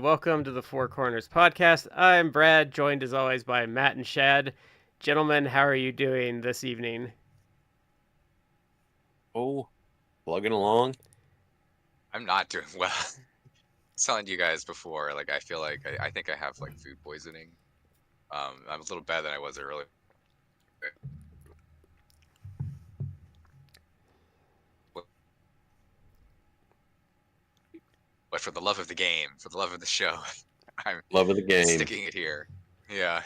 welcome to the 4Corners podcast. I'm Brad, joined as always by Matt and Shad. Gentlemen, how are you doing this evening? Oh, plugging along. I'm not doing well. I was telling you guys before, I feel like I think I have food poisoning. I'm a little better than I was earlier. But for the love of the game, for the love of the show, I'm Love of the game. sticking it here. Yeah.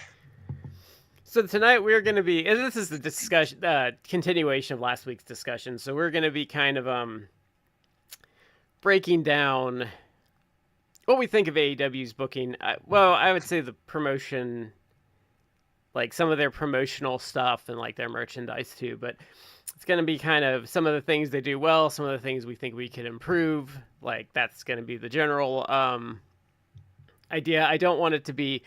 So tonight we're going to be, and this is the discussion, continuation of last week's discussion. So we're going to be kind of breaking down what we think of AEW's booking. I would say the promotion, like some of their promotional stuff and like their merchandise too. But it's going to be kind of some of the things they do well, some of the things we think we could improve. Like that's going to be the general idea. I don't want it to be.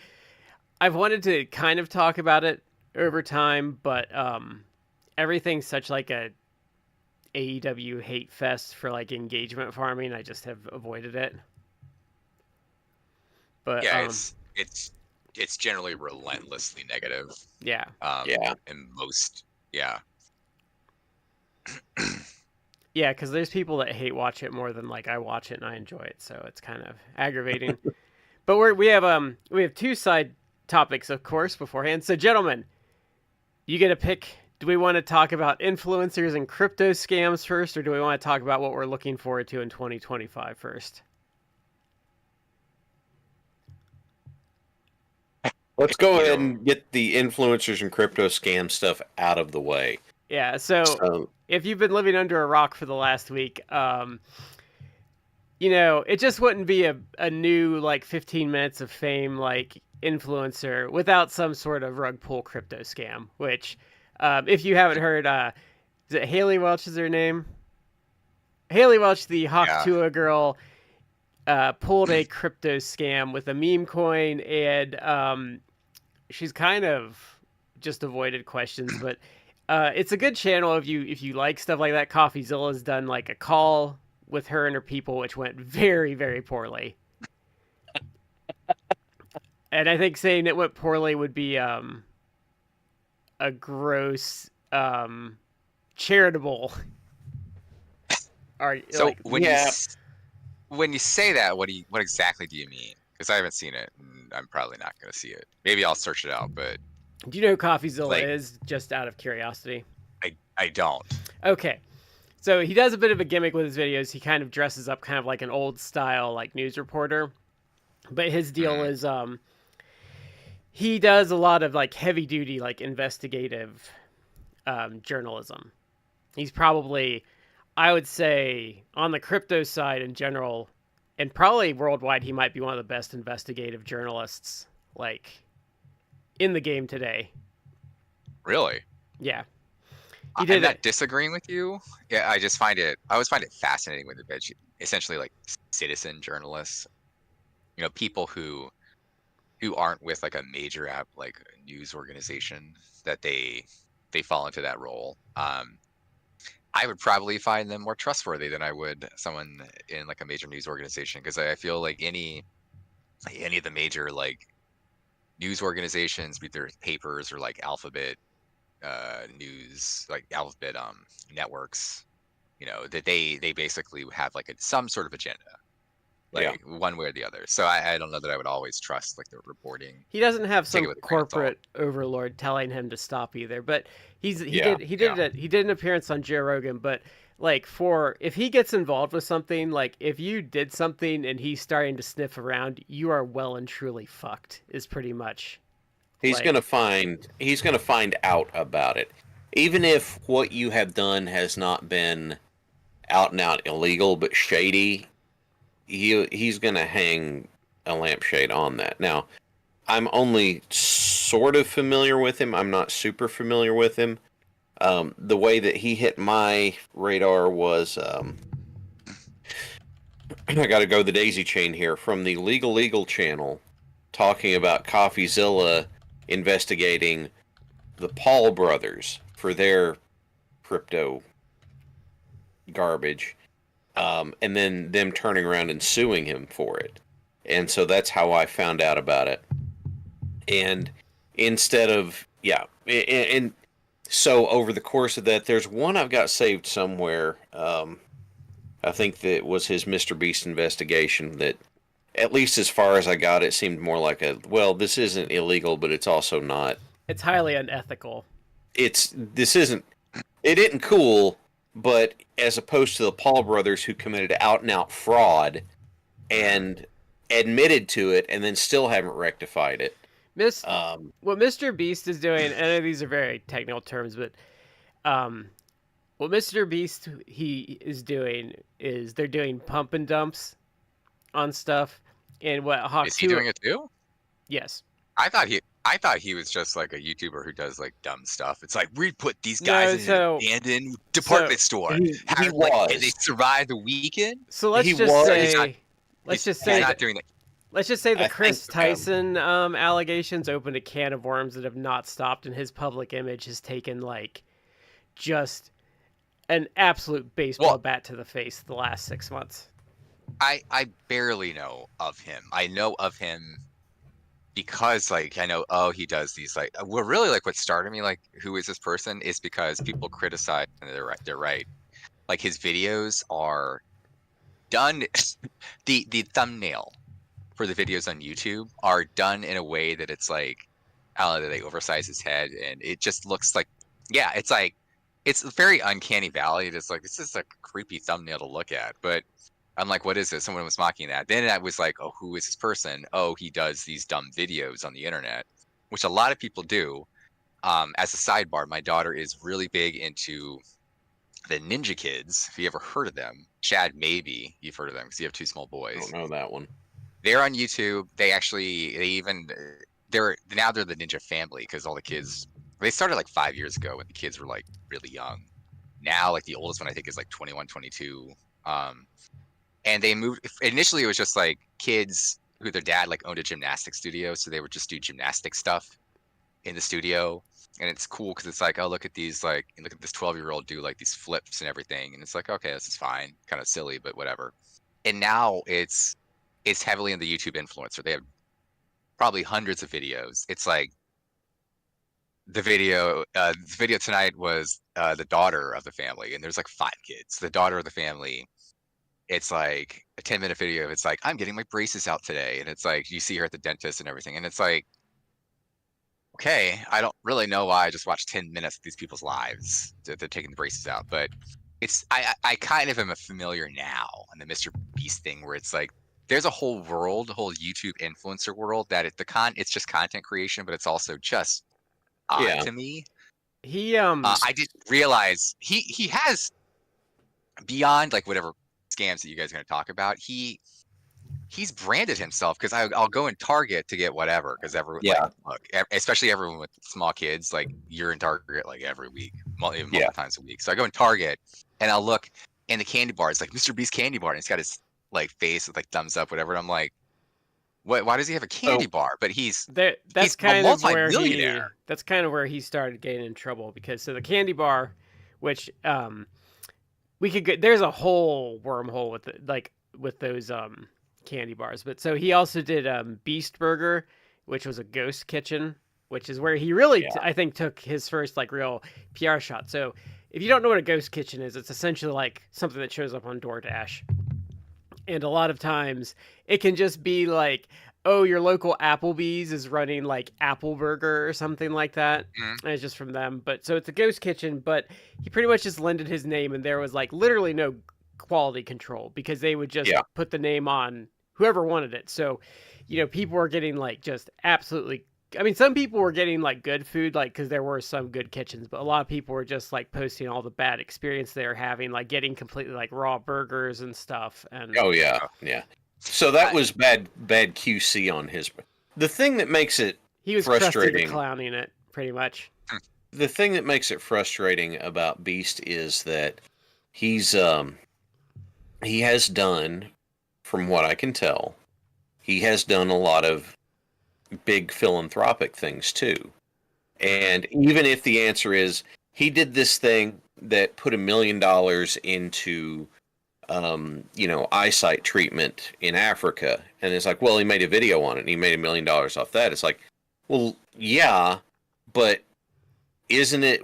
I've wanted to kind of talk about it over time, but everything's such like a AEW hate fest for like engagement farming. I just have avoided it. But yeah, it's generally relentlessly negative. Yeah. And most, yeah. Yeah, because there's people that hate watch it more than like I watch it and I enjoy it, so it's kind of aggravating. But we have two side topics, of course, beforehand. So, gentlemen, you get a pick. Do we want to talk about influencers and crypto scams first, or do we want to talk about what we're looking forward to in 2025 first? Let's go ahead and get the influencers and crypto scam stuff out of the way. Yeah, so if you've been living under a rock for the last week, it just wouldn't be a new, 15 minutes of fame, influencer without some sort of rug pull crypto scam, which, if you haven't heard, is it Haley Welch is her name? Haley Welch, the Hawk girl, pulled a crypto scam with a meme coin, and she's kind of just avoided questions, but it's a good channel if you like stuff like that. CoffeeZilla's done a call with her and her people, which went very, very poorly. And I think saying it went poorly would be a gross charitable. So when you say that, what exactly do you mean? Because I haven't seen it, and I'm probably not going to see it. Maybe I'll search it out, but do you know who CoffeeZilla is? Just out of curiosity. I don't. Okay. So he does a bit of a gimmick with his videos. He kind of dresses up kind of like an old style news reporter. But his deal is he does a lot of heavy duty investigative journalism. He's probably, I would say, on the crypto side in general, and probably worldwide, he might be one of the best investigative journalists in the game today. Really? Yeah. I'm not disagreeing with you. Yeah, I always find it fascinating when they're essentially citizen journalists. People who aren't with a major app news organization, that they fall into that role. I would probably find them more trustworthy than I would someone in a major news organization, because I feel like any of the major news organizations, be their papers or Alphabet news, Alphabet networks, that they basically have some sort of agenda, one way or the other. So I don't know that I would always trust the reporting. He doesn't have some corporate overlord telling him to stop either, but he did an appearance on Joe Rogan. But if he gets involved with something, if you did something and he's starting to sniff around, you are well and truly fucked, is pretty much. He's gonna find out about it, even if what you have done has not been out and out illegal but shady. He's gonna hang a lampshade on that. Now, I'm only sort of familiar with him. I'm not super familiar with him. The way that he hit my radar was, I got to go the daisy chain here from the Legal channel, talking about CoffeeZilla investigating the Paul brothers for their crypto garbage, and then them turning around and suing him for it. And so that's how I found out about it. And instead of, and so over the course of that, there's one I've got saved somewhere. I think that was his Mr. Beast investigation that, at least as far as I got, it seemed more like this isn't illegal, but it's also not. It's highly unethical. It isn't cool, but as opposed to the Paul brothers who committed out and out fraud and admitted to it and then still haven't rectified it. What Mr. Beast is doing, and I know these are very technical terms, but what Mr. Beast he is doing is they're doing pump and dumps on stuff. And what Hawk is he doing it too? Yes. I thought he was just like a YouTuber who does like dumb stuff. It's like we put these guys in an abandoned department store. He was. And they survive the weekend. So let's just say not doing that. Let's just say the Chris Tyson allegations opened a can of worms that have not stopped, and his public image has taken like just an absolute baseball bat to the face the last 6 months. I barely know of him. I know of him because like I know he does these like really like what started me like who is this person is because people criticize and they're right. Like his videos are done the thumbnail for the videos on YouTube are done in a way that it's like I don't know that they oversize his head and it just looks like it's like it's very uncanny valley. It's like this is a creepy thumbnail to look at, but I'm like, what is this? Someone was mocking that. Then I was like, oh, who is this person? Oh, he does these dumb videos on the internet, which a lot of people do. As a sidebar, my daughter is really big into the Ninja Kids. If you ever heard of them, Chad, maybe you've heard of them because you have two small boys. I don't know that one. They're on YouTube. They're the Ninja family because all the kids, they started like 5 years ago when the kids were like really young. Now, like the oldest one I think is like 21, 22. And they moved. Initially, it was just like kids who their dad like owned a gymnastics studio, so they would just do gymnastic stuff in the studio. And it's cool because it's like, oh, look at these look at this 12-year-old do like these flips and everything, and it's like, okay, this is fine, kind of silly, but whatever. And now it's heavily in the YouTube influencer. They have probably hundreds of videos. It's like the video tonight was the daughter of the family, and there's like 5 kids. The daughter of the family. It's like a 10-minute video. It's like, I'm getting my braces out today. And it's like, you see her at the dentist and everything. And it's like, okay, I don't really know why I just watched 10 minutes of these people's lives. They're taking the braces out. But I kind of am a familiar now on the Mr. Beast thing where it's like, there's a whole world, a whole YouTube influencer world that it's just content creation, but it's also just odd to me. I didn't realize he has beyond like whatever scams that you guys are going to talk about, he's branded himself because I'll go in Target to get whatever because everyone especially everyone with small kids, like you're in Target like every week, multiple times a week. So I go in Target and I'll look and the candy bar is like Mr. Beast candy bar and it's got his like face with like thumbs up whatever and I'm like, why does he have a candy bar? But he's kind of where he started getting in trouble because the candy bar, which we could get, there's a whole wormhole with those candy bars. But so he also did Beast Burger, which was a ghost kitchen, which is where he really I think took his first like real PR shot. So if you don't know what a ghost kitchen is, it's essentially like something that shows up on DoorDash. And a lot of times it can just be like, oh, your local Applebee's is running like Apple Burger or something like that. And it's just from them. But so it's a ghost kitchen, but he pretty much just lended his name and there was like literally no quality control because they would just put the name on whoever wanted it. So, people were getting like just absolutely, I mean, some people were getting like good food, like, cause there were some good kitchens, but a lot of people were just like posting all the bad experience they were having, like getting completely like raw burgers and stuff. And so that was bad QC on his. The thing that makes it he was frustrating, clowning it pretty much. The thing that makes it frustrating about Beast is that he has done, from what I can tell, he has done a lot of big philanthropic things too. And even if the answer is he did this thing that put $1 million into eyesight treatment in Africa. And it's like, well, he made a video on it and he made $1 million off that. It's like, well, yeah, but isn't it,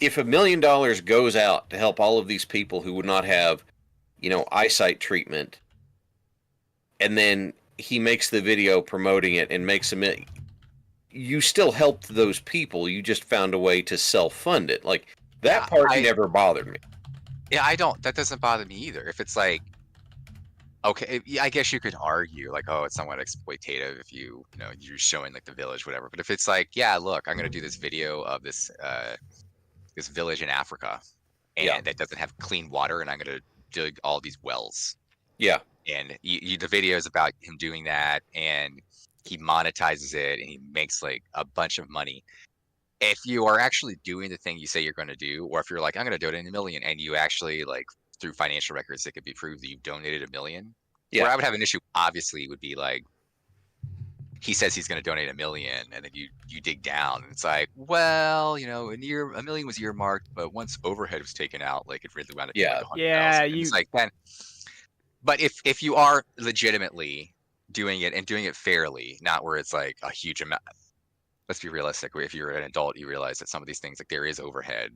if $1 million goes out to help all of these people who would not have, eyesight treatment, and then he makes the video promoting it and makes you still helped those people. You just found a way to self-fund it. Like, that part never bothered me. Yeah, that doesn't bother me either. If it's like, okay, I guess you could argue like, oh, it's somewhat exploitative if you're showing like the village, whatever. But if it's like, yeah, look, I'm going to do this video of this village in Africa, and it doesn't have clean water, and I'm going to dig all these wells. Yeah. And the video is about him doing that, and he monetizes it, and he makes like a bunch of money. If you are actually doing the thing you say you're going to do, or if you're like, I'm going to donate $1 million, and you actually like through financial records, it could be proved that you've donated $1 million. Yeah. Where I would have an issue, obviously, would be like, he says he's going to donate $1 million, and then you dig down, and it's like, well, $1 million was earmarked, but once overhead was taken out, like it really wound up. It's like then. But if you are legitimately doing it and doing it fairly, not where it's like a huge amount. Let's be realistic. If you're an adult, you realize that some of these things, like there is overhead.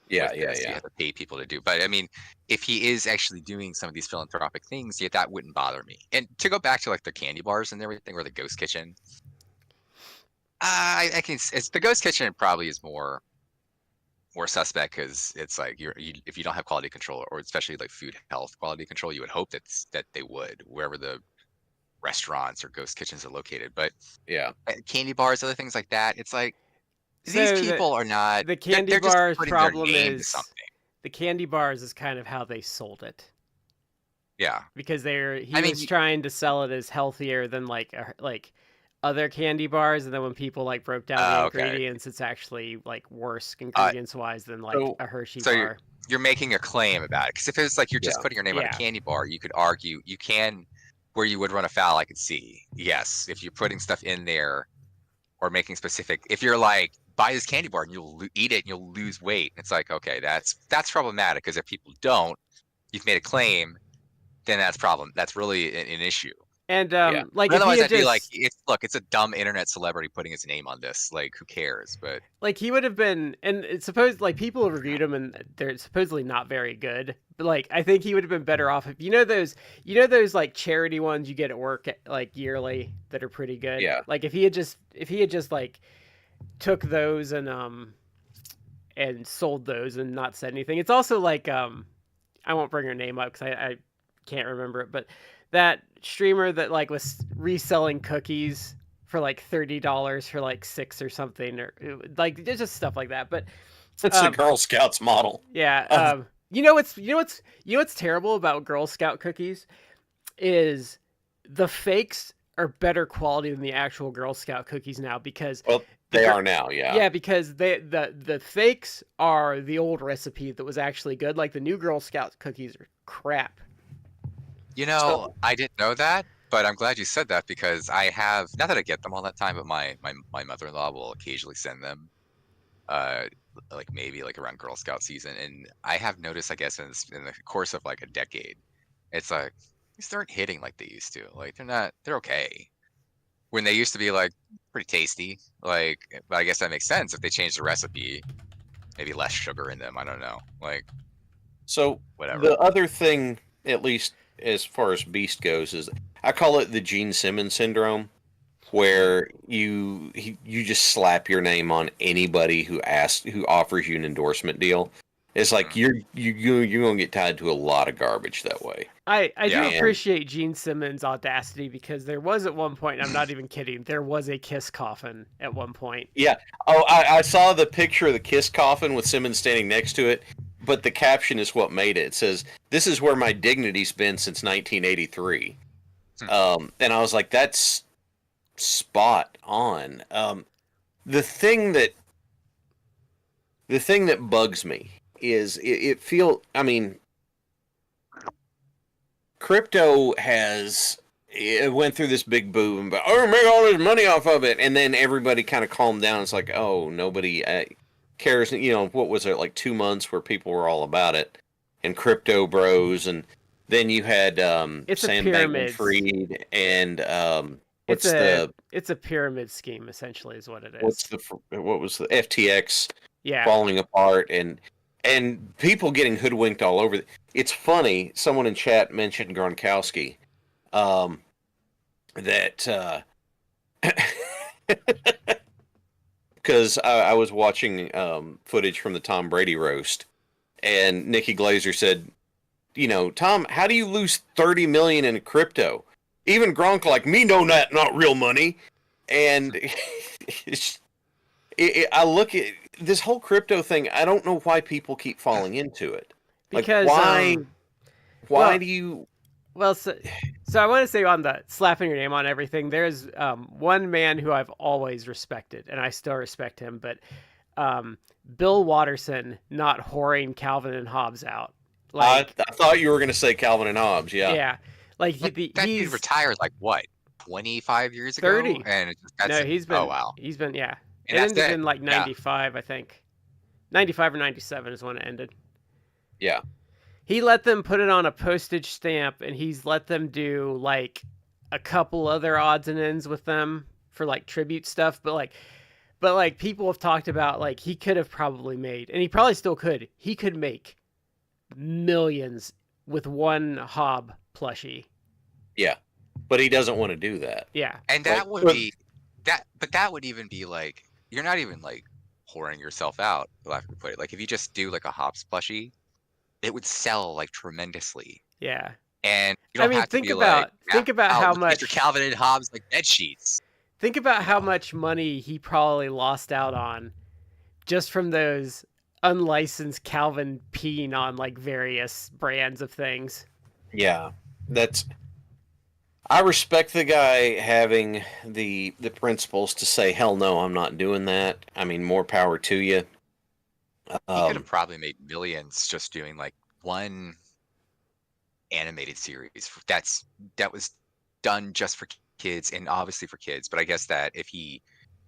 You have to pay people to do. But I mean, if he is actually doing some of these philanthropic things, that wouldn't bother me. And to go back to like the candy bars and everything, or the ghost kitchen, I can. The ghost kitchen probably is more suspect, because it's like if you don't have quality control, or especially like food health quality control, you would hope that they would, wherever the restaurants or ghost kitchens are located. But candy bars, other things like that, it's like these people are not. The candy bars problem is the candy bars is kind of how they sold it. Yeah, because he was trying to sell it as healthier than like other candy bars, and then when people like broke down the ingredients, it's actually like worse ingredients wise than like a Hershey bar. You're making a claim about it, because if it's like you're just putting your name on a candy bar, you could argue you can. Where you would run afoul, I could see. Yes, if you're putting stuff in there or making specific, if you're like, buy this candy bar and you'll eat it and you'll lose weight, it's like, okay, that's problematic, because if people don't, you've made a claim, then that's really an issue. And like, but otherwise, I'd be like, it's a dumb internet celebrity putting his name on this. Like, who cares? But like, he would have been, and it's supposed like people have reviewed him, and they're supposedly not very good. But like, I think he would have been better off if those like charity ones you get at work like yearly that are pretty good. Yeah. Like if he had just like took those and sold those and not said anything. It's also like I won't bring her name up because I can't remember it, but that streamer that like was reselling cookies for like $30 for like 6 or something, or like there's just stuff like that. But it's a Girl Scouts model. Yeah. What's terrible about Girl Scout cookies is the fakes are better quality than the actual Girl Scout cookies now, because they are now. Yeah. Yeah, because the fakes are the old recipe that was actually good. Like the new Girl Scout cookies are crap. I didn't know that, but I'm glad you said that, because I have, not that I get them all that time, but my mother-in-law will occasionally send them, like maybe like around Girl Scout season, and I have noticed, I guess, in the course of like a decade, it's like these aren't hitting like they used to. Like they're okay. When they used to be like pretty tasty, like, but I guess that makes sense if they changed the recipe, maybe less sugar in them. I don't know, like. So whatever. The other thing, at least as far as Beast goes, is I call it the Gene Simmons syndrome, where you just slap your name on anybody who offers you an endorsement deal. It's like you're gonna get tied to a lot of garbage that way. I do appreciate Gene Simmons' audacity, because there was at one point, and I'm not even kidding, there was a kiss coffin at one point. Yeah. Oh, I saw the picture of the kiss coffin with Simmons standing next to it, but the caption is what made it. It says, "This is where my dignity's been since 1983." And I was like, that's spot on. The thing that bugs me is crypto it went through this big boom, but make all this money off of it, and then everybody kind of calmed down. It's like, oh, nobody cares. What was it, like 2 months where people were all about it, and Crypto Bros, and then you had It's a Sam pyramid. Bankman-Fried and It's a pyramid scheme, essentially, is what it is. what was the FTX Yeah. falling apart and people getting hoodwinked all over. It's funny. Someone in chat mentioned Gronkowski. That because I was watching footage from the Tom Brady roast, and Nikki Glazer said, Tom, how do you lose 30 million in crypto? Even Gronk like, me know that not real money. And I look at this whole crypto thing. I don't know why people keep falling into it. Because why do you? Well, so I want to say on the slapping your name on everything, there's one man who I've always respected, and I still respect him, but Bill Watterson not whoring Calvin and Hobbes out. Like, I thought you were going to say Calvin and Hobbes, yeah. Yeah. Like, that dude retired, like, what, 25 years ago? 30. And he's been, oh, wow. He's been, yeah. And it ended in, like, 95, I think. 95 or 97 is when it ended. Yeah. He let them put it on a postage stamp, and he's let them do, like, a couple other odds and ends with them for, like, tribute stuff. But people have talked about, like, he could have probably made, and he probably still could, he could make millions with one Hob plushie. Yeah. But he doesn't want to do that. Yeah. And that would be, but that would even be, like, you're not even, like, whoring yourself out, I'll have to put it. Like, if you just do, like, a Hobbs plushie, it would sell, like, tremendously. Yeah. And you don't have to think be about how much Mr. Calvin and Hobbes, like, bed sheets. Think about how much money he probably lost out on just from those unlicensed Calvin peeing on, like, various brands of things. Yeah. I respect the guy having the principles to say, hell no, I'm not doing that. I mean, more power to you. He could have probably made millions just doing, like, one animated series that was done just for kids, and obviously for kids. But I guess that if he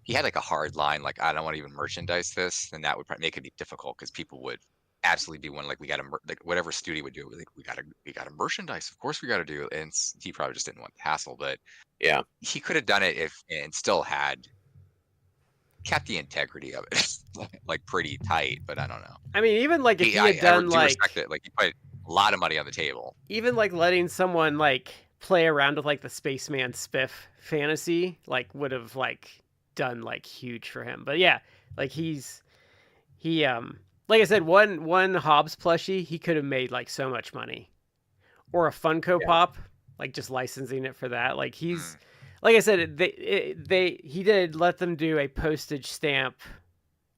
had, like, a hard line, like, I don't want to even merchandise this, then that would probably make it difficult, because people would absolutely be one, like, we got to, like, whatever studio would do it, like, we got to merchandise, of course we got to do it. And he probably just didn't want the hassle. But yeah, he could have done it and still had kept the integrity of it like, pretty tight. But I don't know. I mean, even, like, if he had done, like, respect it. Like, he put a lot of money on the table. Even, like, letting someone, like, play around with, like, the Spaceman Spiff fantasy, like, would have, like, done, like, huge for him. But yeah, like, like I said, one Hobbs plushie, he could have made, like, so much money. Or a Funko Pop, like, just licensing it for that. Like, he's, like I said, he did let them do a postage stamp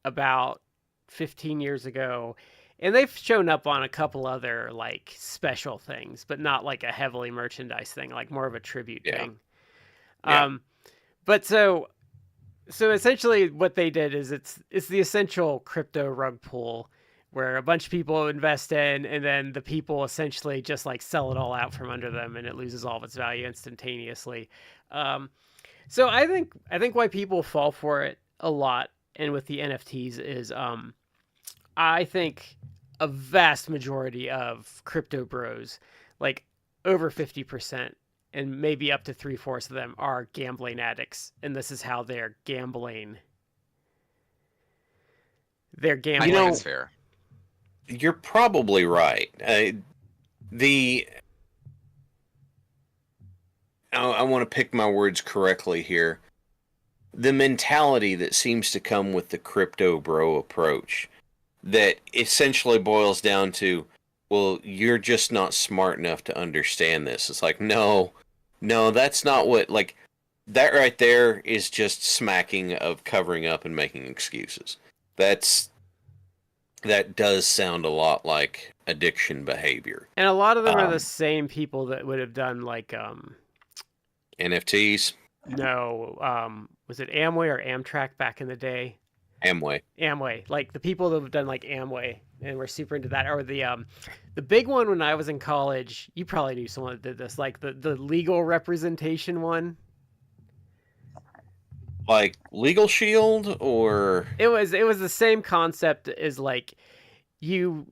about 15 years ago, and they've shown up on a couple other, like, special things, but not, like, a heavily merchandise thing, like more of a tribute thing. Yeah. But so essentially what they did is it's the essential crypto rug pull where a bunch of people invest in, and then the people essentially just, like, sell it all out from under them, and it loses all of its value instantaneously. So I think why people fall for it a lot, and with the NFTs, is I think a vast majority of crypto bros, like over 50%, and maybe up to 3/4 of them, are gambling addicts, and this is how they're gambling. I think that's fair. You're probably right. I want to pick my words correctly here. The mentality that seems to come with the crypto bro approach, that essentially boils down to, well, you're just not smart enough to understand this. It's like, no, that's not what, like, that right there is just smacking of covering up and making excuses. That does sound a lot like addiction behavior. And a lot of them are the same people that would have done, like, NFTs. No, was it Amway or Amtrak back in the day? Amway, like the people that have done, like, Amway and were super into that, or the big one when I was in college. You probably knew someone that did this, like the legal representation one. Like Legal Shield, or it was the same concept as, like, you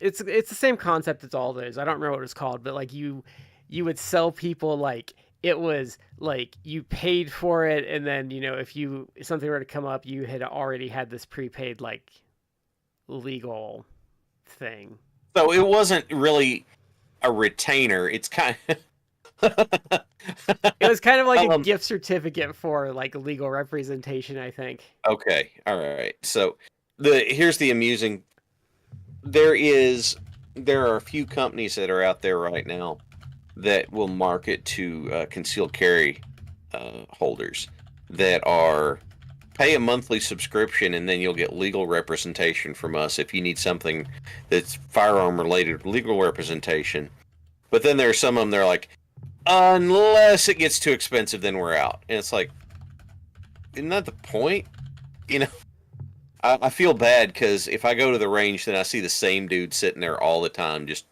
it's the same concept as all those. I don't remember what it's called, but like you would sell people like it was like you paid for it, and then if something were to come up, you had already had this prepaid like legal thing. So it wasn't really a retainer. It's kind of it was kind of like a gift certificate for like legal representation, I think. Okay, all right. So here's the amusing. There are a few companies that are out there right now that will market to concealed carry holders that are pay a monthly subscription, and then you'll get legal representation from us if you need something that's firearm related, legal representation. But then there are some of them, they're like, unless it gets too expensive, then we're out. And it's like, isn't that the point? I feel bad because if I go to the range, then I see the same dude sitting there all the time, just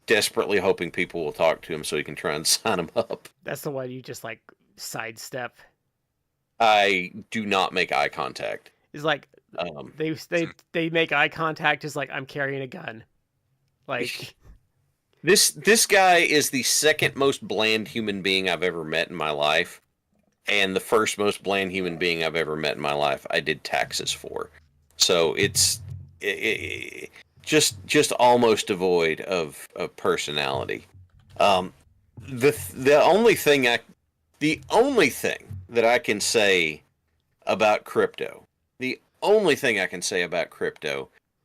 desperately hoping people will talk to him so he can try and sign him up. That's the one you just like sidestep. I do not make eye contact. It's like they make eye contact just like I'm carrying a gun. Like this guy is the second most bland human being I've ever met in my life, and the first most bland human being I've ever met in my life I did taxes for. So it's just almost devoid of personality. The only thing that I can say about crypto,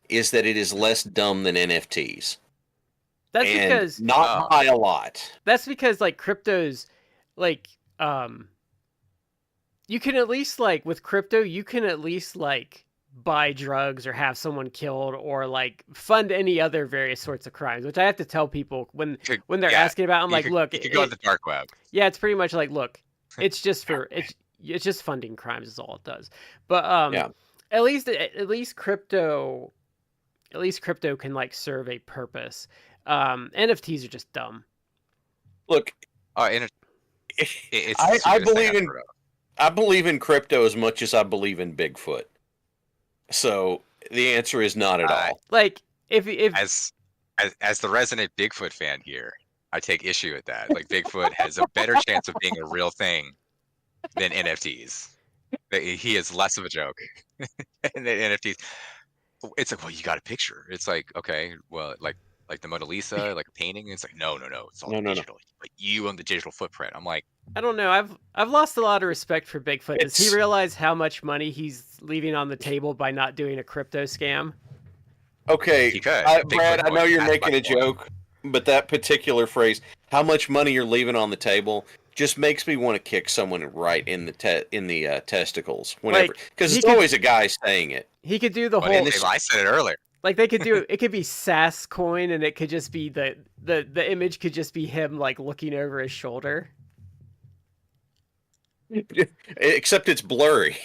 is that it is less dumb than NFTs. That's because not by a lot. That's because like crypto's like you can at least like with crypto you can at least like buy drugs or have someone killed or like fund any other various sorts of crimes, which I have to tell people when they're asking about. I'm like, look, you could go on the dark web. Yeah, it's pretty much like, look, it's just for it's just funding crimes is all it does. But at least crypto can like serve a purpose. NFTs are just dumb. Look, I believe in crypto as much as I believe in Bigfoot. So the answer is not at all. Like if as the resident Bigfoot fan here, I take issue with that. Like Bigfoot has a better chance of being a real thing than NFTs. He is less of a joke than NFTs. It's like, well, you got a picture. It's like, okay, well, like the Mona Lisa, like a painting. It's like, no, it's all digital. Like you own the digital footprint. I'm like, I don't know. I've lost a lot of respect for Bigfoot. Does he realize how much money he's leaving on the table by not doing a crypto scam? Okay, Brad, I know you're making a joke, but that particular phrase, "how much money you're leaving on the table," just makes me want to kick someone right in the testicles whenever, because it's always a guy saying it. He could do the whole. I said it earlier. Like they could do it could be SAS coin, and it could just be the image could just be him like looking over his shoulder. Except it's blurry.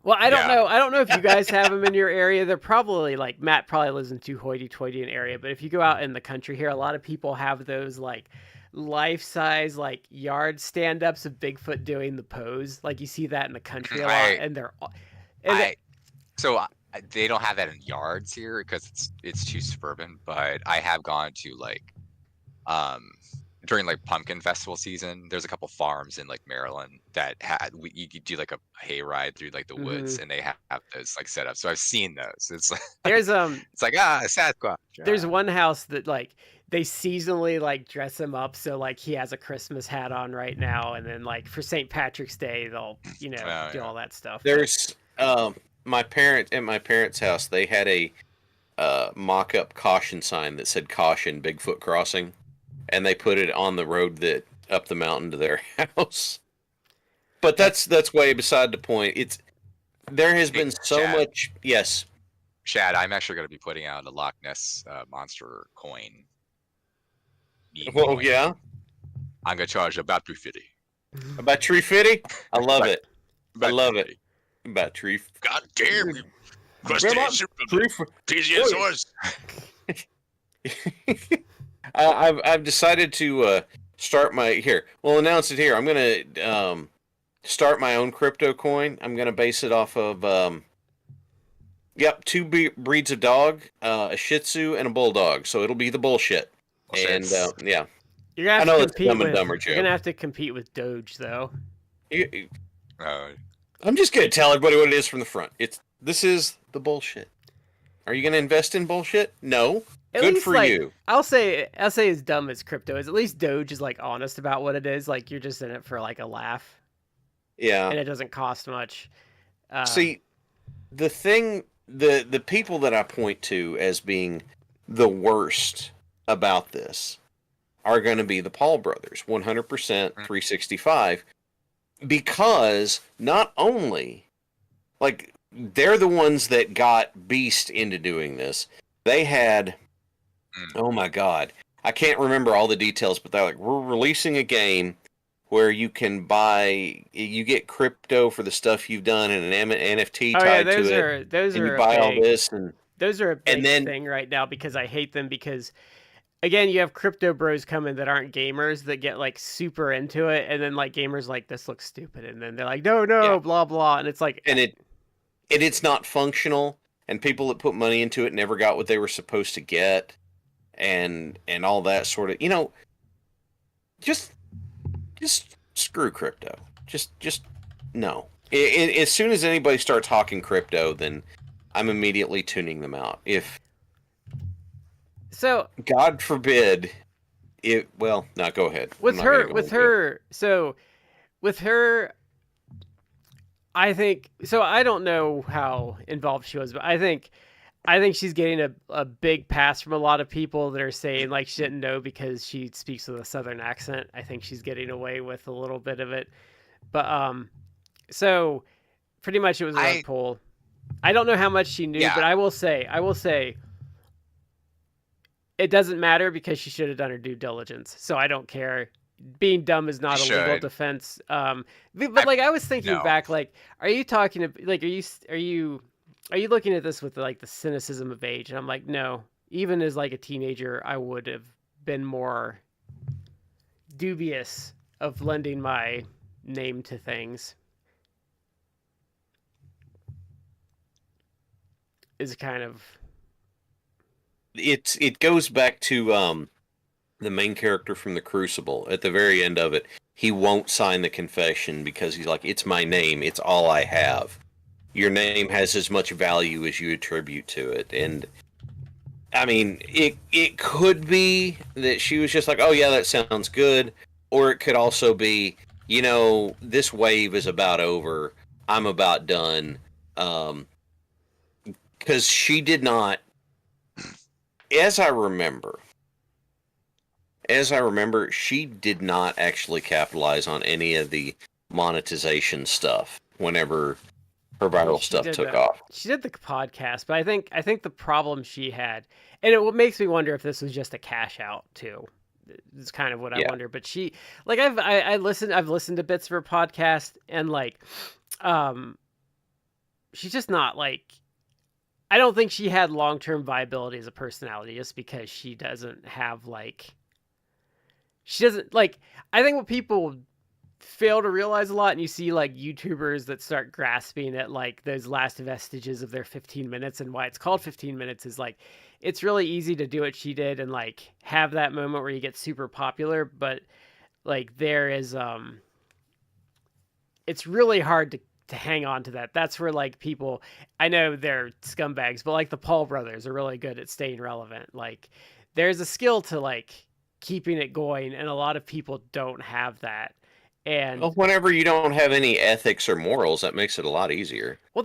Well, I don't know. I don't know if you guys have them in your area. They're probably like Matt probably lives in too hoity-toity an area, but if you go out in the country here, a lot of people have those like life-size like yard stand-ups of Bigfoot doing the pose. Like you see that in the country a lot, and they don't have that in yards here because it's too suburban. But I have gone to like during like pumpkin festival season, there's a couple farms in like Maryland that you could do like a hay ride through like the woods, and they have those like set up. So I've seen those. It's like there's it's like Sasquatch. There's one house that like they seasonally like dress him up, so like he has a Christmas hat on right now, and then like for St. Patrick's Day they'll do all that stuff. There's my parents' house, they had a mock-up caution sign that said "Caution, Bigfoot Crossing." And they put it on the road that up the mountain to their house. But that's way beside the point. There has been so much. Yes, Shad, I'm actually going to be putting out a Loch Ness monster coin. Well, yeah. I'm going to charge about $350. About $350? I love it. I love it. About $350. God damn you! TGSOs. I've decided to start my here. We'll announce it here. I'm gonna start my own crypto coin. I'm gonna base it off of Yep, two breeds of dog, a Shih Tzu and a Bulldog. So it'll be the bullshit. And yeah, You're gonna I have know to it's a compete Dumb and with. Dumber You're joke. gonna have to compete with Doge, though. I'm just gonna tell everybody what it is from the front. This is the bullshit. Are you gonna invest in bullshit? No. At Good least, for like, you. I'll say as dumb as crypto is. At least Doge is like honest about what it is. Like, you're just in it for like a laugh, Yeah. and it doesn't cost much. See, the thing, the people that I point to as being the worst about this are going to be the Paul brothers, 100%, 365, because not only, like, they're the ones that got Beast into doing this. They had, oh my God, I can't remember all the details, but they're like, we're releasing a game where you can you get crypto for the stuff you've done and an NFT tied to it. Those and are you a buy all big, this and those are a big then thing right now because I hate them because again, you have crypto bros coming that aren't gamers that get like super into it, and then like gamers like this looks stupid, and then they're like, no, yeah. blah blah, and it's like, it's not functional, and people that put money into it never got what they were supposed to get, and all that sort of, just screw crypto. Just no. As soon as anybody starts hawking crypto, then I'm immediately tuning them out. So God forbid, well, no, go ahead. With her, I think so. I don't know how involved she was, but I think she's getting a big pass from a lot of people that are saying like she didn't know because she speaks with a southern accent. I think she's getting away with a little bit of it, but so pretty much it was a rug pull. I don't know how much she knew, but I will say it doesn't matter because she should have done her due diligence. So I don't care. Being dumb is not a legal defense. But like I was thinking back, like, are you talking like are you looking at this with like the cynicism of age? And I'm like, no. Even as like a teenager, I would have been more dubious of lending my name to things. Is kind of it goes back to the main character from the Crucible. At the very end of it, he won't sign the confession because he's like, it's my name, it's all I have. Your name has as much value as you attribute to it. And I mean, it could be that she was just like, oh yeah, that sounds good. Or it could also be, this wave is about over. I'm about done. Because she did not, as I remember, she did not actually capitalize on any of the monetization stuff whenever her viral stuff took off. She did the podcast, but I think the problem she had, and it makes me wonder if this was just a cash out too. It's kind of what I wonder. But she, like, I've listened to bits of her podcast, and like, she's just not like. I don't think she had long-term viability as a personality just because she doesn't have like. She doesn't like. I think what people fail to realize a lot, and you see like YouTubers that start grasping at like those last vestiges of their 15 minutes and why it's called 15 minutes is like it's really easy to do what she did and like have that moment where you get super popular, but like there is it's really hard to hang on to that. That's where like people, I know they're scumbags, but like the Paul brothers are really good at staying relevant. Like there's a skill to like keeping it going, and a lot of people don't have that. And well, whenever you don't have any ethics or morals, that makes it a lot easier. Well,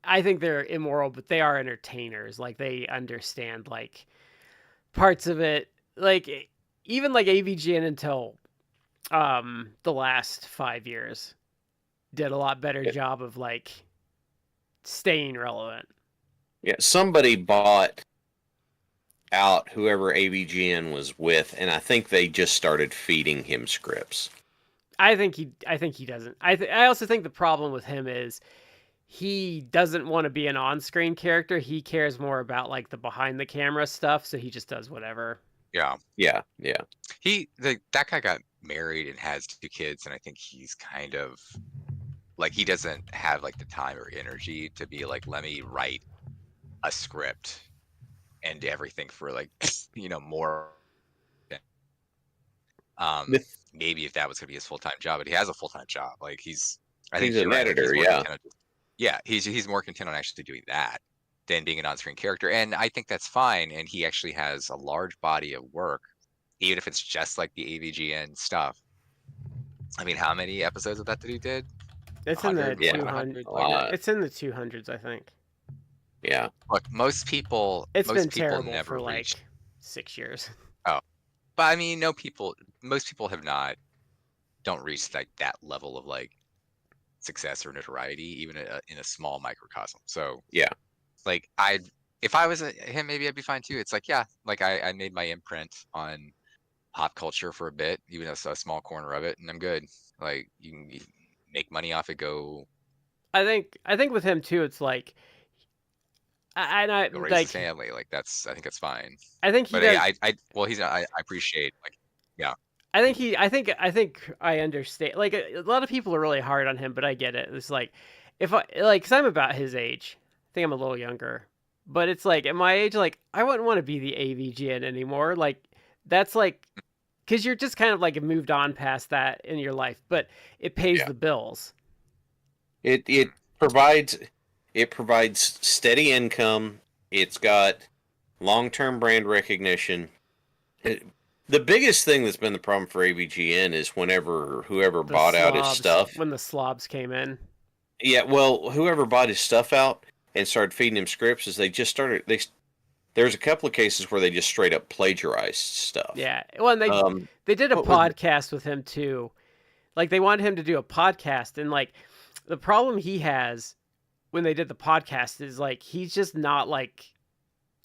I think they're immoral, but they are entertainers. Like they understand like parts of it. Like even like AVGN until the last 5 years did a lot better job of like staying relevant. Yeah, somebody bought out whoever AVGN was with, and I think they just started feeding him scripts. I think he doesn't. I also think the problem with him is he doesn't want to be an on-screen character. He cares more about like the behind the camera stuff, so he just does whatever. Yeah. That guy got married and has 2 kids, and I think he's kind of like he doesn't have like the time or energy to be like, let me write a script and everything for like more. Maybe if that was gonna be his full-time job, but he has a full-time job. Like I think he's an you're right. Like, editor, he's more yeah. content on he's more content on actually doing that than being an on-screen character, and I think that's fine. And he actually has a large body of work, even if it's just like the AVGN stuff. I mean, how many episodes of that did he did? It's in the 200. It's in the 200s, I think. Yeah. Look, most people been terrible never for reach. like 6 years. Oh, but I mean, most people don't reach like that level of like success or notoriety, even in a small microcosm. So yeah, like if I was him, maybe I'd be fine too. It's like, yeah, like I made my imprint on pop culture for a bit, even a small corner of it, and I'm good. Like you can make money off it. Go. I think with him too, it's like, go raise like his family. Like I think that's fine. I think he but does. I appreciate like, yeah. I think I understand. Like a lot of people are really hard on him, but I get it. It's like if I like, cause I'm about his age. I think I'm a little younger, but it's like at my age, like I wouldn't want to be the AVGN anymore. Like that's like, cause you're just kind of like moved on past that in your life, but it pays the bills. It provides steady income. It's got long-term brand recognition. The biggest thing that's been the problem for AVGN is whoever bought out his stuff. When the slobs came in. Yeah, well, whoever bought his stuff out and started feeding him scripts is they just started. There's a couple of cases where they just straight up plagiarized stuff. Yeah, well, and they did a podcast with him too. Like they wanted him to do a podcast, and like the problem he has when they did the podcast is like he's just not like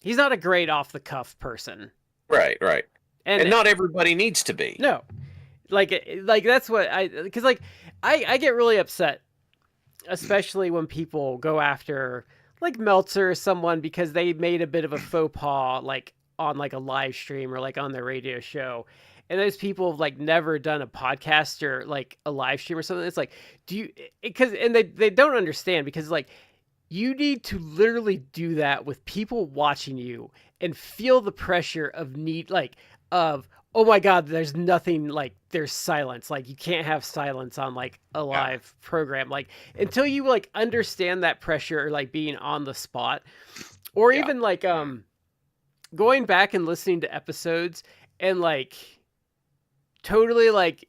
he's not a great off the cuff person. Right. And not everybody needs to be. No, like that's what because like I get really upset, especially when people go after like Meltzer or someone because they made a bit of a faux pas like on like a live stream or like on their radio show, and those people have like never done a podcast or like a live stream or something. It's like, and they don't understand because like you need to literally do that with people watching you and feel the pressure of oh my God, there's nothing, like there's silence. Like you can't have silence on like a live program. Like until you like understand that pressure or like being on the spot or even like, going back and listening to episodes and like totally like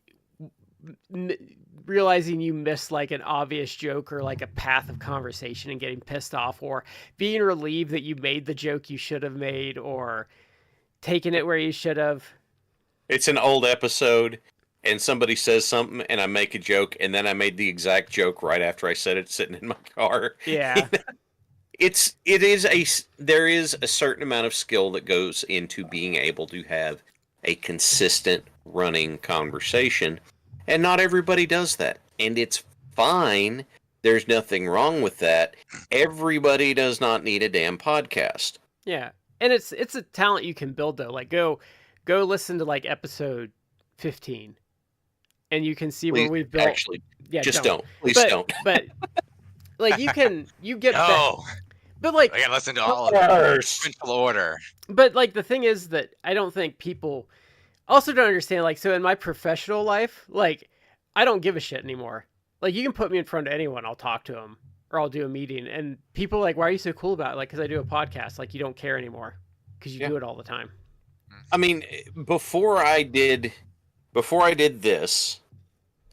realizing you missed like an obvious joke or like a path of conversation and getting pissed off or being relieved that you made the joke you should have made or taking it where you should have. It's an old episode and somebody says something and I make a joke and then I made the exact joke right after I said it sitting in my car. Yeah. There is a certain amount of skill that goes into being able to have a consistent running conversation, and not everybody does that, and it's fine. There's nothing wrong with that. Everybody does not need a damn podcast. Yeah, and it's a talent you can build though. Like go listen to like episode 15, and you can see where we've built. Actually, don't. Please don't. But like you get no. But like I gotta listen to all of them. Sequential order. But like the thing is that I don't think people also don't understand. Like so in my professional life, like I don't give a shit anymore. Like you can put me in front of anyone, I'll talk to them or I'll do a meeting, and people are like, why are you so cool about it? Like because I do a podcast. Like you don't care anymore because you do it all the time. I mean, before I did this,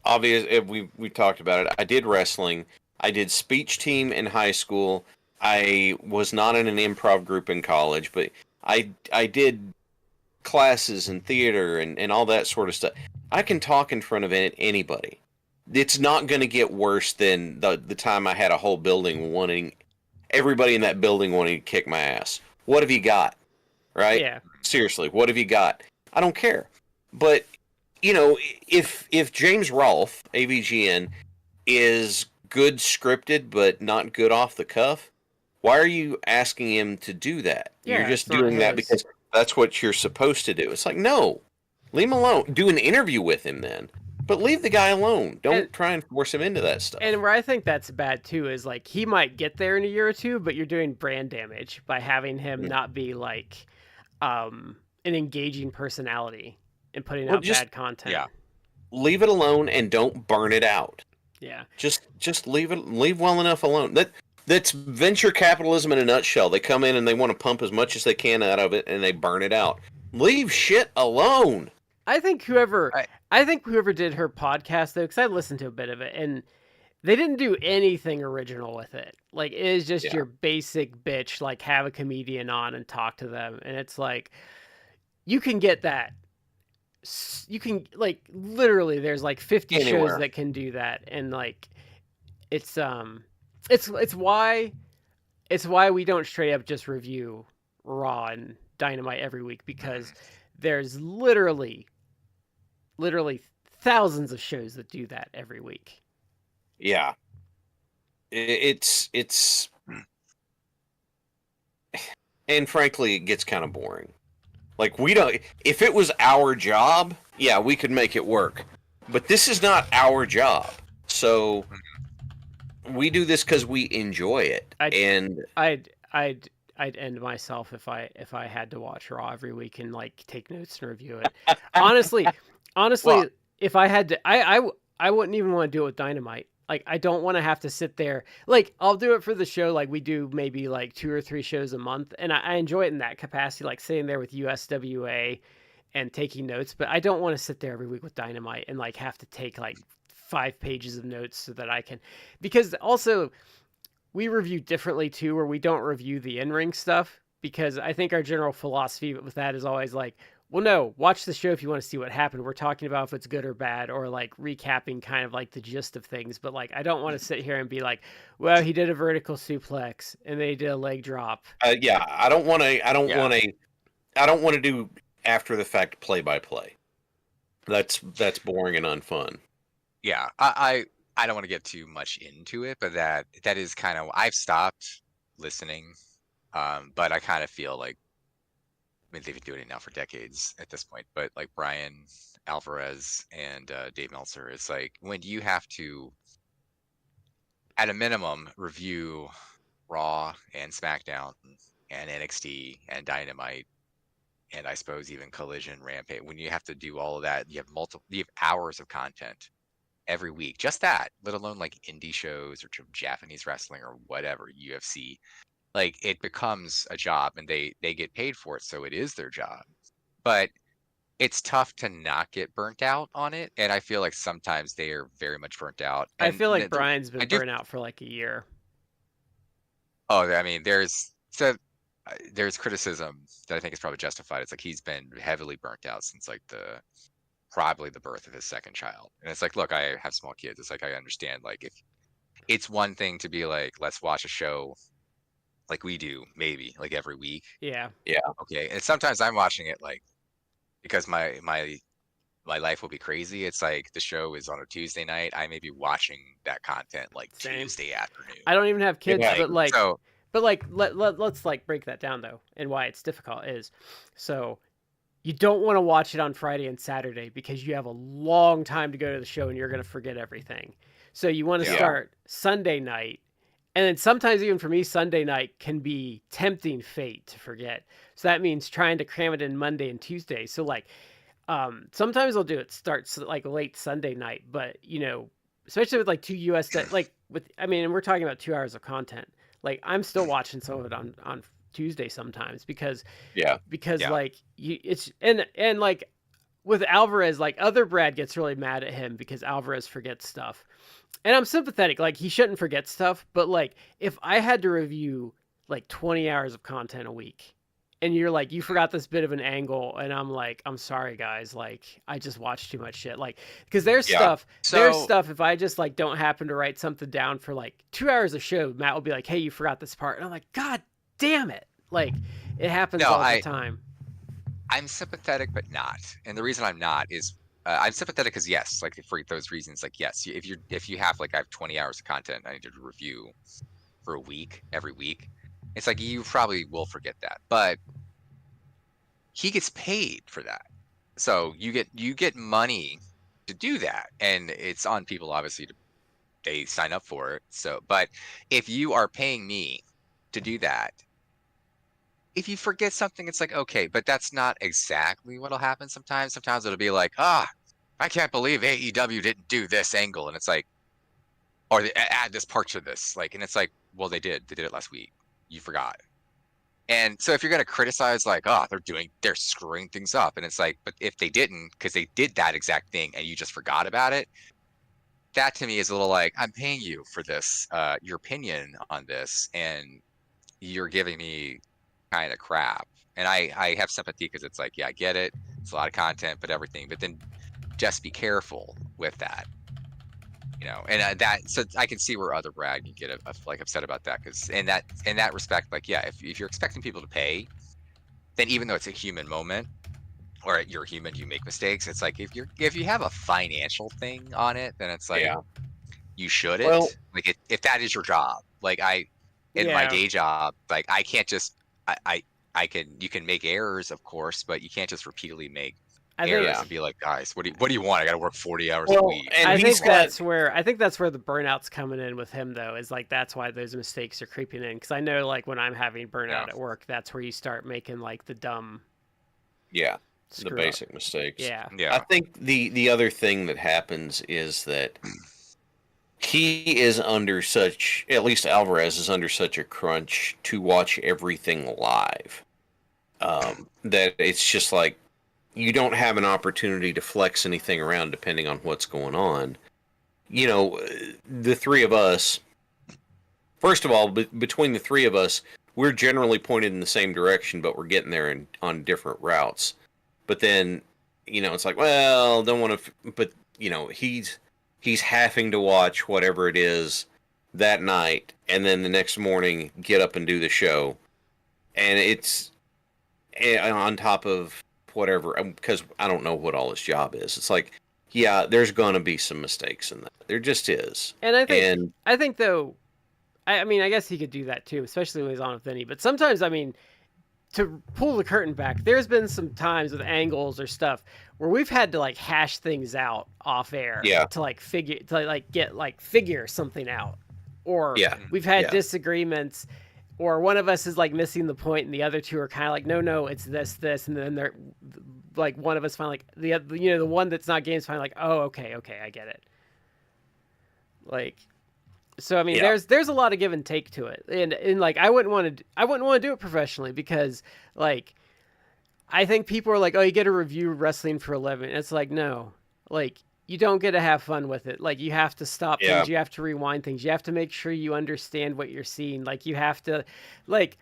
obviously we talked about it. I did wrestling. I did speech team in high school. I was not in an improv group in college, but I did classes in theater and all that sort of stuff. I can talk in front of anybody. It's not going to get worse than the time I had a whole building everybody in that building wanting to kick my ass. What have you got? Right? Yeah. Seriously, what have you got? I don't care. But, if James Rolfe, AVGN, is good scripted but not good off the cuff, why are you asking him to do that? Yeah, you're just doing that because that's what you're supposed to do. It's like, no, leave him alone. Do an interview with him then. But leave the guy alone. Don't try and force him into that stuff. And where I think that's bad too is like he might get there in a year or two, but you're doing brand damage by having him not be like an engaging personality and putting out bad content. Yeah. Leave it alone and don't burn it out. Yeah. Just leave well enough alone. That's venture capitalism in a nutshell. They come in and they want to pump as much as they can out of it and they burn it out. Leave shit alone. I think whoever did her podcast though, because I listened to a bit of it, and they didn't do anything original with it. Like, it is just your basic bitch, like, have a comedian on and talk to them. And it's like, you can get that. You can, like, literally, there's like 50 shows that can do that. And like, it's why we don't straight up just review Raw and Dynamite every week, because there's literally thousands of shows that do that every week. Yeah. It's and frankly, it gets kind of boring. Like, if it was our job, yeah, we could make it work. But this is not our job. So we do this because we enjoy it. I'd end myself if I had to watch Raw every week and like take notes and review it. Honestly, well, if I had to, I wouldn't even want to do it with Dynamite. Like, I don't want to have to sit there. Like, I'll do it for the show. Like, we do maybe like 2 or 3 shows a month, and I enjoy it in that capacity, like sitting there with USWA and taking notes. But I don't want to sit there every week with Dynamite and like have to take like 5 pages of notes so that I can, because also we review differently too, where we don't review the in-ring stuff, because I think our general philosophy with that is always like, well, no, watch the show if you want to see what happened. We're talking about if it's good or bad, or like recapping kind of like the gist of things. But like, I don't want to sit here and be like, well, he did a vertical suplex and then he did a leg drop. Yeah, I don't want to do after the fact play by play. That's boring and unfun. Yeah, I don't want to get too much into it, but that is kind of, I've stopped listening, but I kind of feel like, I mean, they've been doing it now for decades at this point, but like Brian Alvarez and Dave Meltzer, it's like, when do you have to, at a minimum, review Raw and SmackDown and NXT and Dynamite, and I suppose even Collision, Rampage, when you have to do all of that, you have hours of content every week, just that, let alone like indie shows or Japanese wrestling or whatever, UFC. Like, it becomes a job, and they get paid for it, so it is their job. But it's tough to not get burnt out on it, and I feel like sometimes they are very much burnt out. I feel like Brian's been burnt out for like a year. Oh, I mean, there's criticism that I think is probably justified. It's like he's been heavily burnt out since like probably the birth of his second child. And it's like, look, I have small kids. It's like, I understand, like, if it's one thing to be like, let's watch a show like we do, maybe like every week. Yeah. Okay. And sometimes I'm watching it like, because my life will be crazy. It's like the show is on a Tuesday night. I may be watching that content like Tuesday afternoon. I don't even have kids, but let's like break that down though, and why it's difficult is, so you don't want to watch it on Friday and Saturday because you have a long time to go to the show and you're going to forget everything. So you want to start Sunday night. And then sometimes, even for me, Sunday night can be tempting fate to forget. So that means trying to cram it in Monday and Tuesday. So like, sometimes I'll do it starts like late Sunday night, but you know, especially with like 2 US, and we're talking about 2 hours of content. Like, I'm still watching some of it on Tuesday sometimes because like and like with Alvarez, like other Brad gets really mad at him because Alvarez forgets stuff. And I'm sympathetic, like he shouldn't forget stuff, but like if I had to review like 20 hours of content a week and you're like, you forgot this bit of an angle, and I'm like, I'm sorry guys, like I just watched too much shit. Like, because there's stuff if I just like don't happen to write something down for like 2 hours of show, Matt will be like, hey, you forgot this part. And I'm like, God damn it. Like, it happens all the time. I'm sympathetic, but not. And the reason I'm not is I'm sympathetic because yes, like for those reasons, like yes, if you have like I have 20 hours of content I need to review for a week, every week, it's like you probably will forget that. But he gets paid for that, so you get money to do that, and it's on people obviously to they sign up for it. So, but if you are paying me to do that, if you forget something, it's like, okay, but that's not exactly what'll happen sometimes. Sometimes it'll be like, I can't believe AEW didn't do this angle. And it's like, or they add this part to this. Like, and it's like, well, they did. They did it last week. You forgot. And so if you're going to criticize, like, they're screwing things up. And it's like, but if they didn't, because they did that exact thing and you just forgot about it, that to me is a little like, I'm paying you for this, your opinion on this, and you're giving me kind of crap. And I have sympathy because it's like, yeah, I get it. It's a lot of content, but everything. But then just be careful with that, And so I can see where other Brad can get like upset about that, because in that respect, like, yeah, if you're expecting people to pay, then even though it's a human moment, or you're human, you make mistakes. It's like if you have a financial thing on it, then it's like you shouldn't. Well, like if that is your job, like my day job, like I can't just you can make errors, of course, but you can't just repeatedly make errors and be like, guys, what do you want? I got to work 40 hours a week. And I think that's where the burnout's coming in with him, though, is like that's why those mistakes are creeping in. Because I know, like, when I'm having burnout at work, that's where you start making like the dumb. Yeah. The basic mistakes. Yeah. I think the other thing that happens is that he is under such, at least Alvarez is under such a crunch to watch everything live, that it's just like you don't have an opportunity to flex anything around depending on what's going on. The three of us, first of all, between the three of us, we're generally pointed in the same direction, but we're getting there on different routes. But then, it's like, well, don't want to. But he's having to watch whatever it is that night, and then the next morning get up and do the show, and it's on top of whatever. Because I don't know what all his job is. It's like, yeah, there's gonna be some mistakes in that. There just is. And I think though, I mean, I guess he could do that too, especially when he's on with Vinny. But sometimes, I mean, to pull the curtain back, there's been some times with angles or stuff where we've had to like hash things out off air to figure something out, or we've had disagreements, or one of us is like missing the point and the other two are kind of like, no, it's this, and then they're like, one of us finally like the one that's not games finally like, oh, okay, I get it. Like, so I mean, there's a lot of give and take to it, and like I wouldn't want to do it professionally, because like I think people are like, oh, you get to review wrestling for a living. And it's like, no, like you don't get to have fun with it. Like you have to stop things, you have to rewind things, you have to make sure you understand what you're seeing. Like you have to, like,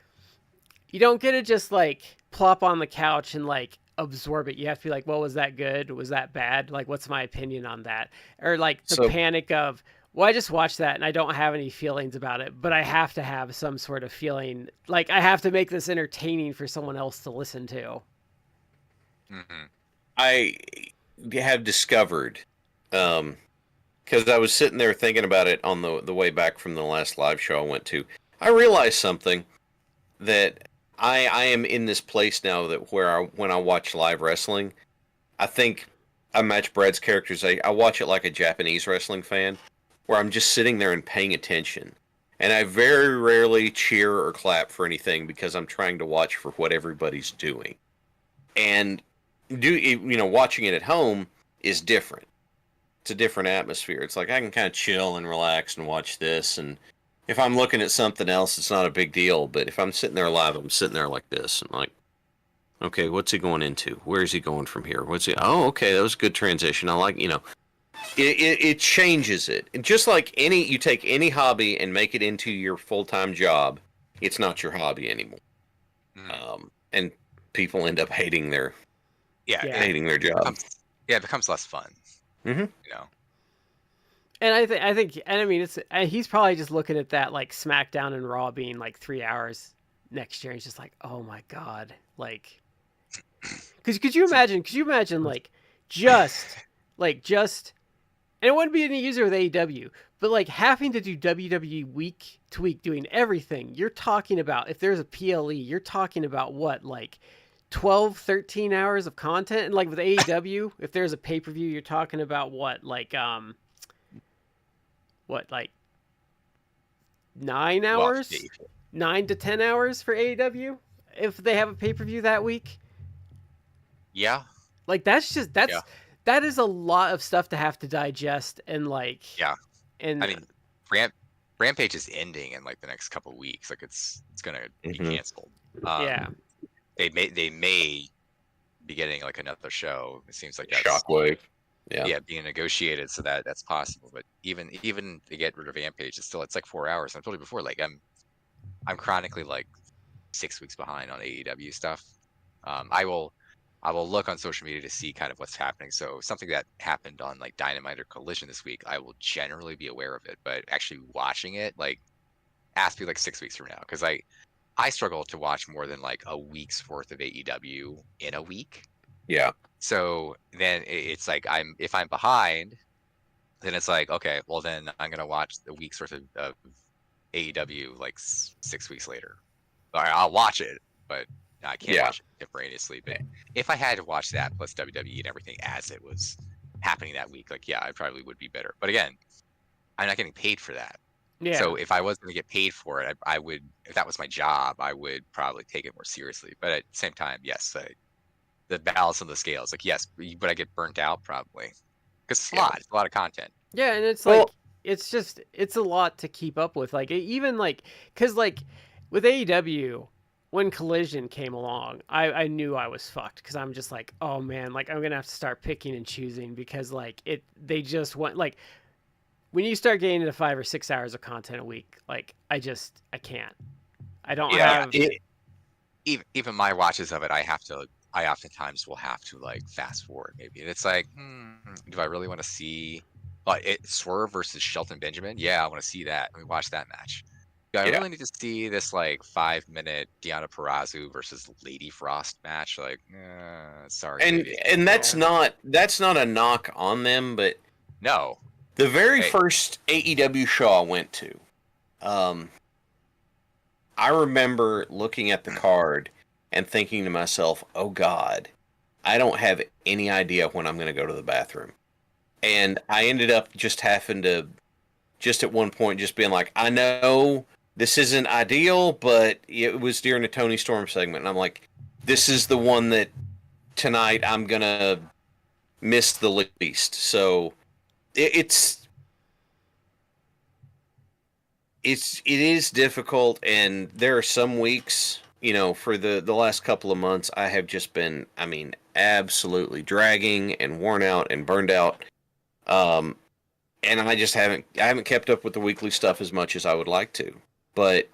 you don't get to just like plop on the couch and like absorb it. You have to be like, well, was that good? Was that bad? Like, what's my opinion on that? Or like the panic of, well, I just watched that and I don't have any feelings about it, but I have to have some sort of feeling. Like I have to make this entertaining for someone else to listen to. Mm-hmm. I have discovered, because I was sitting there thinking about it on the way back from the last live show I went to. I realized something, that I am in this place now that when I watch live wrestling, I think I match Brad's characters. I watch it like a Japanese wrestling fan, where I'm just sitting there and paying attention. And I very rarely cheer or clap for anything because I'm trying to watch for what everybody's doing. And watching it at home is different. It's a different atmosphere. It's like I can kind of chill and relax and watch this. And if I'm looking at something else, it's not a big deal. But if I'm sitting there live, I'm sitting there like this. And like, okay, what's he going into? Where is he going from here? Oh, okay, that was a good transition. I like, it changes it. And just like you take any hobby and make it into your full-time job, it's not your hobby anymore. And people end up hating their job. It becomes less fun. Mm-hmm. And I think, I mean, he's probably just looking at that like SmackDown and Raw being like 3 hours next year. And he's just like, oh my God, like, could you imagine like just, and it wouldn't be any easier with AEW, but like having to do WWE week to week, doing everything. You're talking about, if there's a PLE, you're talking about what, like 12, 13 hours of content. And like with AEW, if there's a pay-per-view, you're talking about what, like 9 Well, hours? 9 to 10 hours for AEW if they have a pay-per-view that week. yeah, Like that is a lot of stuff to have to digest and like yeah. and I mean, Rampage is ending in like the next couple of weeks. Like it's gonna be canceled. yeah. They may be getting like another show. It seems like that's Shockwave. Yeah, being negotiated, so that's possible. But even to get rid of Rampage, it's like 4 hours. I told you before, like I'm chronically like 6 weeks behind on AEW stuff. I will look on social media to see kind of what's happening. So something that happened on like Dynamite or Collision this week, I will generally be aware of it. But actually watching it, like, ask me like 6 weeks from now, because I struggle to watch more than like a week's worth of AEW in a week. Yeah. So then it's like if I'm behind, then it's like, okay, well then I'm gonna watch the week's worth of AEW like 6 weeks later. I'll watch it, but I can't watch it contemporaneously. But if I had to watch that plus WWE and everything as it was happening that week, like, yeah, I probably would be better. But again, I'm not getting paid for that. Yeah. So if I was going to get paid for it, I would, if that was my job, I would probably take it more seriously. But at the same time, yes, the balance of the scales, like, yes, but I get burnt out probably because it's a lot of content. Yeah, and it's like it's a lot to keep up with. Like even like because like with AEW, when Collision came along, I knew I was fucked because I'm just like, oh man, like I'm gonna have to start picking and choosing because like they just went like when you start getting into 5 or 6 hours of content a week, like I can't. I don't have even my watches of it. I oftentimes will have to like fast forward maybe, and it's like, do I really want to see Swerve versus Shelton Benjamin? Yeah, I want to see that. Let me watch that match. Do I really need to see this like 5-minute Deonna Purrazzo versus Lady Frost match? Like, sorry. And that's not a knock on them, but no. The very first AEW show I went to, I remember looking at the card and thinking to myself, oh God, I don't have any idea when I'm going to go to the bathroom. And I ended up just having to, just at one point, just being like, I know this isn't ideal, but it was during the Tony Storm segment. And I'm like, this is the one that tonight I'm going to miss the least. So it is difficult, and there are some weeks, for the last couple of months, I have just been, absolutely dragging and worn out and burned out. And I just haven't kept up with the weekly stuff as much as I would like to. But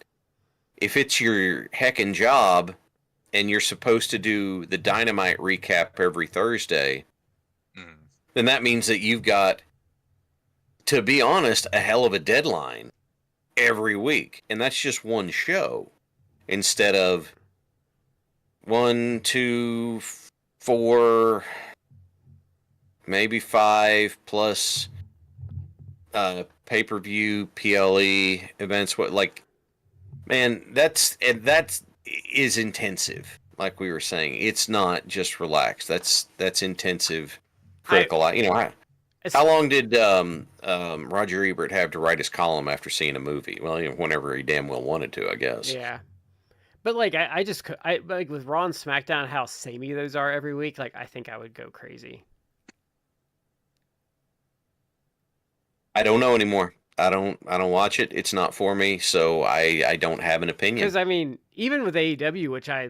if it's your heckin' job and you're supposed to do the Dynamite recap every Thursday, then that means that you've got, to be honest, a hell of a deadline every week. And that's just one show instead of 1, 2, 4, maybe 5 plus pay-per-view, PLE events. That is intensive. Like we were saying, it's not just relaxed. That's intensive, critical. How long did Roger Ebert have to write his column after seeing a movie? Well, whenever he damn well wanted to, I guess. Yeah. But like I like with Raw and SmackDown, how samey those are every week. Like I think I would go crazy. I don't know anymore. I don't watch it. It's not for me, so I don't have an opinion. Because even with AEW, which I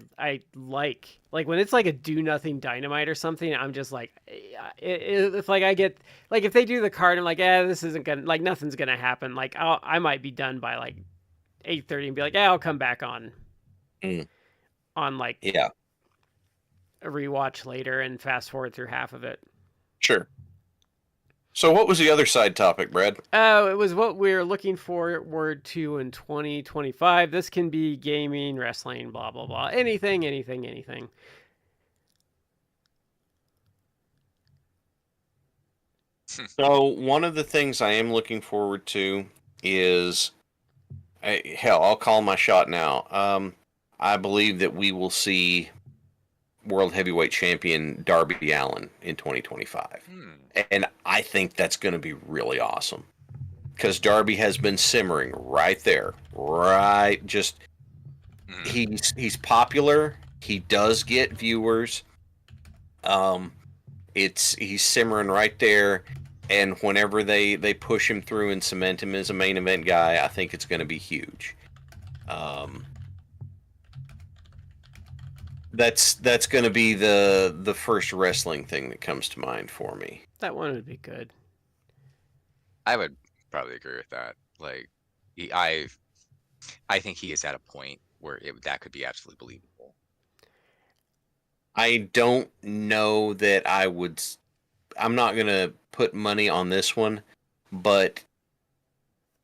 like when it's like a do nothing Dynamite or something, I'm just like, if like I get like if they do the card, I'm like, this isn't gonna like nothing's gonna happen. Like I might be done by like 8:30 and be like, I'll come back on like a rewatch later and fast forward through half of it. Sure. So what was the other side topic, Brad? Oh, it was what we're looking forward to in 2025. This can be gaming, wrestling, blah, blah, blah. Anything. So one of the things I am looking forward to is, I'll call my shot now. I believe that we will see World Heavyweight Champion Darby Allin in 2025. And I think that's going to be really awesome. Because Darby has been simmering right there. He's popular. He does get viewers. He's simmering right there. And whenever they push him through and cement him as a main event guy, I think it's going to be huge. That's going to be the first wrestling thing that comes to mind for me. That one would be good. I would probably agree with that. Like, I think he is at a point where that could be absolutely believable. I don't know that I would. I'm not going to put money on this one, but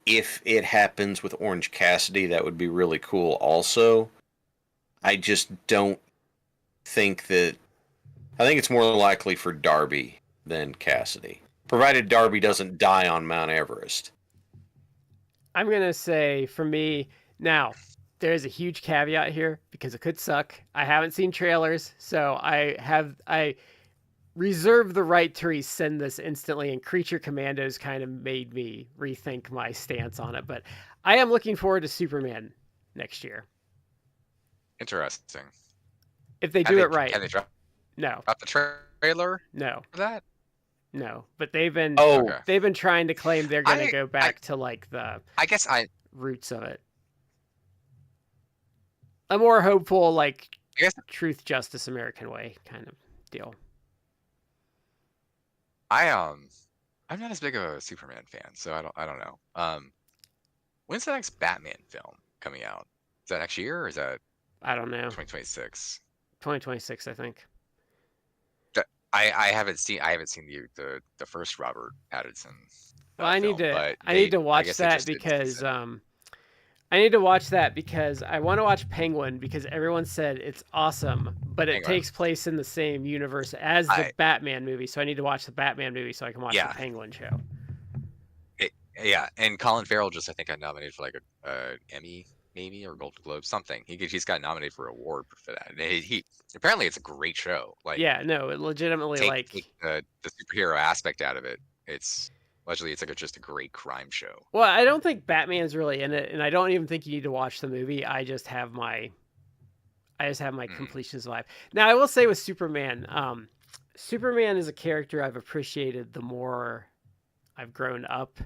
if it happens with Orange Cassidy, that would be really cool also. I just don't think that. I think it's more likely for Darby than Cassidy, provided Darby doesn't die on Mount Everest. I'm going to say, for me, now, there's a huge caveat here because it could suck. I haven't seen trailers, so I reserve the right to rescind this instantly, and Creature Commandos kind of made me rethink my stance on it. But I am looking forward to Superman next year. Interesting. If they do it right. Have they dropped the trailer? No. For that? No. But they've been trying to claim they're going to go back to like the roots of it. A more hopeful, like, truth, justice, American way kind of deal. I'm not as big of a Superman fan, so I don't know. When's the next Batman film coming out? Is that next year or is that? I don't know. 2026. 2026, I think. I haven't seen the first Robert Pattinson. Well, I need to watch that because I need to watch that because I want to watch Penguin because everyone said it's awesome, but it takes place in the same universe as the Batman movie. So I need to watch the Batman movie so I can watch the Penguin show. And Colin Farrell I think got nominated for like a Emmy maybe or Golden Globe something. He's got nominated for an award for that. And he apparently it's a great show. Like it legitimately take the superhero aspect out of it. It's allegedly it's like just a great crime show. Well, I don't think Batman's really in it, and I don't even think you need to watch the movie. I just have my completionist vibe. Now, I will say with Superman, Superman is a character I've appreciated the more I've grown up.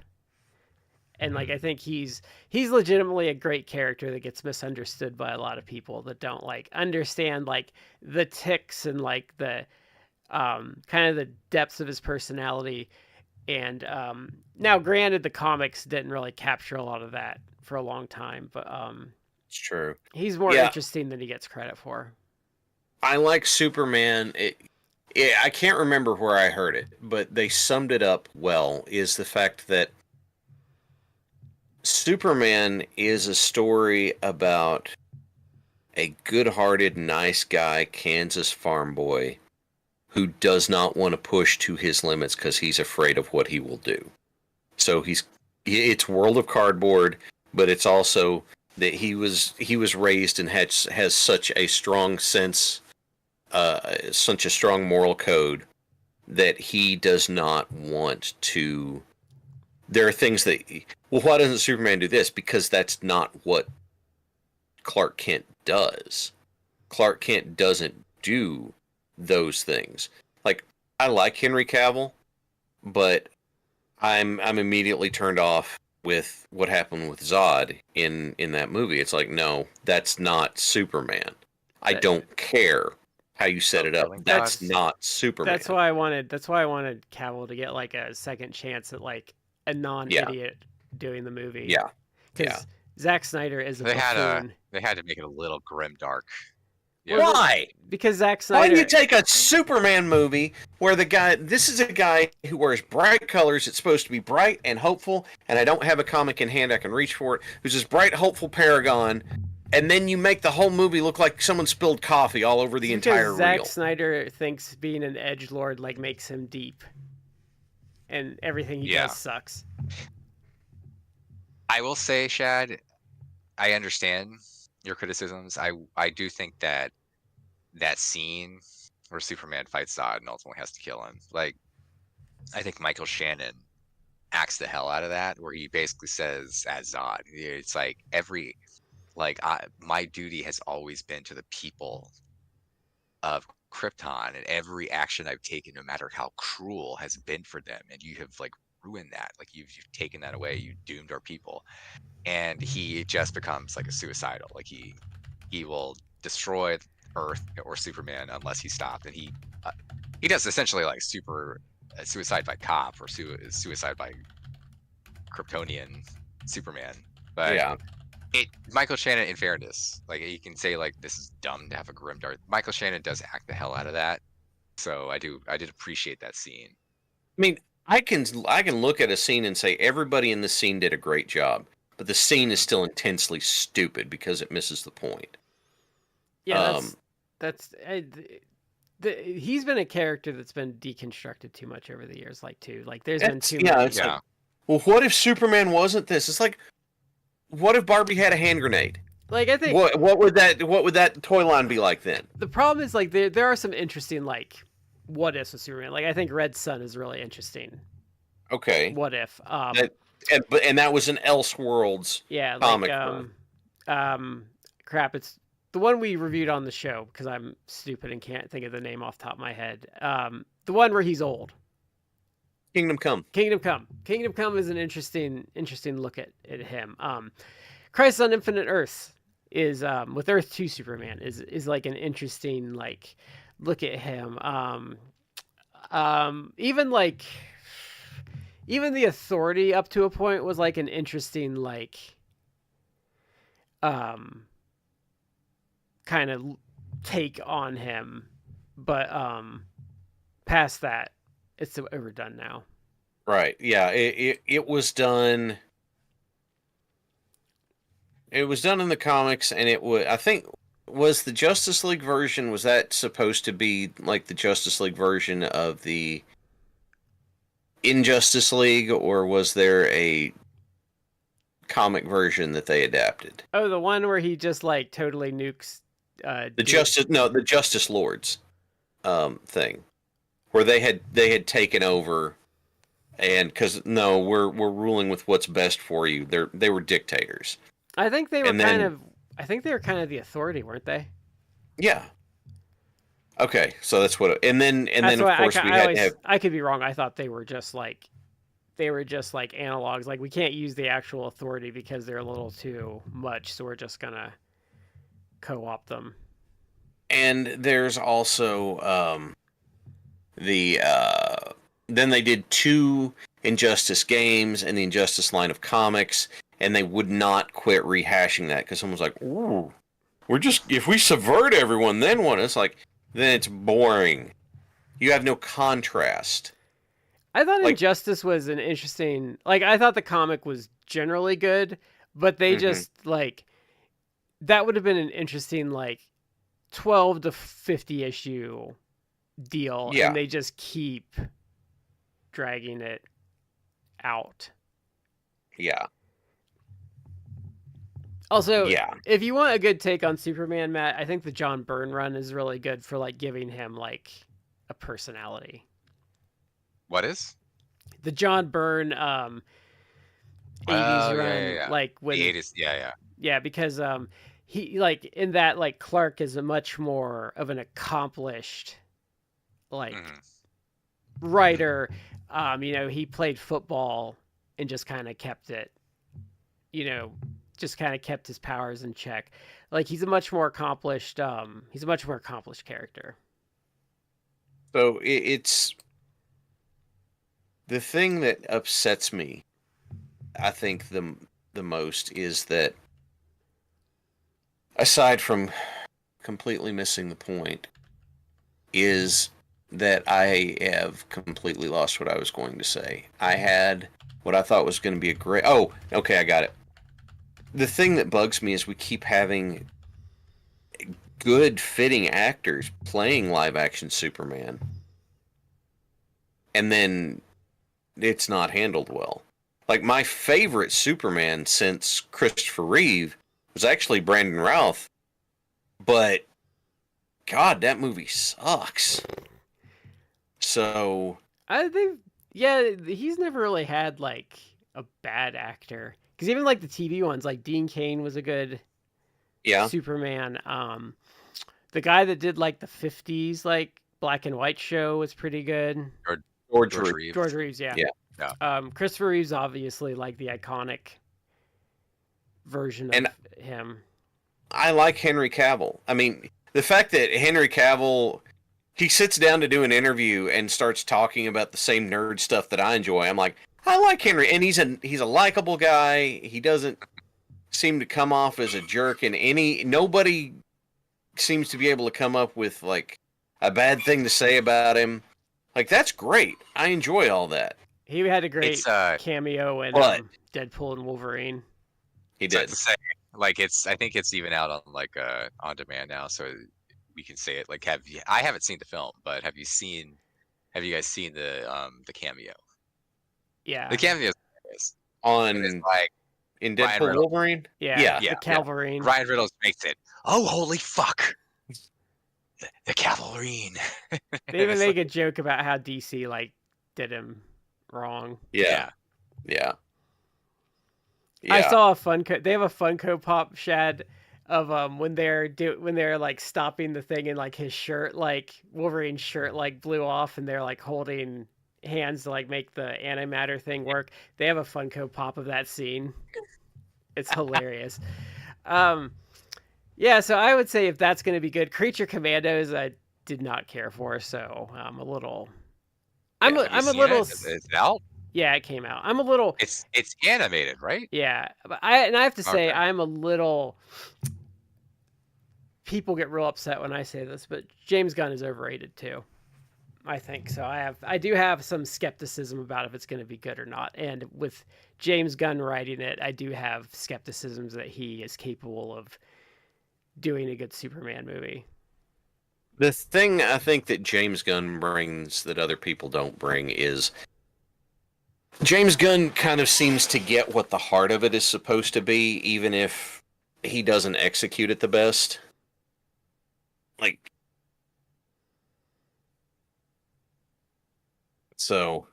And like I think he's legitimately a great character that gets misunderstood by a lot of people that don't like understand like the tics and like the kind of the depths of his personality. And now granted the comics didn't really capture a lot of that for a long time, but it's true. He's more interesting than he gets credit for. I like Superman. I can't remember where I heard it, but they summed it up well, is the fact that Superman is a story about a good-hearted, nice guy, Kansas farm boy, who does not want to push to his limits because he's afraid of what he will do. So it's World of Cardboard, but it's also that he was raised and has such a strong sense, such a strong moral code that he does not want to. There are things that, well, why doesn't Superman do this? Because that's not what Clark Kent does. Clark Kent doesn't do those things. Like, I like Henry Cavill, but I'm immediately turned off with what happened with Zod in that movie. It's like, no, that's not Superman. I don't care how you set it up. That's not Superman. That's why I wanted Cavill to get like a second chance at like a non-idiot doing the movie. Yeah. Because Zack Snyder is a buffoon. They had to make it a little grimdark. Yeah. Why? Because Zack Snyder. Why do you take a Superman movie where this is a guy who wears bright colors, it's supposed to be bright and hopeful, and I don't have a comic in hand I can reach for it, who's this bright, hopeful paragon, and then you make the whole movie look like someone spilled coffee all over the entire reel. Zack Snyder thinks being an edgelord like makes him deep. And everything he does sucks. I will say, Shad, I understand your criticisms. I do think that that scene where Superman fights Zod and ultimately has to kill him. Like, I think Michael Shannon acts the hell out of that, where he basically says as Zod, it's like my duty has always been to the people of Krypton, and every action I've taken, no matter how cruel, has been for them, and you have like ruined that. Like you've taken that away. You doomed our people, and he just becomes like a suicidal. Like he will destroy Earth or Superman unless he's stopped, and he does essentially like suicide by cop or suicide by Kryptonian Superman. But Yeah. Michael Shannon, in fairness, like you can say like this is dumb to have a grim dark. Michael Shannon does act the hell out of that, so I did appreciate that scene. I mean, I can look at a scene and say everybody in the scene did a great job, but the scene is still intensely stupid because it misses the point. Yeah, he's been a character that's been deconstructed too much over the years. Like there's been too many. Like, well, what if Superman wasn't this? It's like, what if Barbie had a hand grenade? Like I think what would that toy line be like then? The problem is like there are some interesting like what ifs with Superman. Like I think Red Sun is really interesting. Okay. What if? And that was an Elseworlds comic. Crap, it's the one we reviewed on the show because I'm stupid and can't think of the name off the top of my head. The one where he's old. Kingdom Come. Kingdom Come is an interesting look at him. Crisis on Infinite Earths is with Earth 2 Superman is like an interesting like look at him. Even the Authority up to a point was like an interesting like kind of take on him, but past that it's overdone now. Right. Yeah. It was done. It was done in the comics, and I think was the Justice League version. Was that supposed to be like the Justice League version of the Injustice League, or was there a comic version that they adapted? Oh, the one where he just like totally nukes. The Justice Lords thing, where they had taken over, and because we're ruling with what's best for you. They were dictators. I think they were kind of the Authority, weren't they? Yeah. Okay, so that's what. And then of course we had to have. I could be wrong. I thought they were just like analogs. Like we can't use the actual Authority because they're a little too much, so we're just gonna co-opt them. And there's also then they did 2 Injustice games and the Injustice line of comics, and they would not quit rehashing that because someone's like, "Ooh, if we subvert everyone, then what?" It's like, then it's boring. You have no contrast. I thought Injustice was an interesting. Like I thought the comic was generally good, but they just like that would have been an interesting like 12 to 50 issue deal, and they just keep dragging it out. Yeah. Also, if you want a good take on Superman, Matt, I think the John Byrne run is really good for like giving him like a personality. What is? The John Byrne 80s run, like when the 80s, yeah, because he like in that like Clark is a much more of an accomplished like writer. He played football and just kind of kept it, just kind of kept his powers in check. Like he's a much more accomplished character. So it's the thing that upsets me, I think the most is that aside from completely missing the point, is that I have completely lost what I was going to say. I had what I thought was going to be a great... Oh, okay, I got it. The thing that bugs me is we keep having good fitting actors playing live action Superman, and then it's not handled well. Like my favorite Superman since Christopher Reeve was actually Brandon Routh, but God, that movie sucks. So I think, yeah, he's never really had like a bad actor. Because even like the TV ones, like Dean Cain was a good yeah, Superman. The guy that did like the '50s like black and white show was pretty good. George Reeves. George Reeves, yeah. Yeah. Christopher Reeves obviously like the iconic version of And him. I like Henry Cavill. I mean, the fact that Henry Cavill he sits down to do an interview and starts talking about the same nerd stuff that I enjoy. I'm like, I like Henry, and he's a likable guy. He doesn't seem to come off as a jerk, and nobody seems to be able to come up with like a bad thing to say about him. Like that's great. I enjoy all that. He had a great cameo in Deadpool and Wolverine. He did. To say, like I think it's even out on like on demand now, so we can say it. Like, I haven't seen the film, but have you guys seen the cameo? Yeah. The cameo is on like in Deadpool Wolverine. Yeah. The Calverine. Ryan Reynolds makes it. Oh, holy fuck! The Calverine. They even make a joke about how DC like did him wrong. Yeah. I saw a Funko. They have a Funko Pop, Shad, of when they're like stopping the thing and like his shirt, like Wolverine's shirt, like blew off, and they're like holding hands to like make the antimatter thing work. They have a Funko Pop of that scene. It's hilarious. Yeah, so I would say if that's going to be good, Creature Commandos I did not care for, so I'm a little. I'm a little. Is it out? Yeah, it came out. I'm a little. It's animated, right? Yeah, but I have to say I'm a little. People get real upset when I say this, but James Gunn is overrated too. I think so. I do have some skepticism about if it's going to be good or not. And with James Gunn writing it, I do have skepticisms that he is capable of doing a good Superman movie. The thing I think that James Gunn brings that other people don't bring is James Gunn kind of seems to get what the heart of it is supposed to be, even if he doesn't execute it the best. Like, so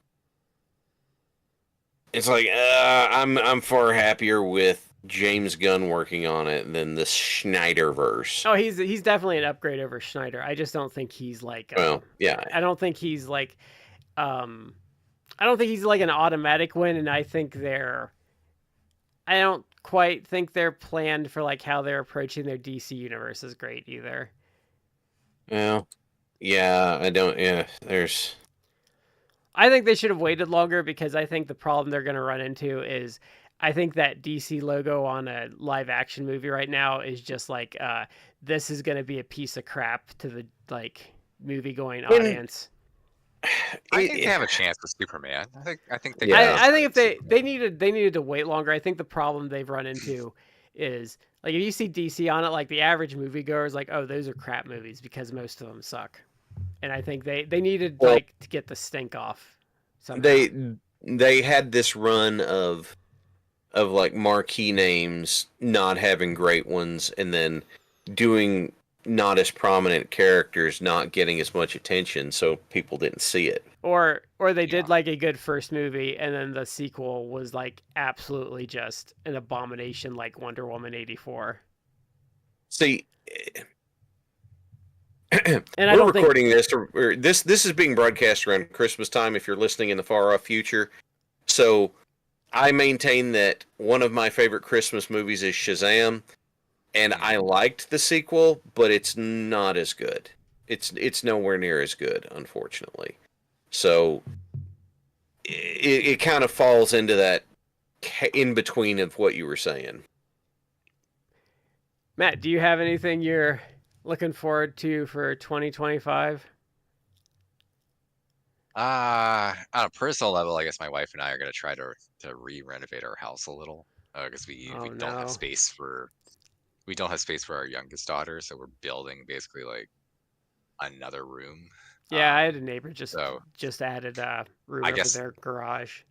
it's like I'm far happier with James Gunn working on it than the Snyderverse. Oh, he's definitely an upgrade over Schneider. I just don't think he's like. Well, yeah. I don't think he's like. I don't think he's like an automatic win, and I don't quite think they're planned for like how they're approaching their DC universe is great either. Well, yeah, I don't. Yeah, I think they should have waited longer because I think the problem they're going to run into is I think that DC logo on a live action movie right now is just like this is going to be a piece of crap to the like movie going audience. I think they have a chance with Superman. I think they. Yeah. I think if they needed to wait longer. I think the problem they've run into is like if you see DC on it, like the average moviegoer is like, oh, those are crap movies because most of them suck. And I think they needed like to get the stink off. Somehow. They had this run of like marquee names not having great ones, and then doing not as prominent characters not getting as much attention, so people didn't see it. Or they did like a good first movie, and then the sequel was like absolutely just an abomination, like Wonder Woman 84. See, and we're recording this is being broadcast around Christmas time if you're listening in the far off future. So I maintain that one of my favorite Christmas movies is Shazam. And I liked the sequel, but it's not as good. It's nowhere near as good, unfortunately. So it kind of falls into that in between of what you were saying. Matt, do you have anything you're looking forward to for 2025? On a personal level, I guess my wife and I are going to try to re-renovate our house a little because we don't have space for. We don't have space for our youngest daughter, so we're building basically like another room. Yeah, I had a neighbor just added a room over their garage.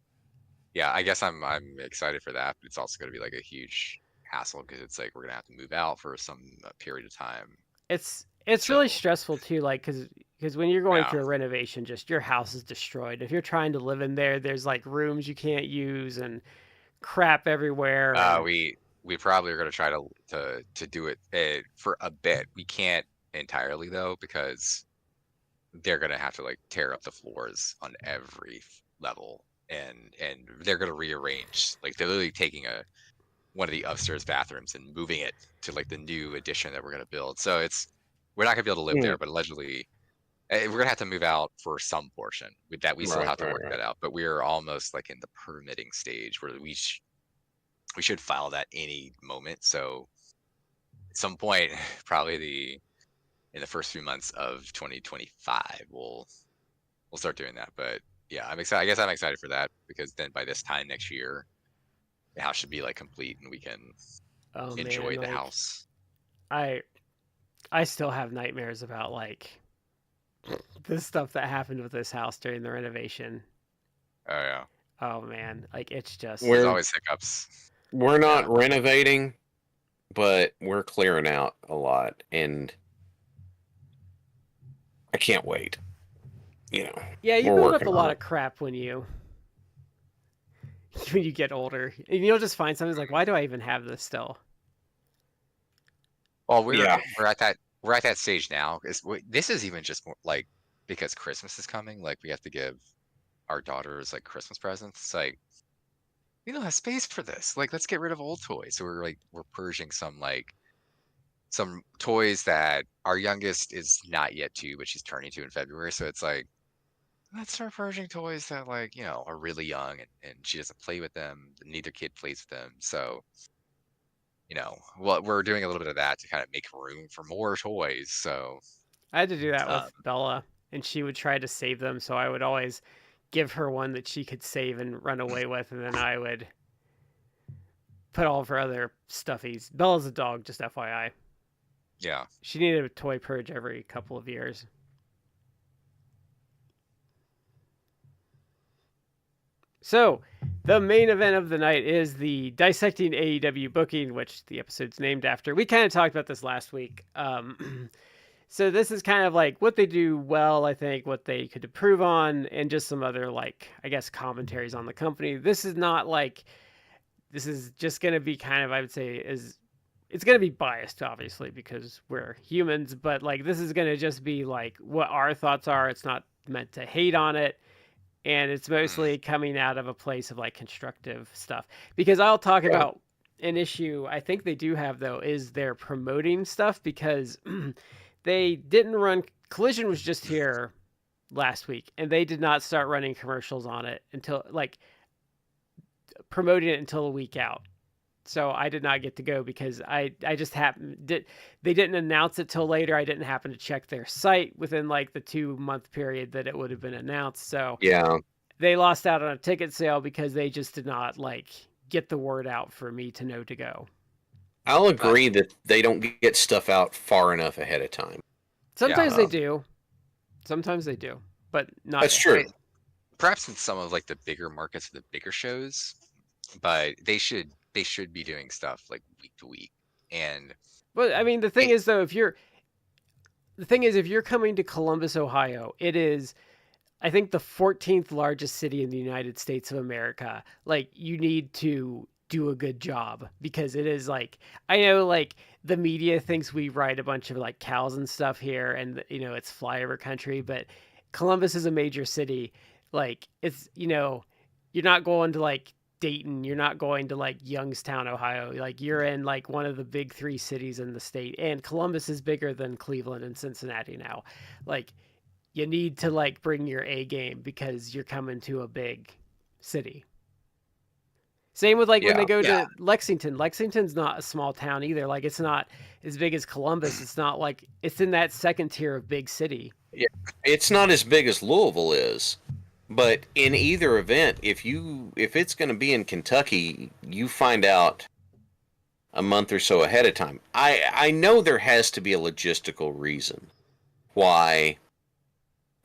Yeah, I guess I'm excited for that, but it's also going to be like a huge hassle because it's like we're gonna have to move out for some period of time. It's It's So really stressful too, like because when you're going yeah, through a renovation, just your house is destroyed. If you're trying to live in there, there's like rooms you can't use and crap everywhere. And we probably are gonna try to do it for a bit. We can't entirely though because they're gonna have to like tear up the floors on every level, and they're gonna rearrange. Like they're literally taking one of the upstairs bathrooms and moving it to like the new addition that we're gonna build. So we're not gonna be able to live Mm, there, but allegedly we're gonna have to move out for some portion. With that, we still right, have to right, work right. that out. But we're almost like in the permitting stage where we should file that any moment. So at some point, probably in the first few months of 2025, we'll start doing that. But yeah, I'm excited. I guess I'm excited for that because then by this time next year, the house should be like complete and we can oh man, enjoy the like house. I I still have nightmares about like the stuff that happened with this house during the renovation. Oh yeah, Oh man, like it's just there's We're always hiccups. we're Yeah, not renovating, but we're clearing out a lot, and I can't wait. You know, yeah, you we're build up working a on lot it. of crap when you when you get older, and you'll just find something that's like, why do I even have this still? well, Yeah, we're at that stage now. This is even just more like because Christmas is coming. Like we have to give our daughters like Christmas presents. It's like we don't have space for this. Like let's get rid of old toys. So we're purging some toys that our youngest is not yet 2, but she's turning 2 in February. So it's like let's start purging toys that like are really young and she doesn't play with them. Neither kid plays with them. So well, we're doing a little bit of that to kind of make room for more toys. So, I had to do that um, with Bella, and she would try to save them, so I would always give her one that she could save and run away with, and then I would put all of her other stuffies. Bella's a dog, just FYI. yeah, She needed a toy purge every couple of years. So, the main event of the night is the Dissecting AEW booking, which the episode's named after. We kind of talked about this last week. So this is kind of like what they do well, I think, what they could improve on, and just some other like I guess commentaries on the company. This is not like this is just gonna be kind of I would say is it's gonna be biased obviously because we're humans, but like this is gonna just be like what our thoughts are. It's not meant to hate on it, and it's mm, mostly coming out of a place of like constructive stuff. Because I'll talk yeah. about an issue I think they do have though is their promoting stuff because they didn't run Collision was just here last week and they did not start running commercials on it until like promoting it until a week out. So I did not get to go because I just happened did they didn't announce it till later. I didn't happen to check their site within like the 2 month period that it would have been announced. So Yeah, they lost out on a ticket sale because they just did not like get the word out for me to know to go. I'll but agree that they don't get stuff out far enough ahead of time. yeah, Sometimes they Um, do. Sometimes they do, but not that's I often. true. mean, perhaps in some of like the bigger markets, the bigger shows, but they should be doing stuff like week to week, and But I mean, the thing it, is though, if you're coming to Columbus, Ohio, it is I think the 14th largest city in the United States of America. Like you need to do a good job because it is like I know like the media thinks we ride a bunch of like cows and stuff here and it's flyover country, but Columbus is a major city. Like it's you're not going to like Dayton, you're not going to like Youngstown, Ohio. Like you're in like one of the big 3 cities in the state and Columbus is bigger than Cleveland and Cincinnati now. Like you need to like bring your A game because you're coming to a big city. Same with like when they Yeah, go to Lexington. Lexington's not a small town either. Like it's not as big as Columbus. It's not like it's in that second tier of big city. yeah. It's not as big as Louisville is, but in either event, if it's going to be in Kentucky, you find out a month or so ahead of time. I know there has to be a logistical reason why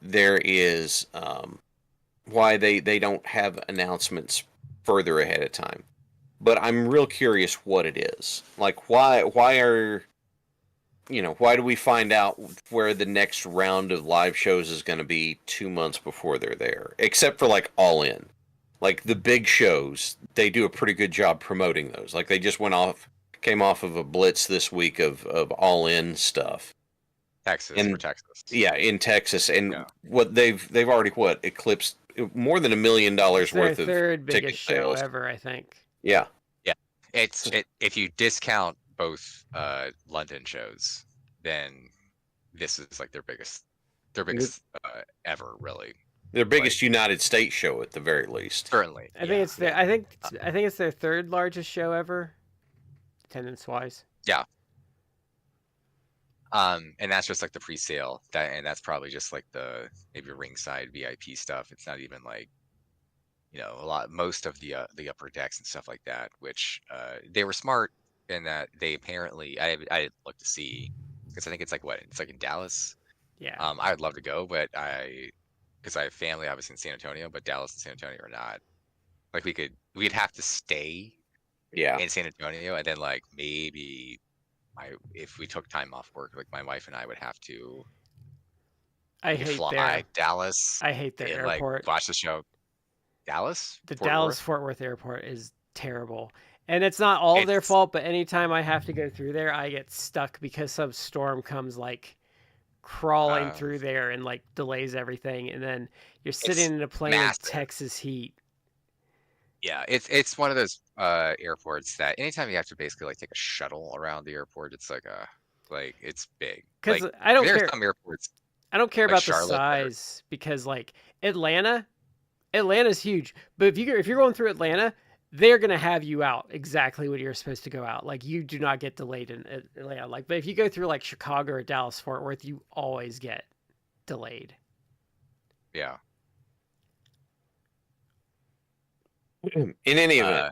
there is why they don't have announcements further ahead of time. But I'm real curious what it is. Like why are why do we find out where the next round of live shows is going to be 2 months before they're there? Except for like All In. Like the big shows, they do a pretty good job promoting those. Like they just came off of a blitz this week of All In stuff. Texas. Yeah, in Texas. And what they've already eclipsed more than $1 million worth of third biggest show sales ever, I think. Yeah. Yeah. If you discount both London shows, then this is like their biggest ever, really. Their biggest United States show at the very least. Certainly. I think it's their third largest show ever, attendance wise. Yeah. And that's just like the pre-sale. And that's probably just like the maybe ringside VIP stuff. It's not even like, most of the upper decks and stuff like that, which they were smart in that they apparently I didn't look to see, because I think it's like in Dallas. Yeah. I would love to go, but because I have family obviously in San Antonio, but Dallas and San Antonio are not. Like we'd have to stay in San Antonio, and then like maybe if we took time off work, like my wife and I would have to fly Dallas. I hate their airport. Like, watch the show. Dallas? The Dallas-Fort Worth airport is terrible. And it's not all their fault, but anytime I have to go through there, I get stuck because some storm comes like crawling through there and like delays everything. And then you're sitting in a plane in Texas heat. Yeah, it's one of those airports that anytime you have to basically like take a shuttle around the airport, it's like it's big. Because like, I don't care. Some airports. I don't care like about Charlotte, the size because like Atlanta's huge. But if you're going through Atlanta, they're gonna have you out exactly when you're supposed to go out. Like you do not get delayed in Atlanta. Like, but if you go through like Chicago or Dallas Fort Worth, you always get delayed. Yeah. In any event,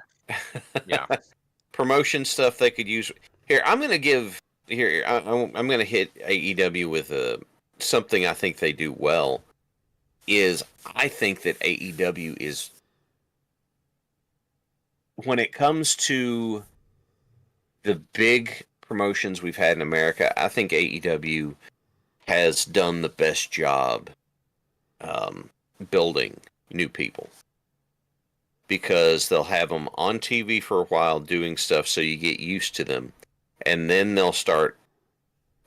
promotion stuff they could use. Here, I'm going to give. Here, I'm going to hit AEW with something I think they do well. I think that AEW is, when it comes to the big promotions we've had in America, I think AEW has done the best job building new people. Because they'll have them on TV for a while doing stuff so you get used to them. And then they'll start,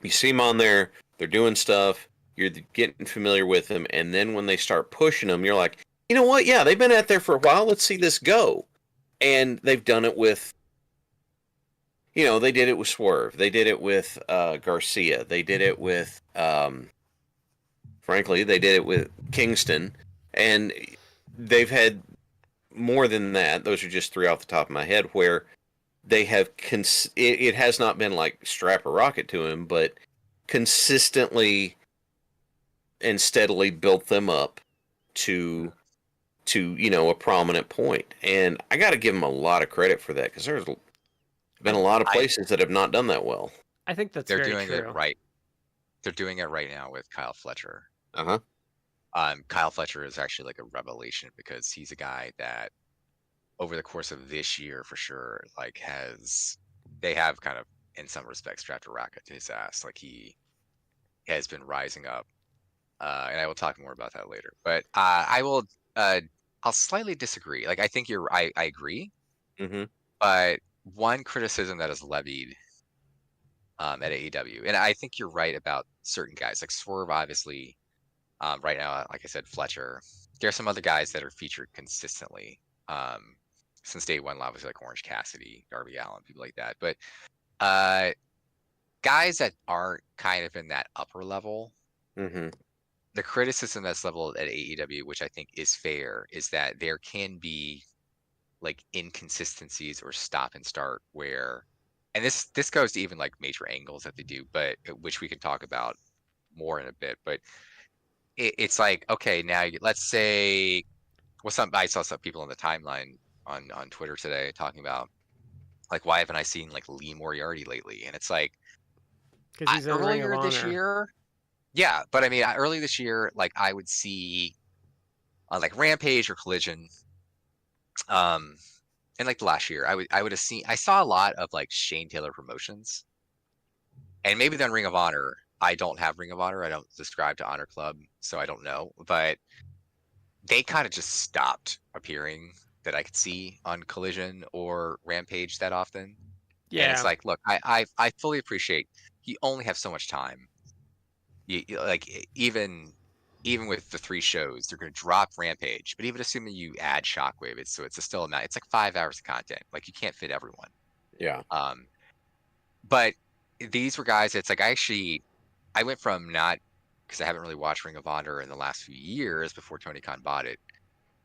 you see them on there, they're doing stuff, you're getting familiar with them, and then when they start pushing them, you're like, you know what, yeah, they've been out there for a while, let's see this go. And they've done it with, they did it with Swerve, they did it with Garcia, they did it with, frankly, they did it with Kingston, and they've had more than that. Those are just three off the top of my head where they have it has not been like strap a rocket to him, but consistently and steadily built them up to a prominent point. And I got to give them a lot of credit for that, because there's been a lot of places that have not done that well. I think that's they're very doing true. It right. They're doing it right now with Kyle Fletcher. Uh-huh. Kyle Fletcher is actually like a revelation, because he's a guy that over the course of this year, for sure, like they have kind of in some respects strapped a racket to his ass. Like he has been rising up, and I will talk more about that later. But I'll slightly disagree. Like I think I agree. Mm-hmm. But one criticism that is levied at AEW, and I think you're right about certain guys like Swerve, obviously. Right now, like I said, Fletcher. There are some other guys that are featured consistently since day one, obviously like Orange Cassidy, Darby Allin, people like that. But guys that aren't kind of in that upper level, the criticism that's leveled at AEW, which I think is fair, is that there can be like inconsistencies or stop and start where, and this goes to even like major angles that they do, but which we can talk about more in a bit, but it's like, okay, now let's say, I saw some people on the timeline on Twitter today talking about like, why haven't I seen like Lee Moriarty lately? And it's like, earlier this year, yeah, but I mean, early this year, like I would see on like Rampage or Collision, and like the last year, I would have seen, I saw a lot of like Shane Taylor promotions, And maybe then Ring of Honor. I don't have Ring of Honor. I don't subscribe to Honor Club, so I don't know. But they kind of just stopped appearing that I could see on Collision or Rampage that often. And it's Yeah. like, look, I fully appreciate you only have so much time. Like even with the 3 shows, they're going to drop Rampage. But even assuming you add Shockwave, it's still amount. It's like 5 hours of content. Like you can't fit everyone. Yeah. But these were guys. It's like I went from not because I haven't really watched Ring of Honor in the last few years before Tony Khan bought it.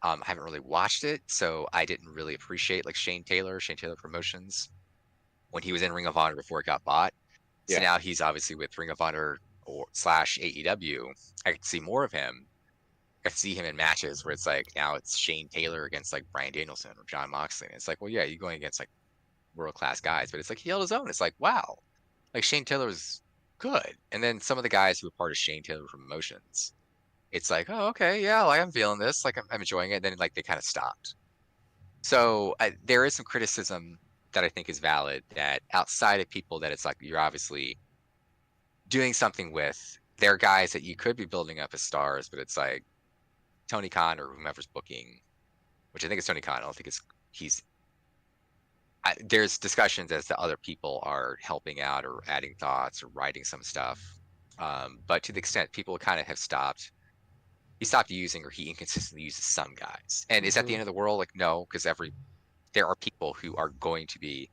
I haven't really watched it, so I didn't really appreciate like Shane Taylor Promotions when he was in Ring of Honor before it got bought. So Yeah. now he's obviously with Ring of Honor or slash AEW. I could see more of him. I could see him in matches where it's like now it's Shane Taylor against like Bryan Danielson or John Moxley. And it's like, well, yeah, you're going against like world class guys, but it's like he held his own. It's like, wow, like Shane Taylor was good. And then some of the guys who were part of Shane Taylor Promotions, it's like, oh, okay, yeah, like I'm feeling this, like I'm enjoying it. And then like they kind of stopped. So there is some criticism that I think is valid that outside of people that it's like you're obviously doing something with, they're guys that you could be building up as stars, but it's like Tony Khan or whomever's booking, which I think it's Tony Khan. I don't think there's discussions as to other people are helping out or adding thoughts or writing some stuff. But to the extent people kind of have stopped, he stopped using or he inconsistently uses some guys. And is that the end of the world? Like, no, because there are people who are going to be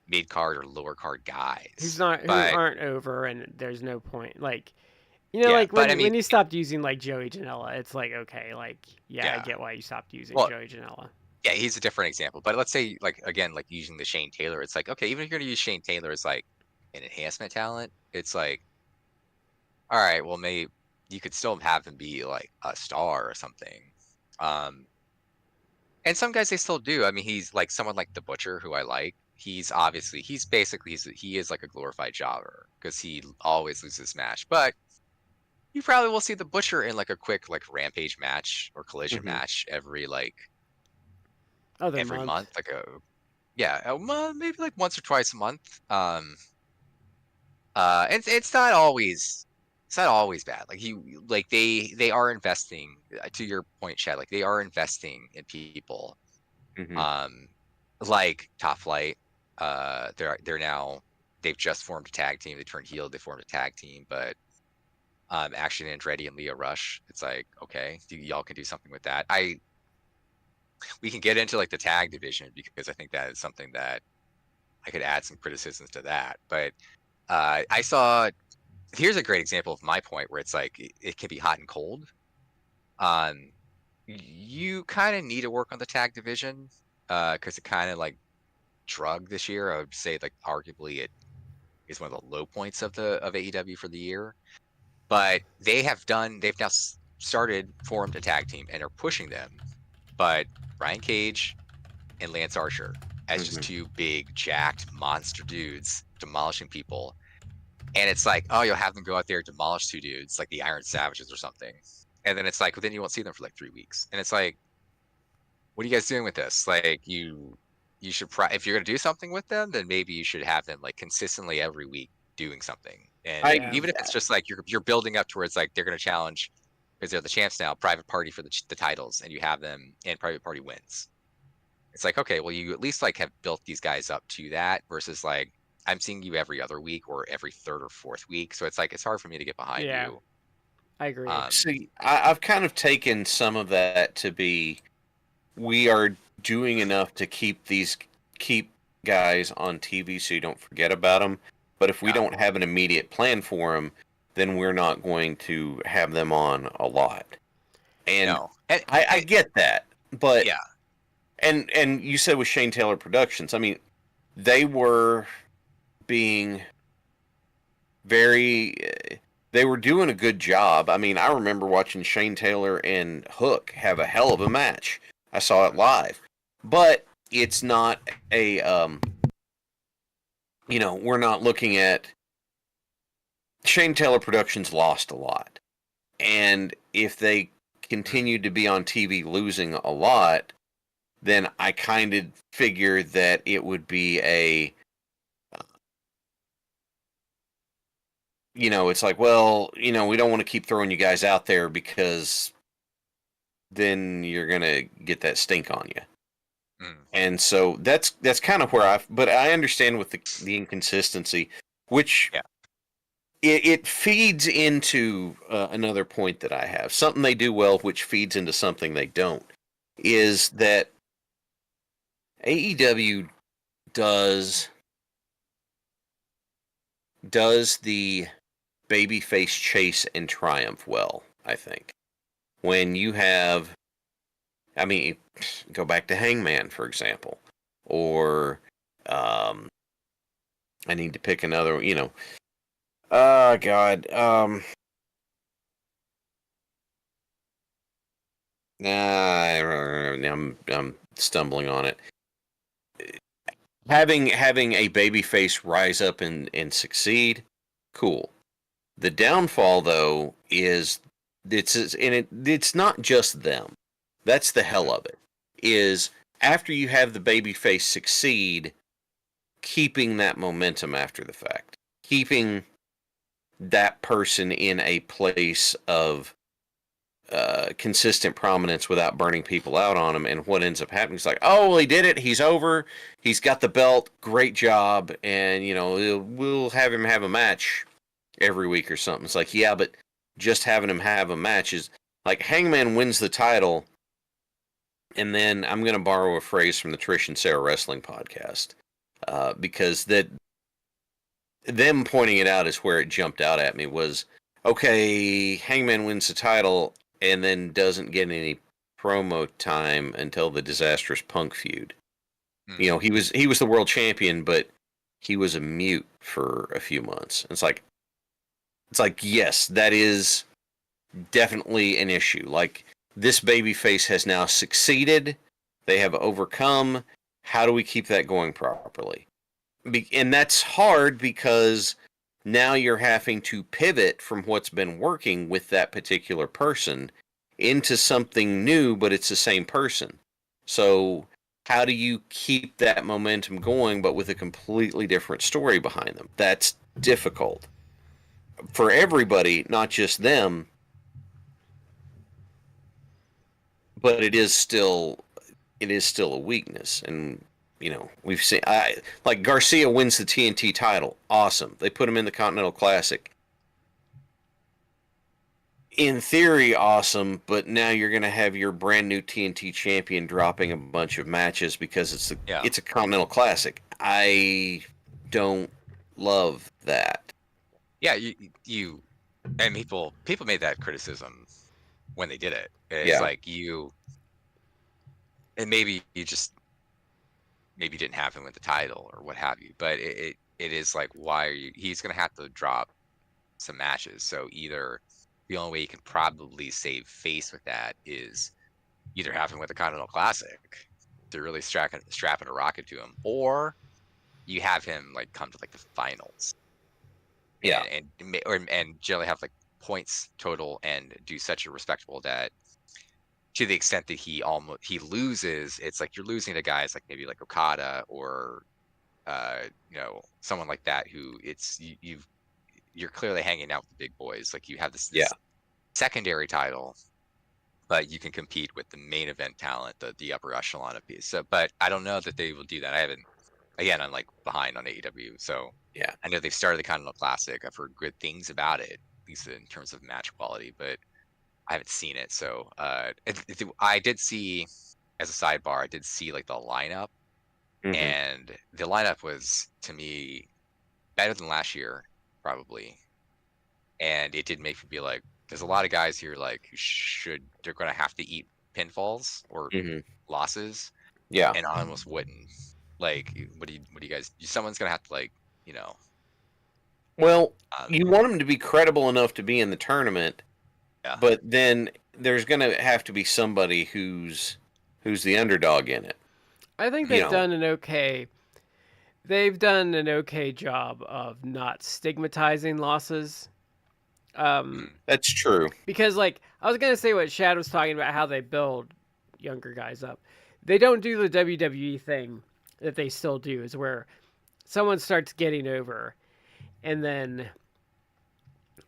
mid card or lower card guys. Who aren't over, and there's no point. Like, you know, Yeah, like but I mean, when he stopped using like Joey Janela, it's like, okay, like, yeah, I get why you stopped using Joey Janela. Yeah, he's a different example. But let's say, like, again, like using the Shane Taylor, it's like, okay, even if you're gonna use Shane Taylor as like an enhancement talent, it's like, all right, well, maybe you could still have him be like a star or something. And some guys they still do. I mean, he's like someone like the Butcher, who I like. He is like a glorified jobber because he always loses match. But you probably will see the Butcher in like a quick like Rampage match or Collision match every month, like maybe like once or twice a month. It's not always bad. Like they are investing, to your point, Chad. Like they are investing in people. Like Top Flight. They've just formed a tag team. They turned heel. They formed a tag team, but Action Andretti and Leo Rush. It's like, okay, y'all can do something with that. We can get into like the tag division because I think that is something that I could add some criticisms to that. But here's a great example of my point where it's like it can be hot and cold. You kind of need to work on the tag division because it kind of like drug this year. I would say like arguably it is one of the low points of AEW for the year. But they've now formed a tag team and are pushing them. But Brian Cage and Lance Archer as just 2 big, jacked monster dudes demolishing people. And it's like, oh, you'll have them go out there and demolish 2 dudes like the Iron Savages or something. And then it's like, well, then you won't see them for like 3 weeks. And it's like, what are you guys doing with this? Like you should if you're going to do something with them, then maybe you should have them like consistently every week doing something. And even if it's just like you're building up towards like they're going to challenge because they're the champs now, Private Party for the titles, and you have them and Private Party wins. It's like, okay, well, you at least like have built these guys up to that versus like I'm seeing you every other week or every 3rd or 4th week. So it's like it's hard for me to get behind you. I agree. See, I've kind of taken some of that to be we are doing enough to keep guys on TV so you don't forget about them. But if we don't have an immediate plan for them, then we're not going to have them on a lot. And I get that, but yeah. And you said with Shane Taylor Productions, I mean, they were being they were doing a good job. I mean, I remember watching Shane Taylor and Hook have a hell of a match. I saw it live, but it's not a we're not looking at Shane Taylor Productions lost a lot, and if they continued to be on TV losing a lot, then I kind of figured that it would be it's like, well, we don't want to keep throwing you guys out there because then you're gonna get that stink on you. And so that's kind of where but I understand with the inconsistency, which it feeds into another point that I have. Something they do well, which feeds into something they don't, is that AEW does the babyface chase and triumph well, I think. When you have, I mean, go back to Hangman, for example, or I need to pick another, oh God, I'm stumbling on it. Having a babyface rise up and succeed, cool. The downfall, though, is it's not just them. That's the hell of it. Is after you have the babyface succeed, keeping that momentum after the fact, keeping that person in a place of consistent prominence without burning people out on him. And what ends up happening is like, oh, well, he did it. He's over. He's got the belt. Great job. And, we'll have him have a match every week or something. It's like, yeah, but just having him have a match is like Hangman wins the title. And then I'm going to borrow a phrase from the Trish and Sarah Wrestling podcast because them pointing it out is where it jumped out at me was, okay, Hangman wins the title and then doesn't get any promo time until the disastrous Punk feud. He was the world champion, but he was a mute for a few months. It's like yes, that is definitely an issue. Like, this babyface has now succeeded. They have overcome. How do we keep that going properly? And that's hard because now you're having to pivot from what's been working with that particular person into something new, but it's the same person. So how do you keep that momentum going, but with a completely different story behind them? That's difficult for everybody, not just them. But it is still a weakness, and we've seen like Garcia wins the TNT title, awesome. They put him in the Continental Classic. In theory, awesome, but now you're going to have your brand new TNT champion dropping a bunch of matches because it's a Continental Classic. I don't love that. Yeah, you and people made that criticism when they did it. It's like and maybe you didn't have him with the title or what have you, but it is like, why are you? He's gonna have to drop some matches. So either the only way you can probably save face with that is either have him with the Continental Classic to really strapping a rocket to him, or you have him like come to like the finals. Yeah, and generally have like points total and do such a respectable that, to the extent that he loses, it's like you're losing to guys like maybe like Okada or someone like that who you're clearly hanging out with the big boys. Like, you have this secondary title, but you can compete with the main event talent, the upper echelon of piece. So, but I don't know that they will do that. I'm like behind on AEW, so yeah, I know they've started the Continental Classic. I've heard good things about it, at least in terms of match quality, but I haven't seen it. So I did see, as a sidebar, I did see like the lineup, and the lineup was, to me, better than last year, probably. And it did make me be like, there's a lot of guys here like they're going to have to eat pinfalls or losses. Yeah, and I almost wouldn't. Like, what do you guys? Someone's going to have to, like, Well, you want them to be credible enough to be in the tournament. Yeah. But then there's going to have to be somebody who's the underdog in it. I think they've done an okay. They've done an okay job of not stigmatizing losses. That's true. Because, like, I was gonna say what Shad was talking about, how they build younger guys up. They don't do the WWE thing that they still do, is where someone starts getting over, and then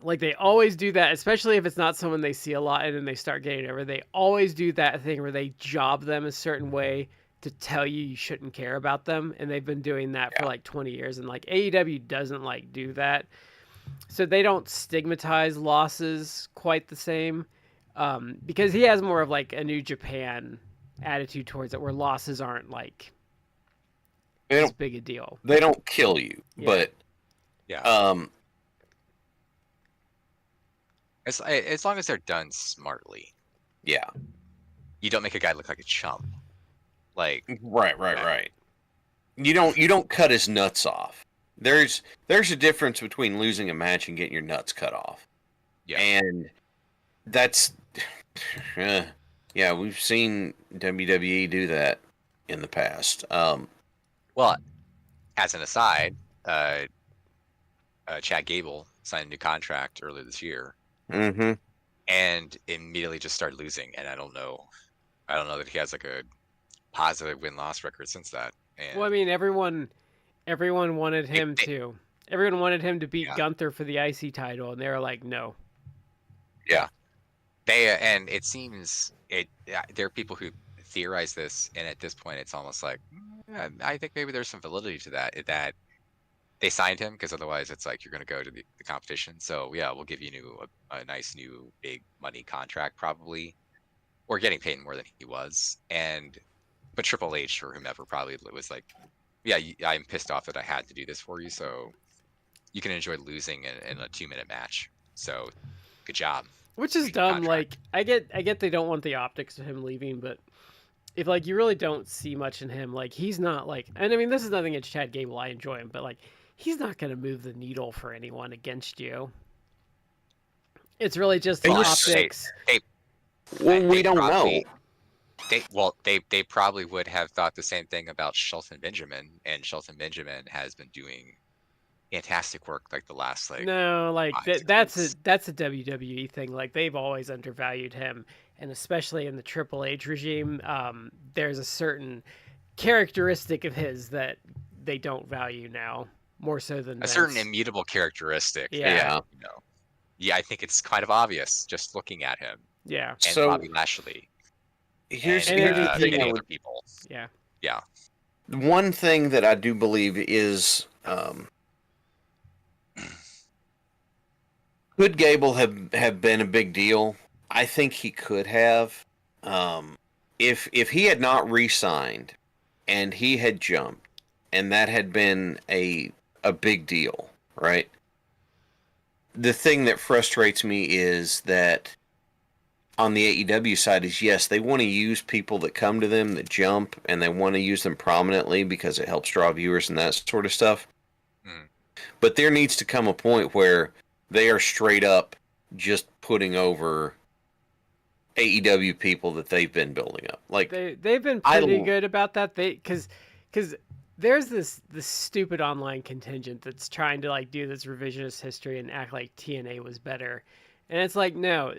Like they always do that, especially if it's not someone they see a lot and then they start getting over. They always do that thing where they job them a certain way to tell you shouldn't care about them, and they've been doing that for like 20 years. And like AEW doesn't like do that, so they don't stigmatize losses quite the same, because he has more of like a New Japan attitude towards it, where losses aren't like as big a deal. They don't kill you, but as long as they're done smartly. Yeah. You don't make a guy look like a chump. Like right. You don't cut his nuts off. There's a difference between losing a match and getting your nuts cut off. Yeah. And that's we've seen WWE do that in the past. Well, as an aside, Chad Gable signed a new contract earlier this year. Mm-hmm. And immediately just started losing, and I don't know that he has like a positive win-loss record since that. And well, I mean, everyone wanted him to. Everyone wanted him to beat Gunther for the IC title, and they were like, no. Yeah, and it seems there are people who theorize this, and at this point, it's almost like I think maybe there's some validity to that they signed him because otherwise it's like you're going to go to the competition. So yeah, we'll give you a nice new big money contract probably, or getting paid more than he was. But Triple H or whomever probably was like, yeah, I'm pissed off that I had to do this for you, so you can enjoy losing in a 2-minute match. So good job. Which is dumb. Contract. Like I get they don't want the optics of him leaving, but if like you really don't see much in him, like he's not like, and I mean this is nothing against Chad Gable, I enjoy him, but like he's not going to move the needle for anyone against you. It's really just the optics. We don't know. They probably would have thought the same thing about Shelton Benjamin, and Shelton Benjamin has been doing fantastic work like the last no, like that's a WWE thing. Like they've always undervalued him, and especially in the Triple H regime, there's a certain characteristic of his that they don't value now. More so than certain immutable characteristic. Yeah. I think it's kind of obvious just looking at him. Yeah. And Bobby Lashley. Here's the thing. Other people. Yeah. Yeah. One thing that I do believe is, could Gable have been a big deal? I think he could have. If he had not re-signed and he had jumped, and that had been a big deal, right? The thing that frustrates me is that on the AEW side is, yes, they want to use people that come to them that jump, and they want to use them prominently because it helps draw viewers and that sort of stuff. But there needs to come a point where they are straight up just putting over AEW people that they've been building up. Like they've been pretty good about that. Because there's this stupid online contingent that's trying to like do this revisionist history and act like TNA was better, and it's like no,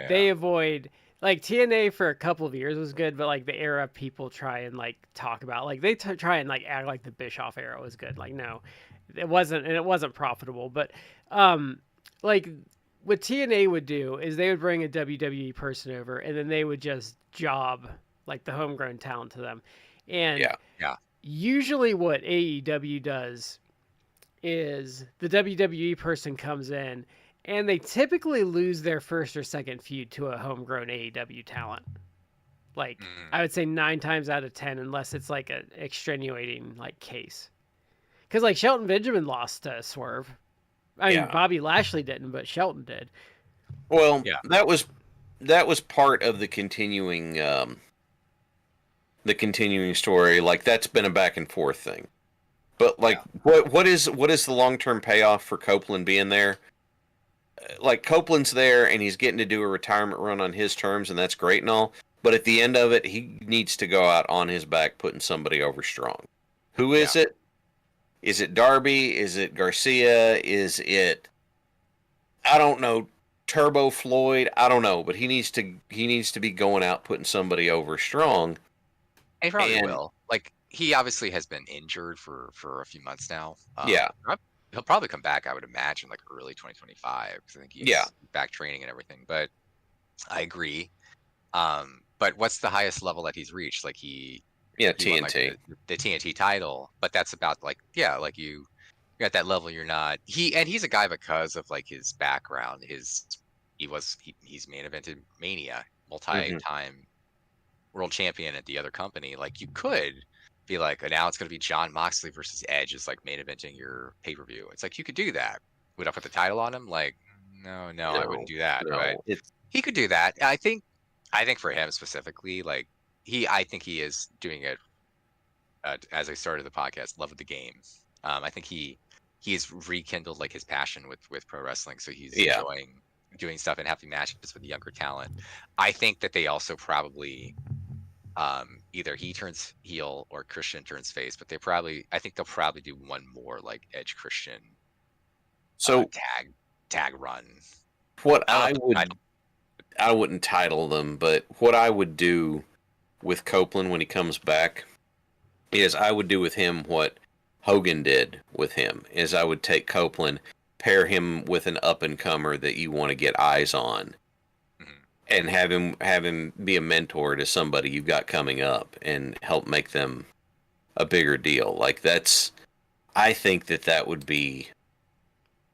they avoid like TNA for a couple of years was good, but like the era people try and like talk about, like they try and like act like the Bischoff era was good. Like no, it wasn't, and it wasn't profitable. But like what TNA would do is they would bring a WWE person over, and then they would just job like the homegrown talent to them, and usually what AEW does is the WWE person comes in and they typically lose their first or second feud to a homegrown AEW talent. Like I would say 9 times out of 10, unless it's like an extenuating like case. Because like Shelton Benjamin lost to Swerve. I mean, Bobby Lashley didn't, but Shelton did. Well, that was part of the continuing story. Like that's been a back and forth thing. But like what is the long-term payoff for Copeland being there? Like Copeland's there and he's getting to do a retirement run on his terms, and that's great and all, but at the end of it he needs to go out on his back putting somebody over strong. Who is it? Is it Darby? Is it Garcia? Is it, I don't know, Turbo Floyd? I don't know, but he needs to be going out putting somebody over strong. And he probably will. Like he obviously has been injured for a few months now. he'll probably come back, I would imagine, like early 2025, because I think he's back training and everything. But I agree. But what's the highest level that he's reached? Like he won like TNT. the TNT title, but that's about like like you're at that level. You're not he's a guy because of like his background. He's main evented Mania, multi-time world champion at the other company. Like you could be like, now it's going to be John Moxley versus Edge is like main eventing your pay-per-view. It's like you could do that. Would I put the title on him? Like, no, I wouldn't do that. But he could do that. I think for him specifically, like I think he is doing it. As I started the podcast, love of the game. I think he's rekindled like his passion with pro wrestling, so he's enjoying doing stuff and having matches with the younger talent. I think that they also probably either he turns heel or Christian turns face, but I think they'll probably do one more like Edge Christian tag run. What I wouldn't title them, but what I would do with Copeland when he comes back is I would do with him what Hogan did with him, is I would take Copeland, pair him with an up-and-comer that you want to get eyes on, and have him be a mentor to somebody you've got coming up and help make them a bigger deal. Like I think that would be,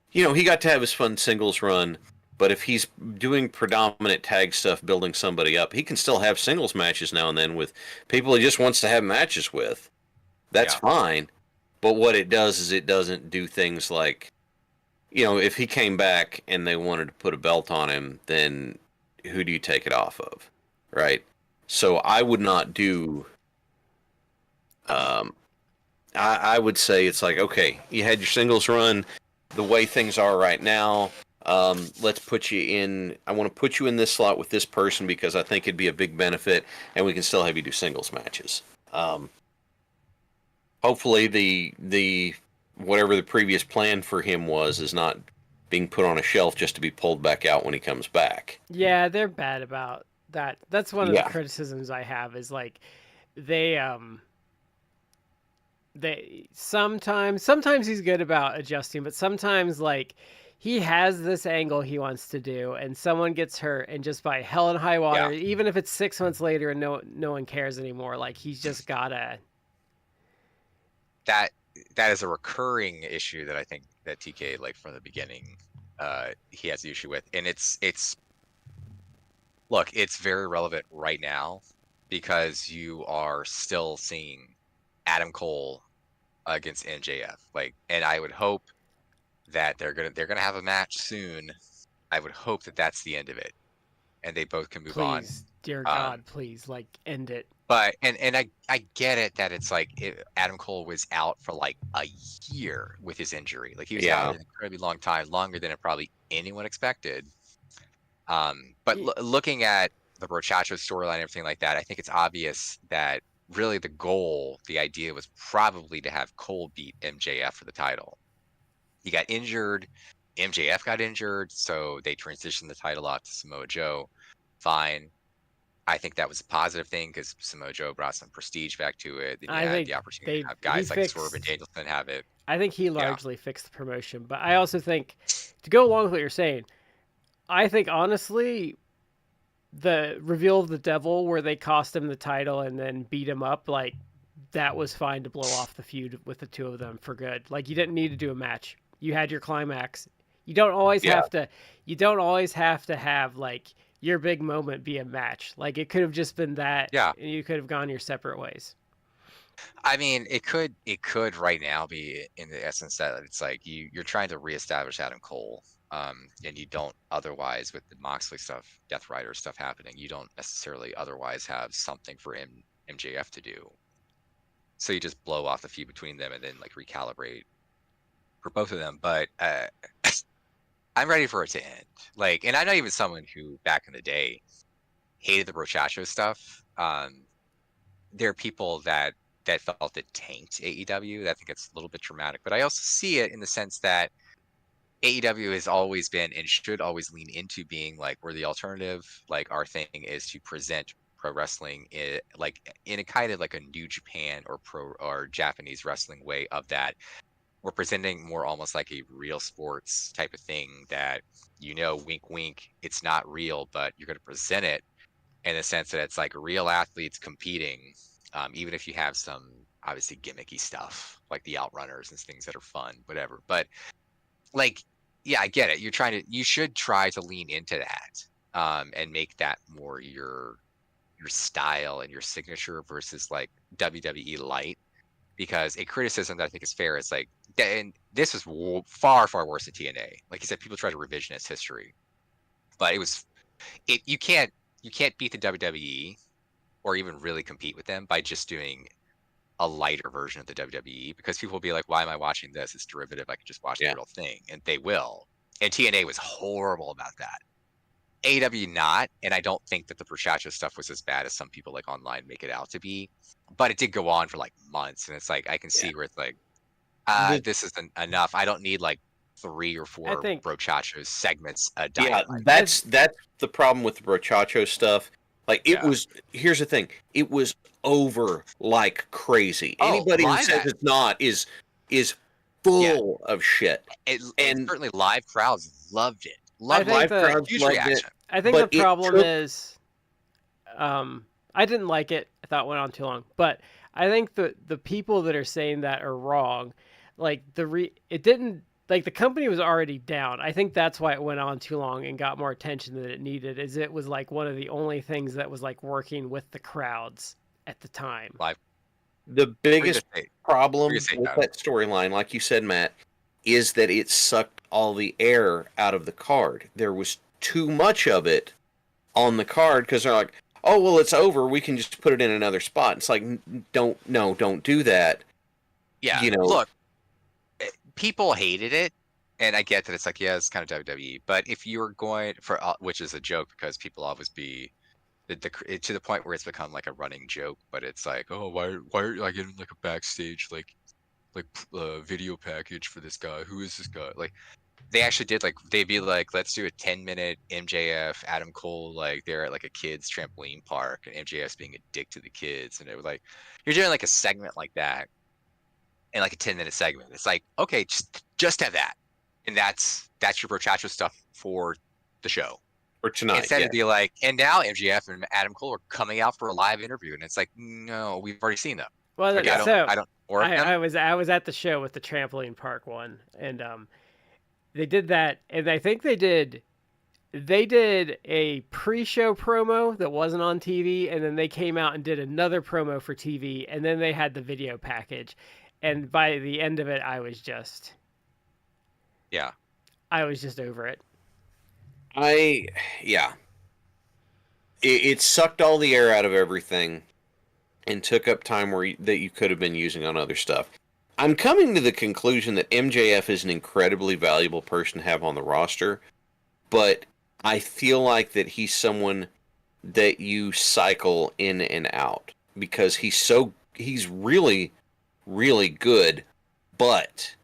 he got to have his fun singles run, but if he's doing predominant tag stuff, building somebody up, he can still have singles matches now and then with people he just wants to have matches with. That's fine. But what it does is it doesn't do things like, if he came back and they wanted to put a belt on him, then who do you take it off of? Right? So I would not do, I would say it's like, okay, you had your singles run, the way things are right now, let's put you in, I want to put you in this slot with this person because I think it'd be a big benefit, and we can still have you do singles matches. Hopefully the whatever the previous plan for him was is not being put on a shelf just to be pulled back out when he comes back. Yeah, they're bad about that. That's one of the criticisms I have is like they sometimes he's good about adjusting, but sometimes like he has this angle he wants to do and someone gets hurt, and just by hell and high water, even if it's 6 months later and no one cares anymore, like he's just gotta. That is a recurring issue that I think that TK, like from the beginning, he has the issue with, and it's very relevant right now because you are still seeing Adam Cole against MJF, like, and I would hope that they're gonna have a match soon. I would hope that that's the end of it, and they both can move on. Please, dear God, please, like, end it. But and I get it that it's like Adam Cole was out for like a year with his injury. Like he was out for an incredibly long time, longer than probably anyone expected. But looking at the Brochacho storyline and everything like that, I think it's obvious that really the idea was probably to have Cole beat MJF for the title. He got injured, MJF got injured, so they transitioned the title off to Samoa Joe. Fine. I think that was a positive thing because Samoa Joe brought some prestige back to it. Then you had the opportunity to have guys like Swerve and Danielson have it. I think he largely fixed the promotion, but I also think, to go along with what you're saying, I think honestly, the reveal of the devil where they cost him the title and then beat him up, like that was fine to blow off the feud with the two of them for good. Like you didn't need to do a match. You had your climax. You don't always have to. You don't always have to have like your big moment be a match. Like it could have just been that. Yeah. And you could have gone your separate ways. I mean, it could right now be in the essence that it's like you're trying to reestablish Adam Cole, and you don't otherwise, with the Moxley stuff, Death Rider stuff happening, you don't necessarily otherwise have something for MJF to do. So you just blow off the feud between them and then like recalibrate for both of them. But I'm ready for it to end. Like, and I'm not even someone who back in the day hated the Brochacho stuff. There are people that felt it tanked AEW. I think it's a little bit dramatic, but I also see it in the sense that AEW has always been and should always lean into being like, we're the alternative. Like our thing is to present pro wrestling in a kind of like a New Japan or Japanese wrestling way of that. we're presenting more almost like a real sports type of thing that, wink, wink, it's not real, but you're going to present it in the sense that it's like real athletes competing, even if you have some obviously gimmicky stuff like the outrunners and things that are fun, whatever. But like, yeah, I get it. You should try to lean into that, and make that more your style and your signature versus like WWE light. Because a criticism that I think is fair is like, and this was far, far worse than TNA. Like you said, people try to revisionist history, but you can't beat the WWE or even really compete with them by just doing a lighter version of the WWE, because people will be like, why am I watching this? It's derivative. I could just watch the real thing. And they will. And TNA was horrible about that. AEW not, and I don't think that the Prochacho stuff was as bad as some people like online make it out to be, but it did go on for like months, and it's like I can see where it's like, this isn't enough. I don't need like 3 or 4 Brochacho segments a day. Yeah, that's the problem with the Brochacho stuff. Like here's the thing, it was over like crazy. Anybody who says it's not is full of shit. And certainly live crowds loved it. Live crowds loved it. I think the problem is, I didn't like it. I thought it went on too long. But I think the people that are saying that are wrong. Like it didn't, like the company was already down. I think that's why it went on too long and got more attention than it needed. Is it was like one of the only things that was like working with the crowds at the time. The biggest problem with that storyline, like you said, Matt, is that it sucked all the air out of the card. There was too much of it on the card because they're like, oh, well, it's over. We can just put it in another spot. It's like, don't do that. Yeah, look, people hated it, and I get that it's like, yeah, it's kind of WWE. But if you're going for, which is a joke because people always be to the point where it's become like a running joke. But it's like, oh, why are I getting like a backstage like video package for this guy? Who is this guy? Like, they actually did, like, they'd be like, let's do a 10-minute MJF Adam Cole, like they're at like a kids trampoline park and MJF's being a dick to the kids, and it was like, you're doing like a segment like that and like a 10-minute segment. It's like, okay, just have that, and that's your Brochacho stuff for the show for tonight. Instead of be like, and now MJF and Adam Cole are coming out for a live interview, and it's like, no, we've already seen them. Well, like, I was at the show with the trampoline park one, and they did that, and I think they did a pre-show promo that wasn't on TV, and then they came out and did another promo for TV, and then they had the video package, and by the end of it, I was just over it. It sucked all the air out of everything and took up time that you could have been using on other stuff. I'm coming to the conclusion that MJF is an incredibly valuable person to have on the roster, but I feel like that he's someone that you cycle in and out because he's really, really good, but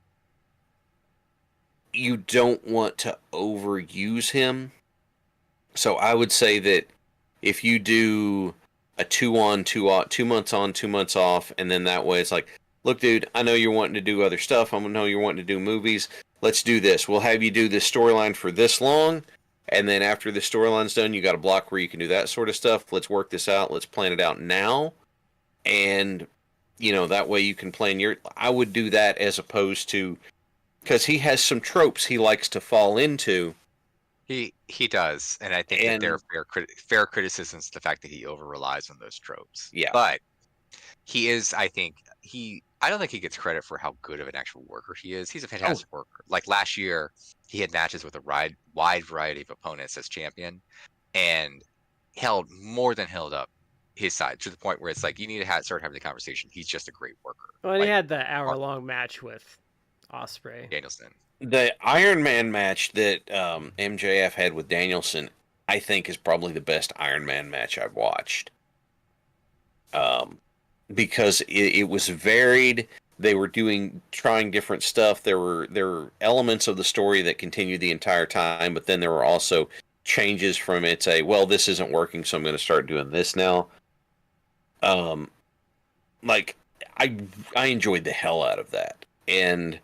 you don't want to overuse him. So I would say that if you do a 2 on, 2 off, 2 months on, 2 months off, and then that way it's like, look, dude, I know you're wanting to do other stuff. I know you're wanting to do movies. Let's do this. We'll have you do this storyline for this long, and then after the storyline's done, you got a block where you can do that sort of stuff. Let's work this out. Let's plan it out now, and that way you can plan your. I would do that as opposed to, because he has some tropes he likes to fall into. He does, and I think that there are fair criticisms to the fact that he over relies on those tropes. Yeah, but he is. I don't think he gets credit for how good of an actual worker he is. He's a fantastic worker. Like last year, he had matches with a wide variety of opponents as champion, and more than held up his side to the point where it's like you need to start having the conversation. He's just a great worker. Well, and he had the hour-long match with Ospreay. Danielson. The Iron Man match that MJF had with Danielson, I think, is probably the best Iron Man match I've watched. Because it was varied. They were trying different stuff. There were elements of the story that continued the entire time, but then there were also changes from well, this isn't working, so I'm going to start doing this now. Like I enjoyed the hell out of that, and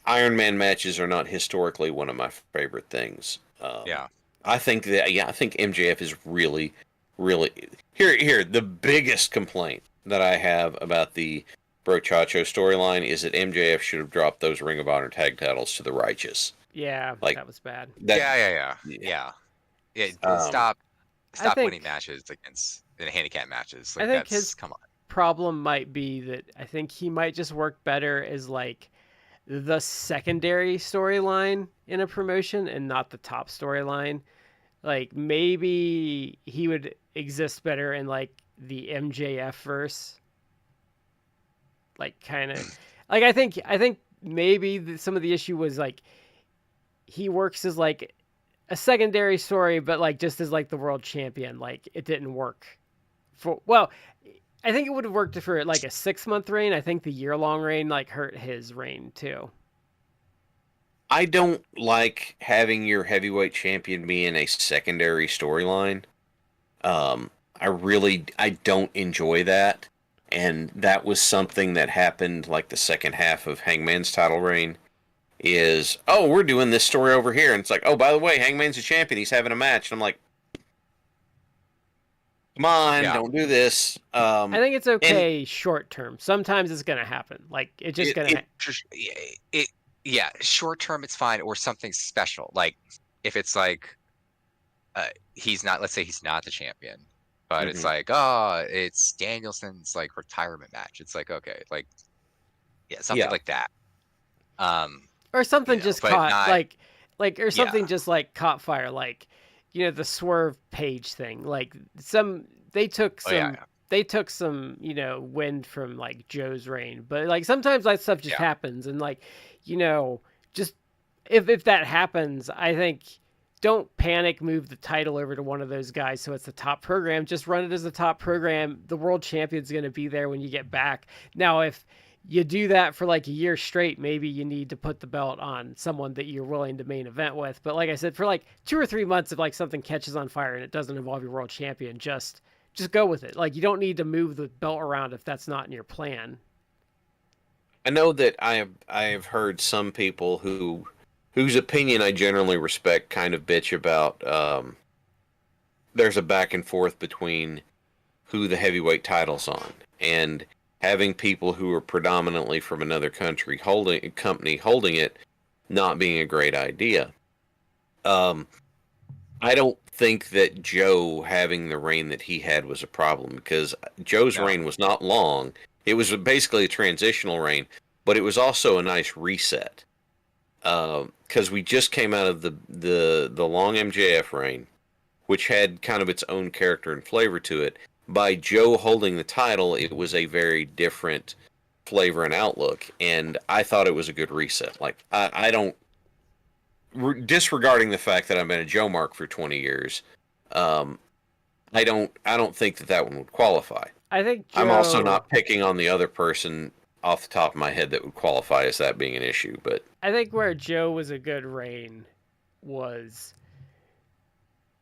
Iron Man matches are not historically one of my favorite things. Yeah. I think MJF is really, really here. The biggest complaint that I have about the Brochacho storyline is that MJF should have dropped those Ring of Honor tag titles to the Righteous. Yeah, Like, that was bad. Yeah. Stop think- winning matches in handicap matches. Like, I think that's come on. problem might be that I think he might just work better as like the secondary storyline in a promotion and not the top storyline. Like maybe he would exist better in like the MJF verse. Like kind of like I think maybe some of the issue was like he works as like a secondary story, but like just as like the world champion. Like it didn't work for I think it would have worked for like a 6-month reign. I think the year-long reign like hurt his reign too. I don't like having your heavyweight champion be in a secondary storyline. I don't enjoy that. And that was something that happened like the second half of Hangman's title reign. Is, oh, we're doing this story over here. And it's like, oh, by the way, Hangman's a champion. He's having a match. And I'm like, come on, don't do this. I think it's okay short term. Sometimes it's going to happen. Like, it's just going to Yeah, short term it's fine, or something special. Like if it's like let's say he's not the champion, but it's like, oh, it's Danielson's like retirement match. It's like, okay, like something like that. Or something just caught or something just like caught fire, like the Swerve Page thing. Like they took some wind from like Joe's reign, but like sometimes that stuff just happens, and like just if that happens, I think don't panic, move the title over to one of those guys so it's the top program. Just run it as the top program. The world champion's going to be there when you get back. Now, if you do that for like a year straight, maybe you need to put the belt on someone that you're willing to main event with. But like I said, for like 2 or 3 months, if like something catches on fire and it doesn't involve your world champion, just go with it. Like you don't need to move the belt around if that's not in your plan. I know that I have heard some people whose opinion I generally respect kind of bitch about. There's a back and forth between who the heavyweight title's on, and having people who are predominantly from another country holding it not being a great idea. I don't think that Joe having the reign that he had was a problem, because Joe's reign was not long. It was basically a transitional reign, but it was also a nice reset. Because we just came out of the long MJF reign, which had kind of its own character and flavor to it. By Joe holding the title, it was a very different flavor and outlook, and I thought it was a good reset. Like I don't, disregarding the fact that I've been a Joe mark for 20 years, I don't think that one would qualify. I think I'm also not picking on the other person off the top of my head that would qualify as that being an issue, but I think where Joe was a good reign was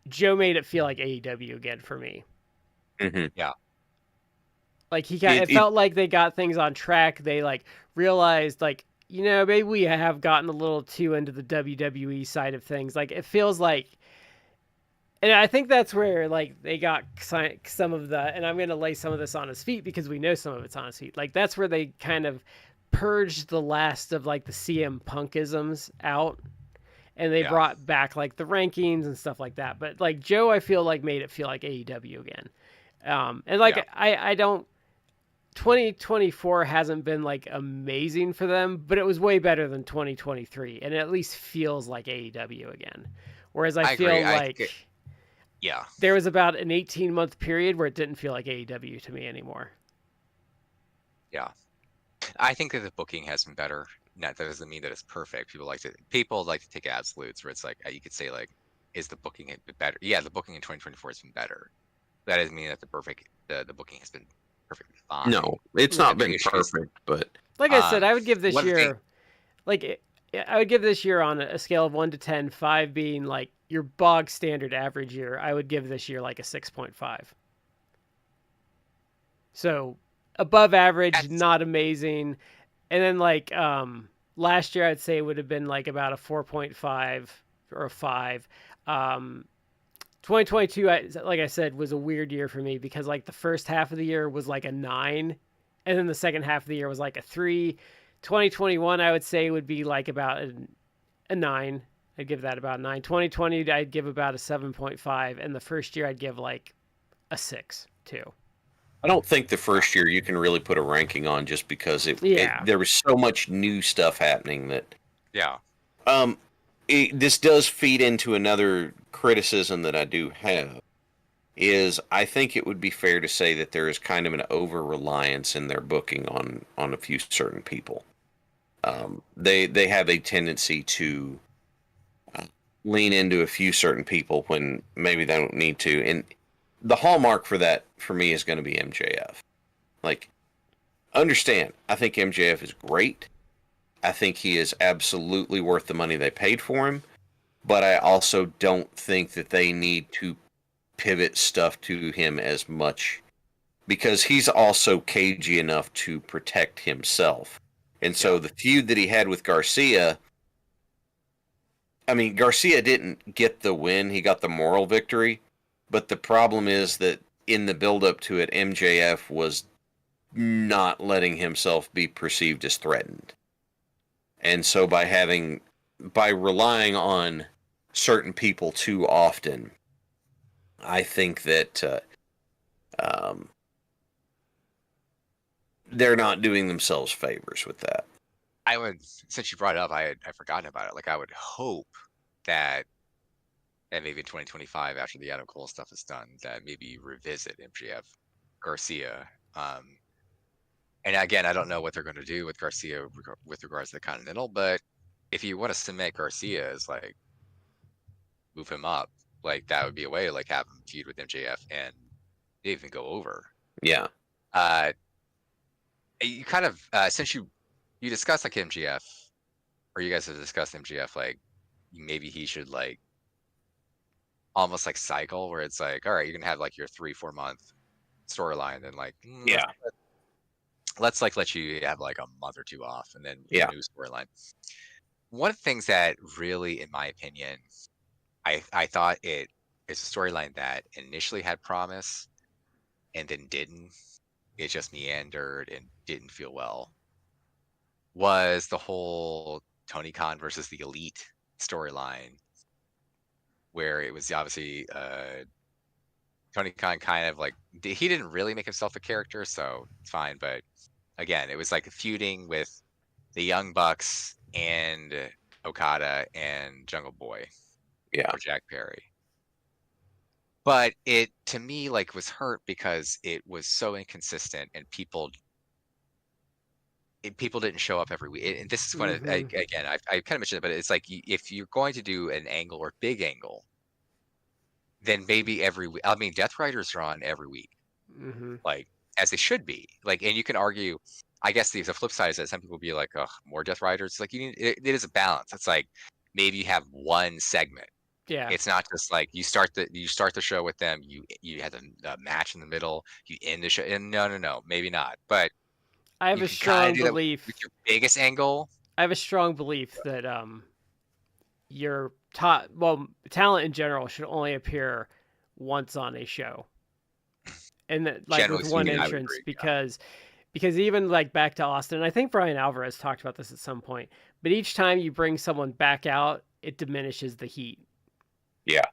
Joe made it feel like AEW again for me. Mm-hmm. Yeah. Like it felt like they got things on track. They like realized like, maybe we have gotten a little too into the WWE side of things. Like it feels like, and I think that's where like they got some of the, and I'm going to lay some of this on his feet because we know some of it's on his feet. Like that's where they kind of purged the last of like the CM Punkisms out, and they brought back like the rankings and stuff like that. But like Joe, I feel like made it feel like AEW again. And like I don't, 2024 hasn't been like amazing for them, but it was way better than 2023, and it at least feels like AEW again. Whereas I feel like there was about an 18-month period where it didn't feel like AEW to me anymore. Yeah. I think that the booking has been better. That doesn't mean that it's perfect. People like to take absolutes where it's like, you could say like, is the booking better? Yeah, the booking in 2024 has been better. That doesn't mean that the booking has been perfectly fine. No, it's not been perfect, but like I said, I would give this year, I would give this year on a scale of 1 to 10, 5 being like your bog standard average year. I would give this year like a 6.5. So above average, not amazing. And then like last year I'd say it would have been like about a 4.5 or a 5. 2022, like I said, was a weird year for me because like the first half of the year was like a 9, and then the second half of the year was like a 3. 2021, I would say would be like about a 9. I'd give that about a 9. 2020, I'd give about a 7.5, and the first year I'd give like a 6 too. I don't think the first year you can really put a ranking on just because Yeah. there was so much new stuff happening that. Yeah. This does feed into another criticism that I do have. Is I think it would be fair to say that there is kind of an over reliance in their booking on a few certain people. They have a tendency to lean into a few certain people when maybe they don't need to, and the hallmark for that for me is going to be MJF. Like, understand, I think MJF is great. I think he is absolutely worth the money they paid for him, but I also don't think that they need to pivot stuff to him as much because he's also cagey enough to protect himself. And so the feud that he had with Garcia, I mean, Garcia didn't get the win, he got the moral victory, but the problem is that in the build-up to it, MJF was not letting himself be perceived as threatened. And so by relying on certain people too often, I think that they're not doing themselves favors with that. I would, since you brought it up, I'd forgotten about it. Like, I would hope that maybe in 2025, after the Adam Cole stuff is done, that maybe you revisit MJF Garcia. And again, I don't know what they're going to do with Garcia with regards to the Continental, but if you want to cement Garcia as like move him up, like that would be a way to like have him feud with MJF and even go over. Yeah. You kind of since you discussed like MJF, or you guys have discussed MJF, like maybe he should like almost like cycle where it's like, all right, you're gonna have like your 3-4 month storyline, and like let's like let you have like a month or two off, and then a new storyline. One of the things that really, in my opinion, I thought it is a storyline that initially had promise and then didn't. It just meandered and didn't feel well. Was the whole Tony Khan versus the Elite storyline, where it was obviously Tony Khan kind of like, he didn't really make himself a character, so it's fine. But again, it was like feuding with the Young Bucks and Okada and Jungle Boy, or Jack Perry. But it, to me, like was hurt because it was so inconsistent, and people didn't show up every week. And this is one of, again, I kind of mentioned it, but it's like if you're going to do an angle or big angle, then maybe every week. I mean, Death Riders are on every week, like as they should be. Like, and you can argue, I guess the flip side is that some people be like, oh, more Death Riders. Like, you need, it is a balance. It's like maybe you have one segment. Yeah. It's not just like you start the show with them, you have a match in the middle, you end the show, and no, maybe not. But I have a strong belief with your biggest angle. I have a strong belief that your talent in general should only appear once on a show, and that like generally with one entrance, because even like back to Austin, I think Brian Alvarez talked about this at some point, but each time you bring someone back out, it diminishes the heat. Yeah,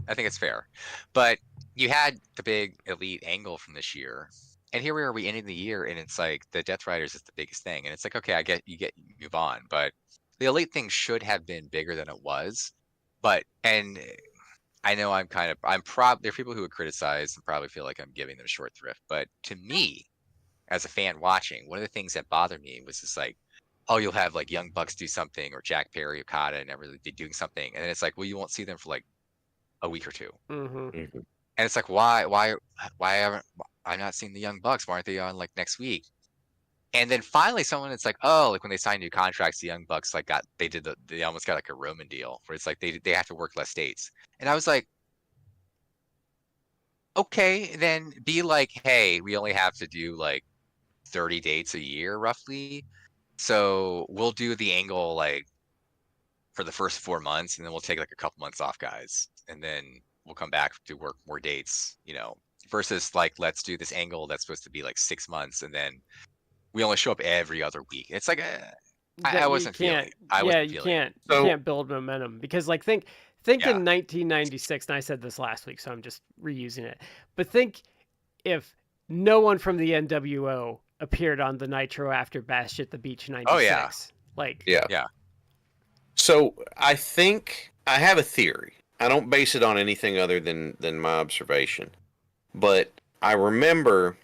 I think it's fair. But you had the big Elite angle from this year, and here we are, we ending the year, and it's like the Death Riders is the biggest thing, and it's like, okay, I get you move on, but the Elite thing should have been bigger than it was. But, and I know there are people who would criticize and probably feel like I'm giving them a short thrift, but to me, as a fan watching, one of the things that bothered me was just like, oh, you'll have like Young Bucks do something, or Jack Perry, Okada, and everybody doing something, and then it's like, well, you won't see them for like a week or two, and it's like, why haven't I not seen the Young Bucks? Why aren't they on like next week? And then finally, it's like, oh, like when they signed new contracts, the Young Bucks like they almost got like a Roman deal where it's like they have to work less dates, and I was like, okay, then be like, hey, we only have to do like 30 dates a year roughly. So we'll do the angle like for the first 4 months, and then we'll take like a couple months off, guys, and then we'll come back to work more dates, versus like let's do this angle that's supposed to be like 6 months, and then we only show up every other week. It's like I wasn't feeling. You can't build momentum because like think in 1996, and I said this last week, so I'm just reusing it. But think if no one from the NWO appeared on the Nitro after Bash at the Beach 96. Oh yeah. Like yeah. So I think I have a theory. I don't base it on anything other than my observation. But I remember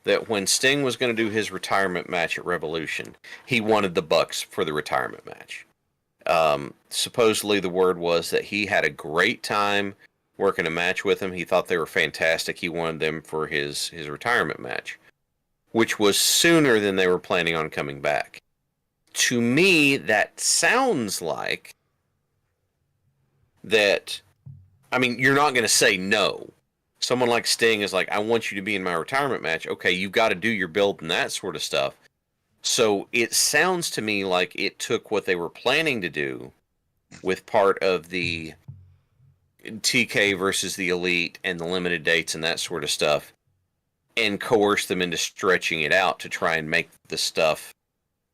that when Sting was going to do his retirement match at Revolution, he wanted the Bucks for the retirement match. Supposedly the word was that he had a great time working a match with them. He thought they were fantastic. He wanted them for his retirement match, which was sooner than they were planning on coming back. To me, that sounds like that. I mean, you're not going to say no. Someone like Sting is like, I want you to be in my retirement match. Okay, you've got to do your build and that sort of stuff. So it sounds to me like it took what they were planning to do with part of the TK versus the Elite and the limited dates and that sort of stuff and coerced them into stretching it out to try and make the stuff.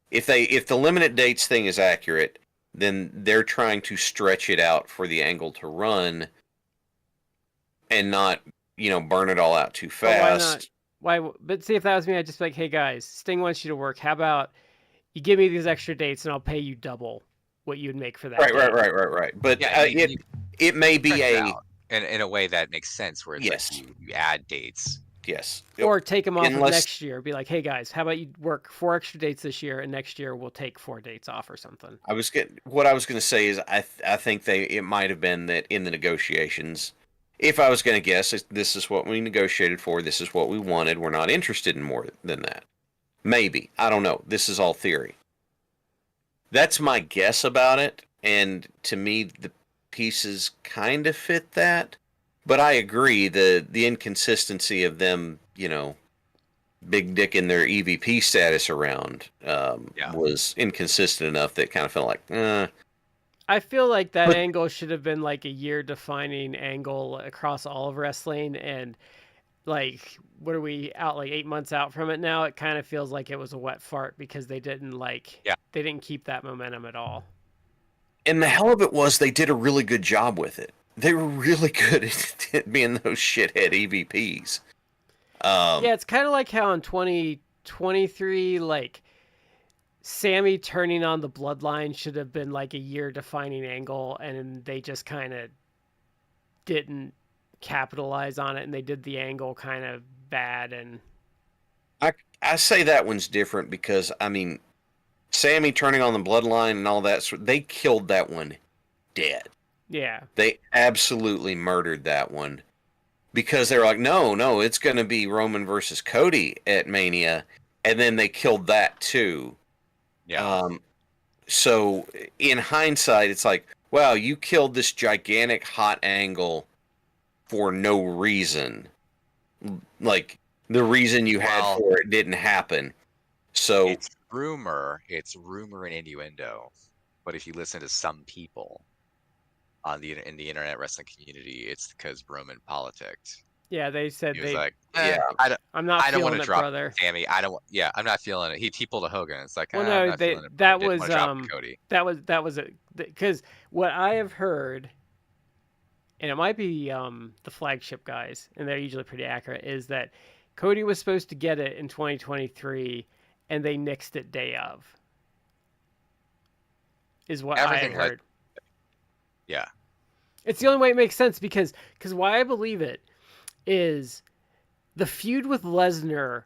If the limited dates thing is accurate, then they're trying to stretch it out for the angle to run and not, burn it all out too fast. Why? But see, if that was me, I'd just be like, hey guys, Sting wants you to work. How about you give me these extra dates and I'll pay you double what you'd make for that. Right. But it may be in a way that makes sense, where it's like you add dates. Yes. Or take them off of next year. Be like, hey guys, how about you work 4 extra dates this year, and next year we'll take 4 dates off or something. What I was going to say is I think it might have been that in the negotiations, if I was going to guess, this is what we negotiated for, this is what we wanted, we're not interested in more than that. Maybe. I don't know. This is all theory. That's my guess about it, and to me, the pieces kind of fit that. But I agree, the inconsistency of them, big dick in their EVP status around was inconsistent enough that it kind of felt like, I feel like that angle should have been like a year-defining angle across all of wrestling, and like, what are we out, like 8 months out from it now? It kind of feels like it was a wet fart because they didn't they didn't keep that momentum at all. And the hell of it was they did a really good job with it. They were really good at being those shithead EVPs. Yeah, it's kind of like how in 2023, like, Sammy turning on the Bloodline should have been like a year-defining angle, and they just kind of didn't capitalize on it, and they did the angle kind of bad. And I say that one's different because, I mean, Sammy turning on the Bloodline and all that, they killed that one dead. Yeah. They absolutely murdered that one because they were like, no, it's going to be Roman versus Cody at Mania. And then they killed that too. Yeah. So in hindsight, it's like, wow, you killed this gigantic hot angle for no reason. Like, the reason you had for it didn't happen. So it's rumor and innuendo. But if you listen to some people in the internet wrestling community, it's because Roman politicked. Yeah, they said he was like, I'm not I don't want to drop brother. Sammy. I'm not feeling it. He pulled a Hogan. It's like, well, no, that was Cody. that was because what I have heard, and it might be the flagship guys, and they're usually pretty accurate, is that Cody was supposed to get it in 2023, and they nixed it day of. Is what I heard. Yeah. It's the only way it makes sense because why I believe it is the feud with Lesnar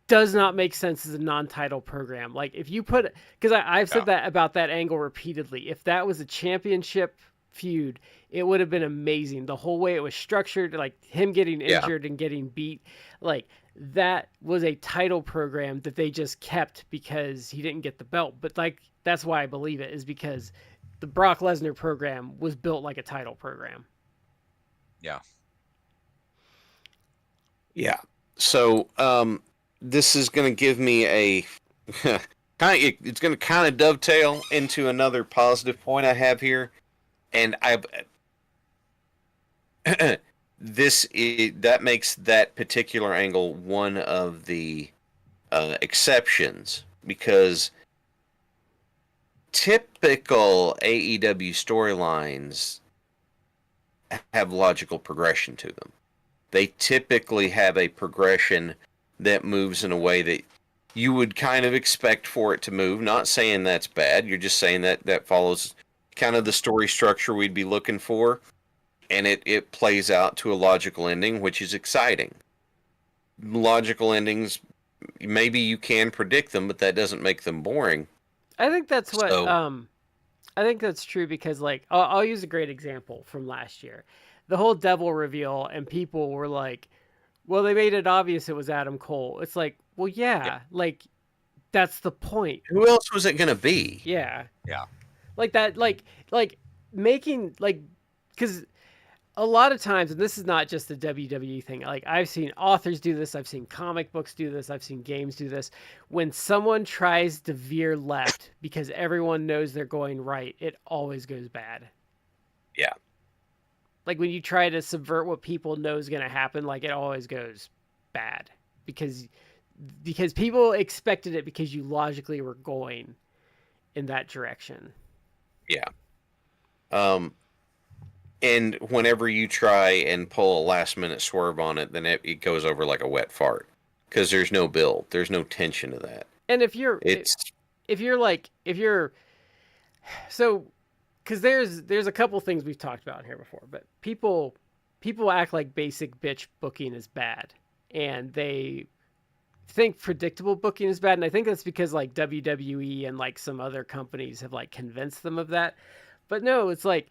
does not make sense as a non-title program. Like, if you put, because I've said that about that angle repeatedly. If that was a championship feud, it would have been amazing. The whole way it was structured, like him getting injured and getting beat, like that was a title program that they just kept because he didn't get the belt. But like, that's why I believe it, is because the Brock Lesnar program was built like a title program. Yeah. Yeah. So, this is going to give me it's going to kind of dovetail into another positive point I have here, and that makes that particular angle one of the exceptions, because typical AEW storylines have logical progression to them. They typically have a progression that moves in a way that you would kind of expect for it to move. Not saying that's bad. You're just saying that follows kind of the story structure we'd be looking for. And it plays out to a logical ending, which is exciting. Logical endings, maybe you can predict them, but that doesn't make them boring. I think that's what I think that's true, because like I'll use a great example from last year. The whole devil reveal, and people were like, well, they made it obvious it was Adam Cole. It's like, well, yeah. Like that's the point. Who else was it going to be? Yeah. Yeah. Like that, like making, like, because a lot of times, and this is not just a WWE thing, like I've seen authors do this, I've seen comic books do this, I've seen games do this. When someone tries to veer left because everyone knows they're going right, it always goes bad. Yeah. Like when you try to subvert what people know is going to happen, like it always goes bad because people expected it because you logically were going in that direction. Yeah. And whenever you try and pull a last minute swerve on it, then it goes over like a wet fart, because there's no build, there's no tension to that. And if you're so, because there's a couple things we've talked about here before, but people act like basic bitch booking is bad, and they think predictable booking is bad, and I think that's because like WWE and like some other companies have like convinced them of that. But no, it's like,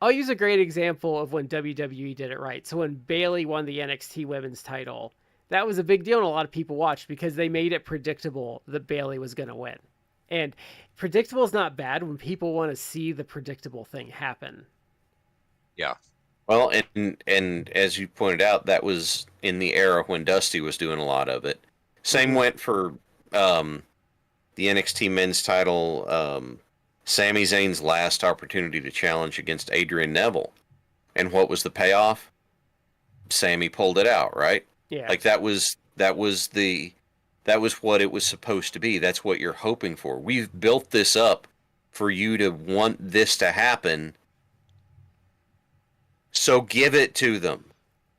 I'll use a great example of when WWE did it right. So when Bayley won the NXT Women's title, that was a big deal, and a lot of people watched because they made it predictable that Bayley was going to win. And predictable is not bad when people want to see the predictable thing happen. Yeah. Well, and as you pointed out, that was in the era when Dusty was doing a lot of it. Same went for the NXT Men's title. Sami Zayn's last opportunity to challenge against Adrian Neville. And what was the payoff? Sami pulled it out, right? Yeah. Like that was what it was supposed to be. That's what you're hoping for. We've built this up for you to want this to happen. So give it to them.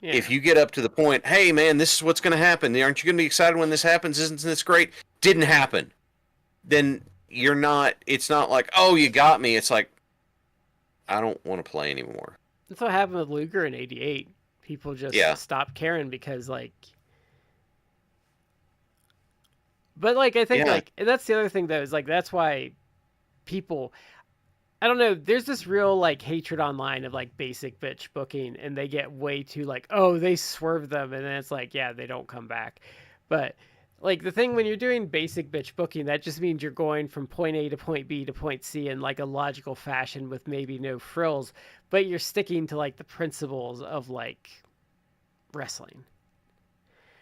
Yeah. If you get up to the point, hey man, this is what's going to happen. Aren't you going to be excited when this happens? Isn't this great? Didn't happen. Then you're not, it's not like, oh, you got me. It's like, I don't want to play anymore. That's what happened with Luger in '88. People just stopped caring because like, but like, I think like, and that's the other thing though, is like, that's why people, I don't know, there's this real like hatred online of like basic bitch booking, and they get way too like, oh, they swerve them, and then it's like, yeah, they don't come back. But like the thing when you're doing basic bitch booking, that just means you're going from point A to point B to point C in like a logical fashion with maybe no frills, but you're sticking to like the principles of like wrestling.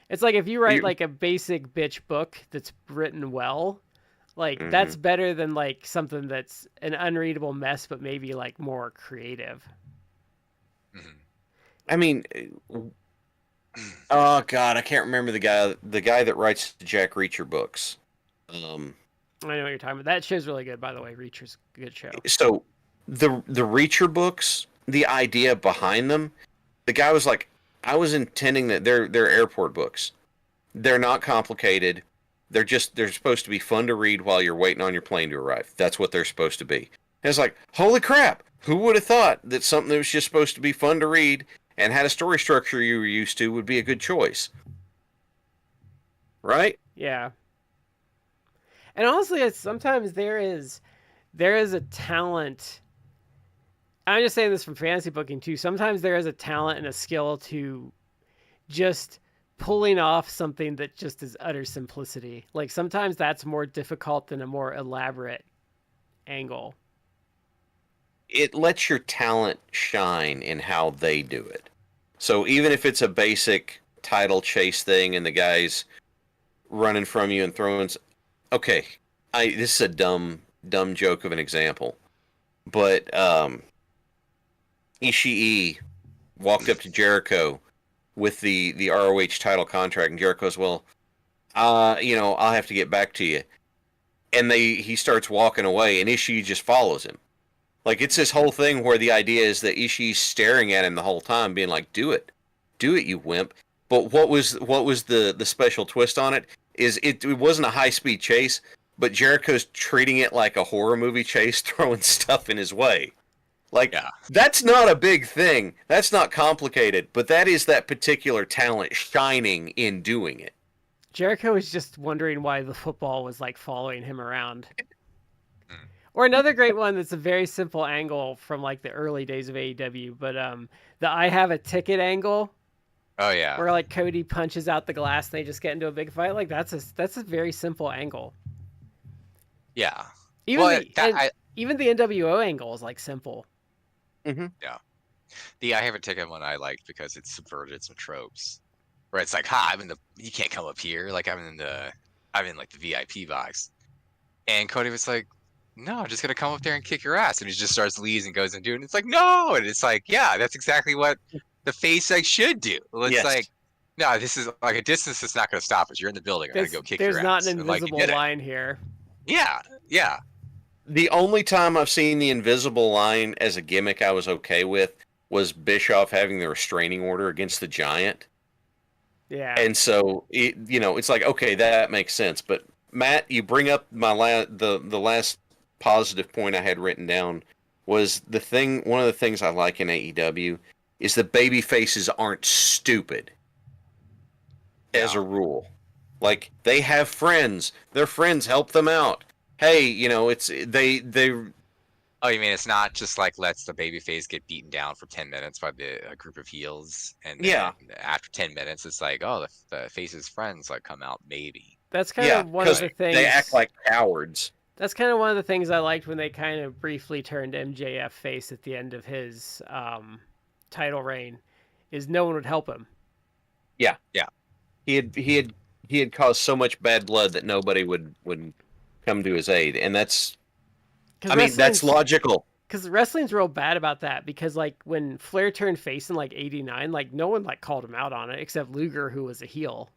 It's like if you write like a basic bitch book that's written well, like that's better than like something that's an unreadable mess, but maybe like more creative. I mean, oh god, I can't remember the guy that writes the Jack Reacher books. I know what you're talking about. That show's really good, by the way. Reacher's a good show. So the Reacher books, the idea behind them, the guy was like, I was intending that they're airport books. They're not complicated. They're supposed to be fun to read while you're waiting on your plane to arrive. That's what they're supposed to be. And it's like, holy crap! Who would have thought that something that was just supposed to be fun to read and had a story structure you were used to would be a good choice? Right? Yeah. And honestly, sometimes there is a talent. I'm just saying this from fantasy booking too. Sometimes there is a talent and a skill to just pulling off something that just is utter simplicity. Like sometimes that's more difficult than a more elaborate angle. It lets your talent shine in how they do it. So even if it's a basic title chase thing and the guy's running from you and throwing, okay, this is a dumb joke of an example, but Ishii walked up to Jericho with the ROH title contract, and Jericho's, well, I'll have to get back to you. And he starts walking away, and Ishii just follows him. Like, it's this whole thing where the idea is that Ishii's staring at him the whole time, being like, do it, you wimp. But what was the special twist on it is it wasn't a high speed chase, but Jericho's treating it like a horror movie chase, throwing stuff in his way. Like, That's not a big thing. That's not complicated, but that is that particular talent shining in doing it. Jericho is just wondering why the football was like following him around. Or another great one that's a very simple angle from like the early days of AEW, but the I have a ticket angle. Oh yeah. Where like Cody punches out the glass and they just get into a big fight. Like that's a very simple angle. Yeah. Even the NWO angle is like simple. Mm-hmm. Yeah. The I have a ticket one I liked because it subverted some tropes. Where it's like, you can't come up here. Like I'm in like the VIP box. And Cody was like, no, I'm just gonna come up there and kick your ass. And he just starts leaves and goes and do it. And it's like, no. And it's like, yeah, that's exactly what the face like should do. It's like, no, this is like a distance that's not gonna stop us. You're in the building. I'm gonna go kick your ass. There's not an invisible line here. Yeah, yeah. The only time I've seen the invisible line as a gimmick I was okay with was Bischoff having the restraining order against the Giant. Yeah. And so it's like, okay, that makes sense. But Matt, you bring up the last positive point I had written down was one of the things I like in AEW is the baby faces aren't stupid as a rule. Like, they have friends. Their friends help them out. Hey, it's they. Oh, you mean it's not just like lets the babyface get beaten down for 10 minutes by a group of heels, and then after 10 minutes, it's like, oh, the face's friends like come out maybe. That's kind of one of the things. They act like cowards. That's kind of one of the things I liked when they kind of briefly turned MJF face at the end of his title reign, is no one would help him. Yeah, yeah. He had caused so much bad blood that nobody would come to his aid, and that's. I mean, that's logical. Because wrestling's real bad about that. Because like when Flair turned face in like '89, like no one like called him out on it except Luger, who was a heel.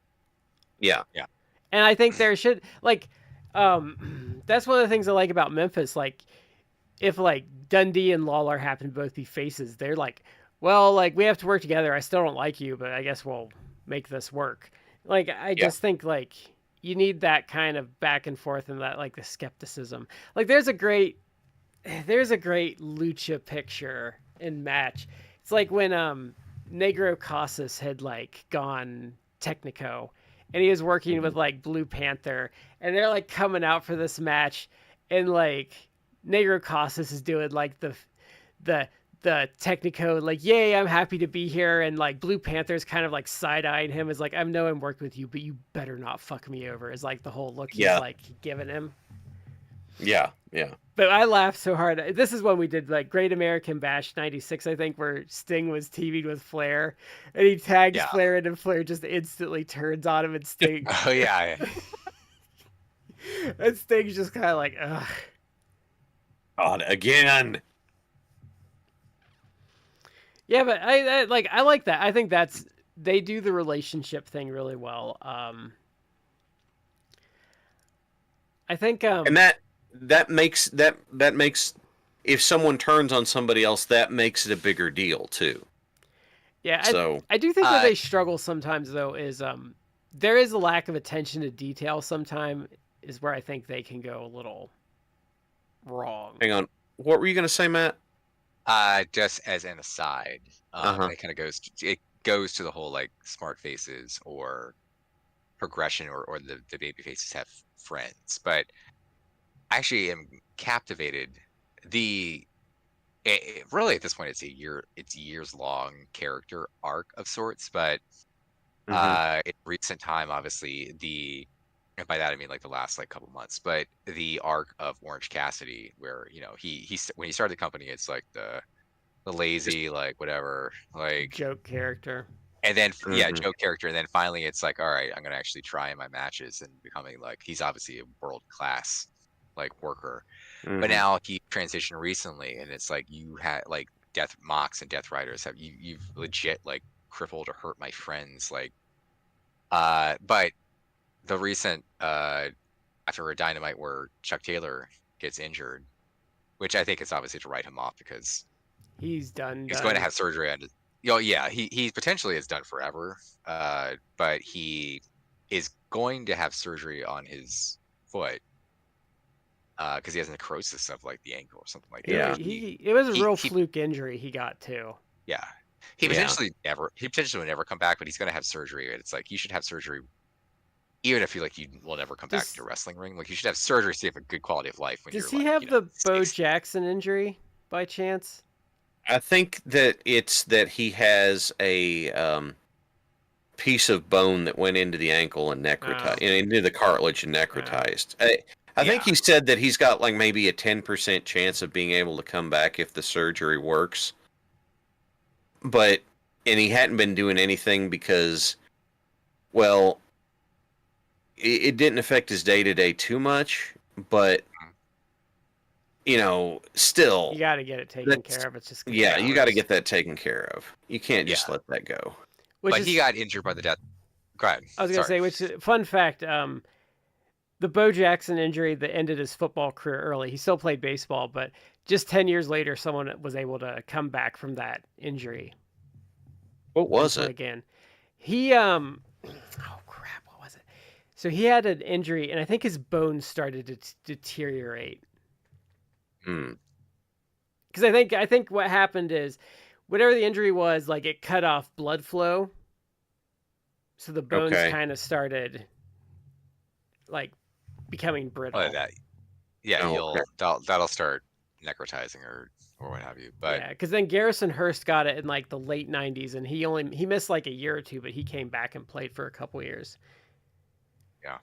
Yeah, yeah. And I think there should like, that's one of the things I like about Memphis. Like, if like Dundee and Lawler happen to both be faces, they're like, well, like we have to work together. I still don't like you, but I guess we'll make this work. Like I just think like. You need that kind of back and forth and that like the skepticism. Like there's a great lucha picture and match. It's like when Negro Casas had like gone Technico and he was working with like Blue Panther and they're like coming out for this match and like Negro Casas is doing like the Technico, like, yay, I'm happy to be here. And like Blue Panther's kind of like side-eyeing him is like, I know I'm working with you, but you better not fuck me over, is like the whole look he's like giving him. Yeah, yeah. But I laughed so hard. This is when we did like Great American Bash 96, I think, where Sting was teaming with Flair and he tags Flair in and Flair just instantly turns on him and Sting. Oh yeah. And Sting's just kind of like, ugh. God, again. Yeah, but I like that. I think they do the relationship thing really well. I think and that makes if someone turns on somebody else, that makes it a bigger deal too. Yeah, so I do think that they struggle sometimes though is there is a lack of attention to detail sometimes is where I think they can go a little wrong. Hang on. What were you going to say, Matt? Just as an aside, it kind of goes to the whole like smart faces or progression or the baby faces have friends, but I actually am captivated. Really at this point it's years long character arc of sorts, but in recent time, obviously and by that I mean like the last like couple months, but the arc of Orange Cassidy, where he when he started the company, it's like the lazy like whatever like joke character, and then joke character, and then finally it's like, all right, I'm gonna actually try in my matches and becoming like he's obviously a world class like worker. Mhm. But now he transitioned recently, and it's like you had like Death Mox and Death Riders have you've legit like crippled or hurt my friends. Like, but the recent after a Dynamite where Chuck Taylor gets injured, which I think is obviously to write him off because He's done. he's going to have surgery on. Yeah, he potentially is done forever. But he is going to have surgery on his foot because he has necrosis of like the ankle or something like that. Yeah. It was a real he fluke injury he got too. Yeah, he potentially will never come back, but he's going to have surgery. And it's like you should have surgery, even if you will never come back to the wrestling ring. Like you should have surgery so you have a good quality of life when does you're he like, have the Bo 60. Jackson injury by chance? I think that it's that he has a piece of bone that went into the ankle and necrotized, into the cartilage and necrotized. I think he said that he's got like maybe a 10% chance of being able to come back if the surgery works. And he hadn't been doing anything because, well, it didn't affect his day-to-day too much, but still, you got to get it taken care of. It's just you got to get that taken care of. You can't just let that go. He got injured by the death. Go ahead. I was gonna say, which fun fact, the Bo Jackson injury that ended his football career early. He still played baseball, but just 10 years later, someone was able to come back from that injury. What was it? Again, he oh crap, what was it? So he had an injury, and I think his bones started to deteriorate. Because I think what happened is, whatever the injury was, like it cut off blood flow, so the bones kind of started like becoming brittle. That'll start necrotizing or what have you. But yeah, because then Garrison Hurst got it in like the late '90s, and he missed like a year or two, but he came back and played for a couple years. Yeah.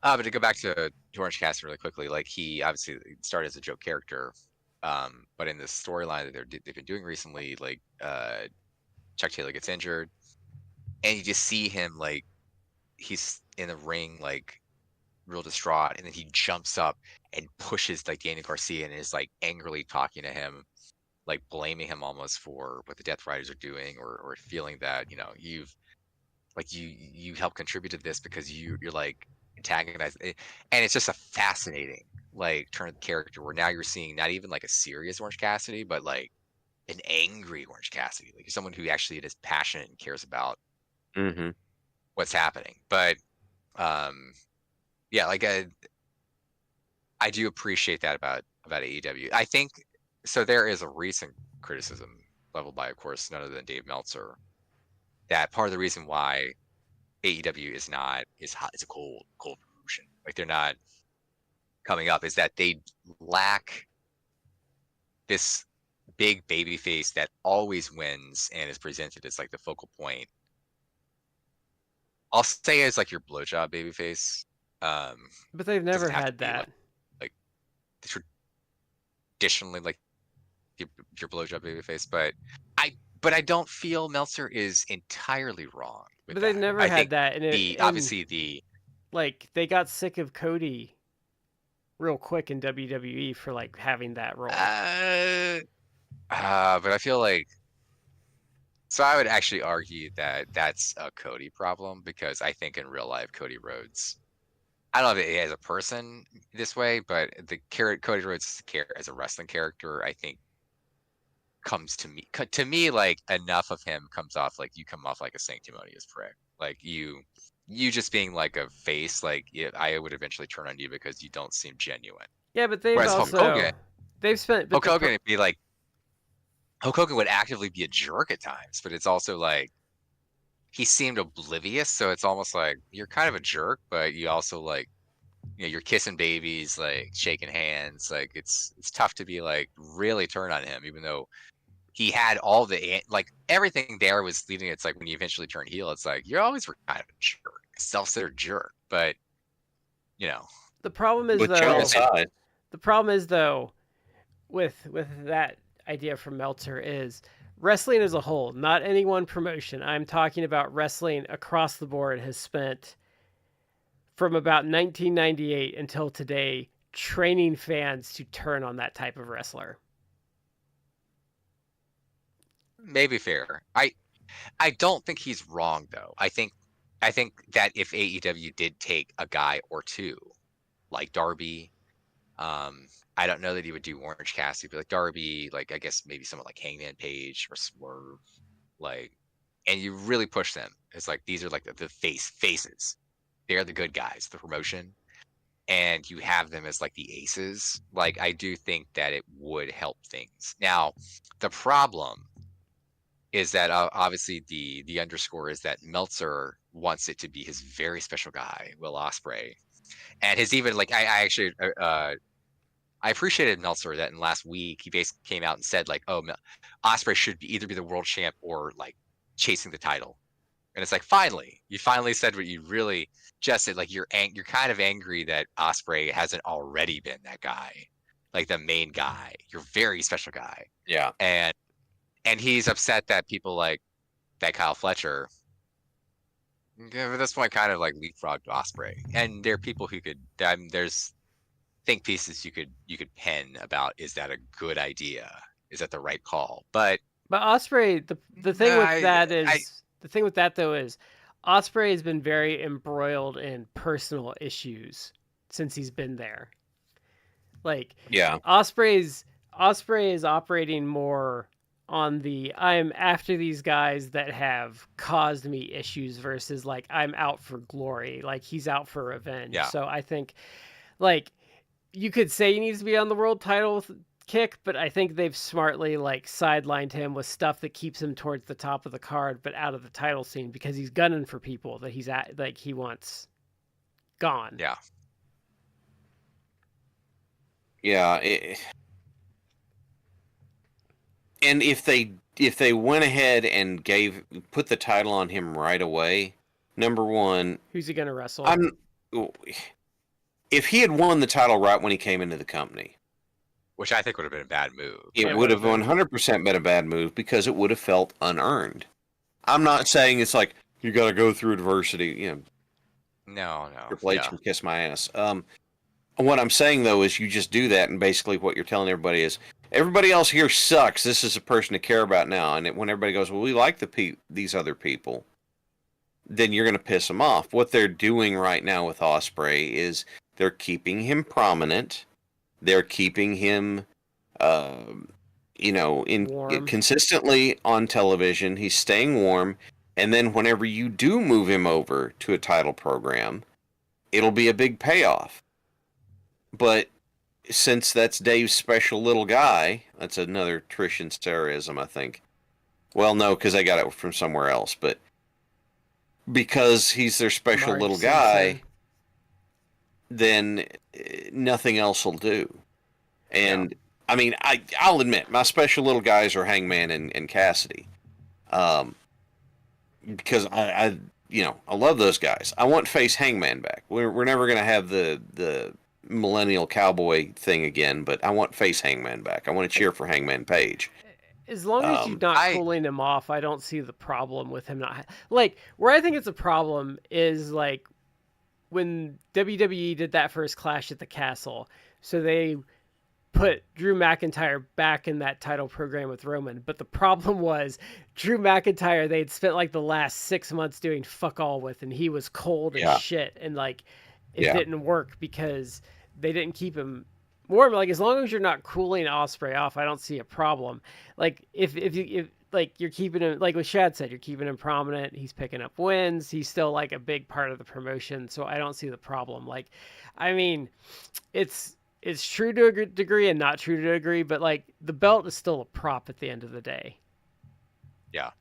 But to go back to Orange Cassidy really quickly, like he obviously started as a joke character, but in the storyline that they've been doing recently, like Chuck Taylor gets injured, and you just see him like he's in the ring like real distraught, and then he jumps up and pushes like Daniel Garcia and is like angrily talking to him, like blaming him almost for what the Death Riders are doing, or feeling that you've like you helped contribute to this because you're like antagonized, and it's just a fascinating like turn of the character where now you're seeing not even like a serious Orange Cassidy, but like an angry Orange Cassidy, like someone who actually is passionate and cares about what's happening. But like I do appreciate that about AEW. I think so. There is a recent criticism leveled by, of course, none other than Dave Meltzer, that part of the reason why AEW is hot, it's a cold promotion. Like they're not coming up, is that they lack this big baby face that always wins and is presented as like the focal point. I'll say it's like your blowjob baby face. But they've never had that. Like traditionally, like your blowjob baby face, but I don't feel Meltzer is entirely wrong. But they've never had that, and obviously like they got sick of Cody real quick in WWE for like having that role. But I feel like, so I would actually argue that that's a Cody problem, because I think in real life Cody Rhodes, I don't know if it as a person this way, but the Cody Rhodes as a wrestling character, I think comes to me like enough of him comes off like you come off like a sanctimonious prick, like you just being like a face, like I would eventually turn on you because you don't seem genuine. Yeah, but they've also Hulk Hogan, they've spent Hulk Hogan would be like, Hulk Hogan would actively be a jerk at times, but it's also like he seemed oblivious, so it's almost like you're kind of a jerk, but you also like, you're kissing babies, like shaking hands, like it's tough to be like really turn on him, even though he had all the like everything there was leading. It's like when you eventually turn heel, it's like you always were kind of a jerk, self-centered jerk, but the problem is though with that idea from Meltzer is wrestling as a whole, not any one promotion. I'm talking about wrestling across the board has spent from about 1998 until today, training fans to turn on that type of wrestler. Maybe fair. I don't think he's wrong though. I think that if AEW did take a guy or two, like Darby, I don't know that he would do Orange Cassidy, but like Darby, like I guess maybe someone like Hangman Page or Swerve, like, and you really push them. It's like these are like the faces. They're the good guys, the promotion, and you have them as like the aces. Like I do think that it would help things. Now, the problem is that obviously the underscore is that Meltzer wants it to be his very special guy, Will Ospreay, and his even like I actually I appreciated Meltzer that in last week he basically came out and said like, oh, Ospreay should either be the world champ or like chasing the title, and it's like you finally said what you really just said. Like you're kind of angry that Ospreay hasn't already been that guy, like the main guy, your very special guy. Yeah, and he's upset that people like that Kyle Fletcher, at this point, kind of like leapfrogged Ospreay. And there are people who could. There's think pieces you could pen about. Is that a good idea? Is that the right call? But Ospreay, the thing with that is the thing with that though is Ospreay has been very embroiled in personal issues since he's been there. Like Ospreay is operating more on the I'm after these guys that have caused me issues versus like I'm out for glory. Like he's out for revenge. Yeah. So I think like you could say he needs to be on the world title kick, but I think they've smartly like sidelined him with stuff that keeps him towards the top of the card but out of the title scene because he's gunning for people that he's at like he wants gone. Yeah. Yeah. And if they went ahead and put the title on him right away, number one, who's he gonna wrestle? If he had won the title right when he came into the company, which I think would have been a bad move. It would have 100% been a bad move because it would have felt unearned. I'm not saying it's like you got to go through adversity. You know, no. Triple H can kiss my ass. What I'm saying though is you just do that, and basically what you're telling everybody is everybody else here sucks. This is a person to care about now. And when everybody goes, well, we like these other people, then you're going to piss them off. What they're doing right now with Ospreay is they're keeping him prominent. They're keeping him, consistently on television. He's staying warm. And then whenever you do move him over to a title program, it'll be a big payoff. But since that's Dave's special little guy, that's another Trish and Sarah-ism, I think. Well, no, because I got it from somewhere else. But because he's their special little guy, then nothing else will do. And I mean, I'll admit my special little guys are Hangman and Cassidy, because I love those guys. I want face Hangman back. We're never gonna have the millennial cowboy thing again, but I want face Hangman back. I want to cheer for Hangman Page. As long as you're not cooling him off, I don't see the problem with him not like where I think it's a problem is like when WWE did that first Clash at the Castle. So they put Drew McIntyre back in that title program with Roman. But the problem was Drew McIntyre, they'd spent like the last 6 months doing fuck all with, and he was cold as shit. And like, it didn't work because they didn't keep him warm. Like, as long as you're not cooling Ospreay off, I don't see a problem. Like, if like you're keeping him, like what Shad said, you're keeping him prominent. He's picking up wins. He's still like a big part of the promotion. So I don't see the problem. Like, I mean, it's true to a degree and not true to a degree, but like the belt is still a prop at the end of the day. Yeah.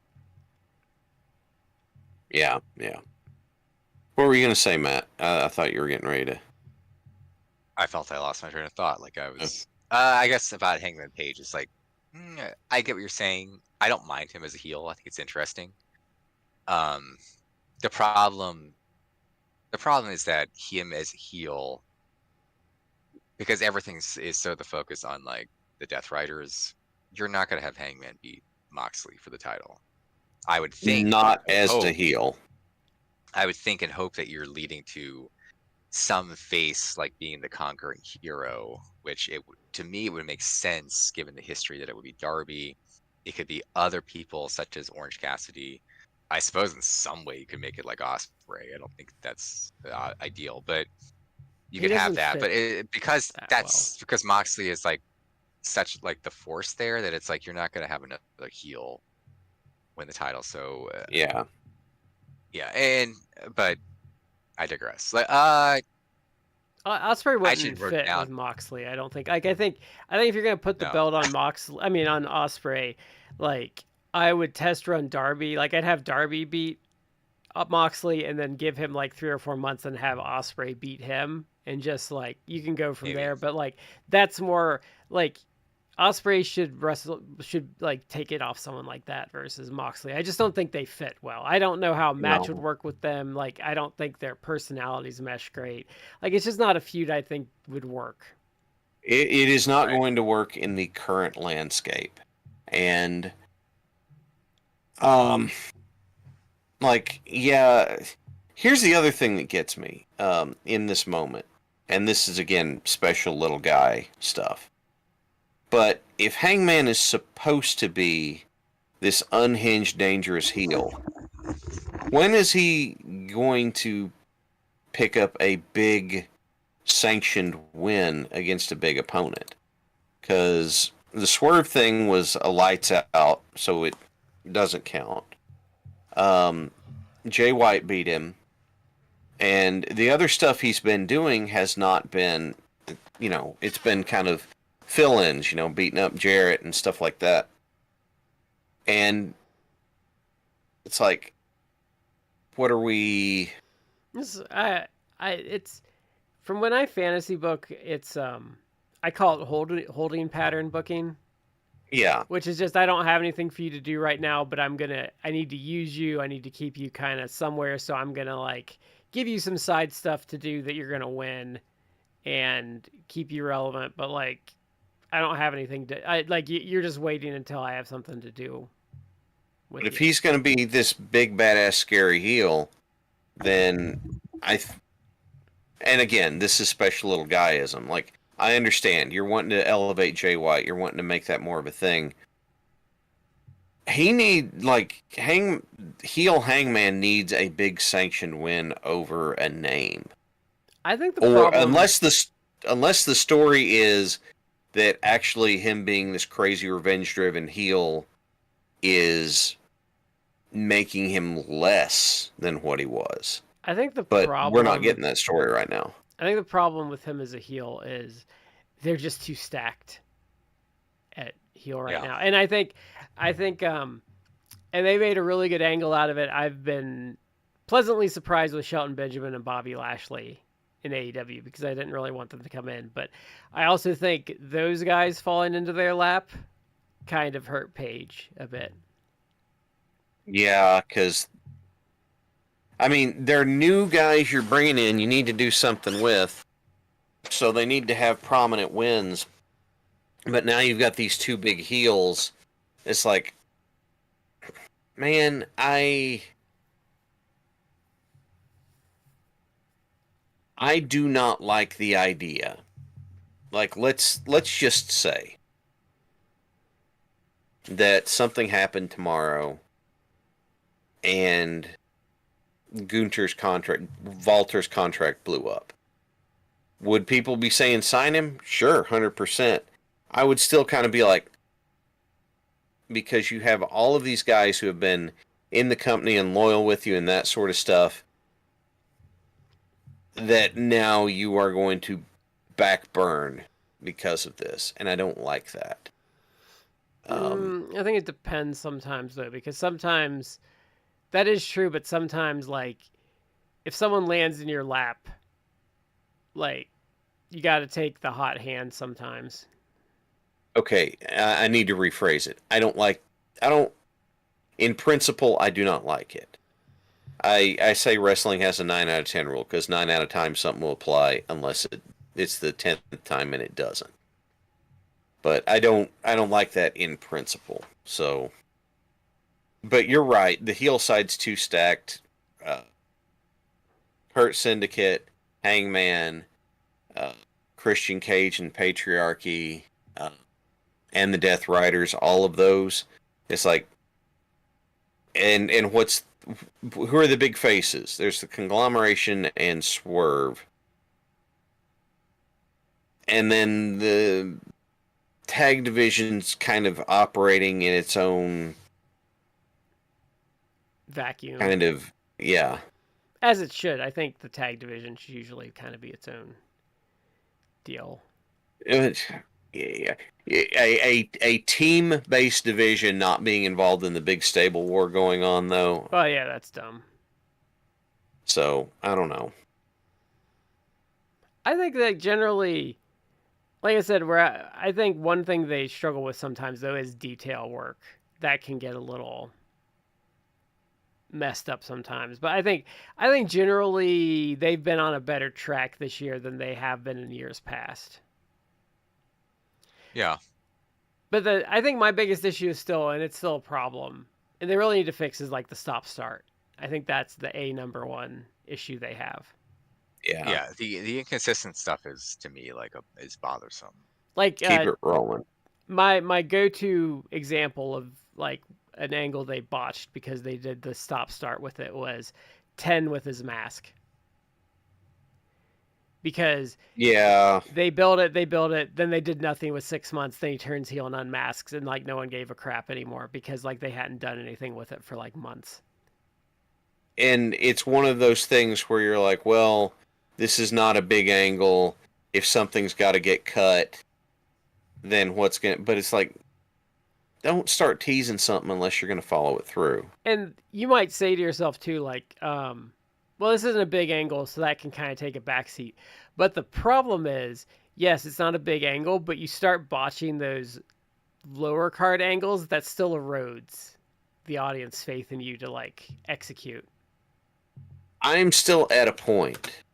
Yeah. What were you going to say, Matt? I thought you were getting ready to. I felt I lost my train of thought. Like I was, I guess about Hangman Page. It's like, I get what you're saying. I don't mind him as a heel. I think it's interesting. The problem is that him as a heel, because everything is so the focus on like the Death Riders, you're not going to have Hangman beat Moxley for the title. I would think not as a heel. I would think and hope that you're leading to some face like being the conquering hero, which to me it would make sense given the history that it would be Darby. It could be other people such as Orange Cassidy. I suppose in some way you could make it like Osprey. I don't think that's ideal, but you could have that. But because Moxley is like such like the force there that it's like you're not gonna have another heel win the title. So yeah, but I digress. Like Osprey wouldn't fit with Moxley. I don't think. Like I think if you're gonna put the belt on Moxley, on Osprey, like I would test run Darby. Like I'd have Darby beat up Moxley and then give him like 3 or 4 months and have Osprey beat him, and just like you can go from there. But like that's more like Osprey should like take it off someone like that versus Moxley. I just don't think they fit well. I don't know how a match would work with them. Like I don't think their personalities mesh great. Like it's just not a feud I think would work. It is not going to work in the current landscape. And like here's the other thing that gets me in this moment. And this is again special little guy stuff. But if Hangman is supposed to be this unhinged, dangerous heel, when is he going to pick up a big sanctioned win against a big opponent? Because the Swerve thing was a lights out, so it doesn't count. Jay White beat him. And the other stuff he's been doing has not been, it's been kind of fill-ins, beating up Jarrett and stuff like that. And it's like, what are we? It's from when I fantasy book. It's I call it holding pattern booking. Yeah, which is just I don't have anything for you to do right now, but I need to use you. I need to keep you kind of somewhere, so I'm gonna like give you some side stuff to do that you're gonna win, and keep you relevant, but like. I don't have anything to. You're just waiting until I have something to do. But if he's going to be this big, badass, scary heel, then and again, this is special little guyism. Like, I understand. You're wanting to elevate Jay White. You're wanting to make that more of a thing. Heel Hangman needs a big sanctioned win over a name. I think unless the story is that actually him being this crazy revenge-driven heel is making him less than what he was. I think but we're not getting that story right now. I think the problem with him as a heel is they're just too stacked at heel right now. And I think and they made a really good angle out of it. I've been pleasantly surprised with Shelton Benjamin and Bobby Lashley in AEW because I didn't really want them to come in. But I also think those guys falling into their lap kind of hurt Paige a bit. Yeah, because, they're new guys you're bringing in you need to do something with. So they need to have prominent wins. But now you've got these two big heels. It's like, man, I do not like the idea. Like, let's just say that something happened tomorrow and Walter's contract blew up. Would people be saying sign him? Sure, 100%. I would still kind of be like, because you have all of these guys who have been in the company and loyal with you and that sort of stuff, that now you are going to backburn because of this, and I don't like that. I think it depends sometimes, though, because sometimes that is true, but sometimes, like, if someone lands in your lap, like, you got to take the hot hand sometimes. Okay, I need to rephrase it. In principle, I do not like it. I say wrestling has a 9 out of 10 rule because 9 out of time something will apply unless it's the 10th time and it doesn't. But I don't like that in principle. So, but you're right. The heel side's too stacked. Hurt Syndicate. Hangman, Christian Cage and Patriarchy, and the Death Riders, all of those. It's like, and who are the big faces? There's the Conglomeration and Swerve, and then the tag division's kind of operating in its own vacuum. Kind of, yeah. As it should. I think the tag division should usually kind of be its own deal. Yeah. A team-based division not being involved in the big stable war going on, though. Oh, yeah, that's dumb. So, I don't know. I think that generally, like I said, I think one thing they struggle with sometimes, though, is detail work. That can get a little messed up sometimes. But I think generally they've been on a better track this year than they have been in years past. Yeah. But I think my biggest issue is still, and it's still a problem, and they really need to fix, is like the stop-start. I think that's the number one issue they have. Yeah. The inconsistent stuff is, to me, like is bothersome. Like keep it rolling. My go-to example of like an angle they botched because they did the stop-start with it was 10 with his mask. Because they built it, then they did nothing with 6 months, then he turns heel and unmasks, and like no one gave a crap anymore because like they hadn't done anything with it for like months. And it's one of those things where you're like, well, this is not a big angle. If something's got to get cut, then what's going to... But it's like, don't start teasing something unless you're going to follow it through. And you might say to yourself too, like, well, this isn't a big angle, so that can kind of take a backseat. But the problem is, yes, it's not a big angle, but you start botching those lower card angles, that still erodes the audience faith in you to like execute. I'm still at a point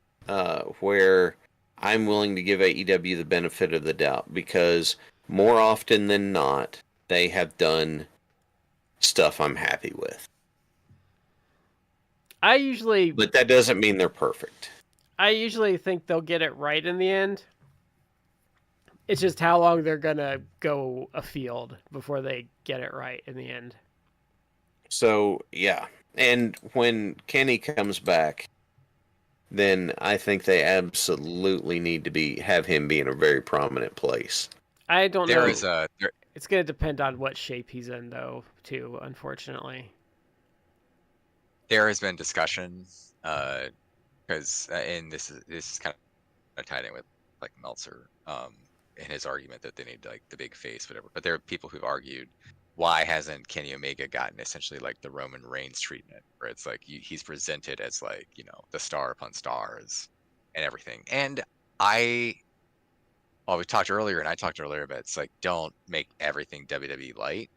where I'm willing to give AEW the benefit of the doubt, because more often than not, they have done stuff I'm happy with. But that doesn't mean they're perfect. I usually think they'll get it right in the end. It's just how long they're going to go afield before they get it right in the end. So, yeah. And when Kenny comes back, then I think they absolutely need to have him be in a very prominent place. I don't know. It's going to depend on what shape he's in, though, too, unfortunately. There has been discussion, because and this is kind of tied in with like Meltzer, in his argument that they need like the big face, whatever. But there are people who've argued, why hasn't Kenny Omega gotten essentially like the Roman Reigns treatment, where it's like he's presented as like, you know, the star upon stars and everything. And we talked earlier, and I talked earlier about, it's like, don't make everything WWE light.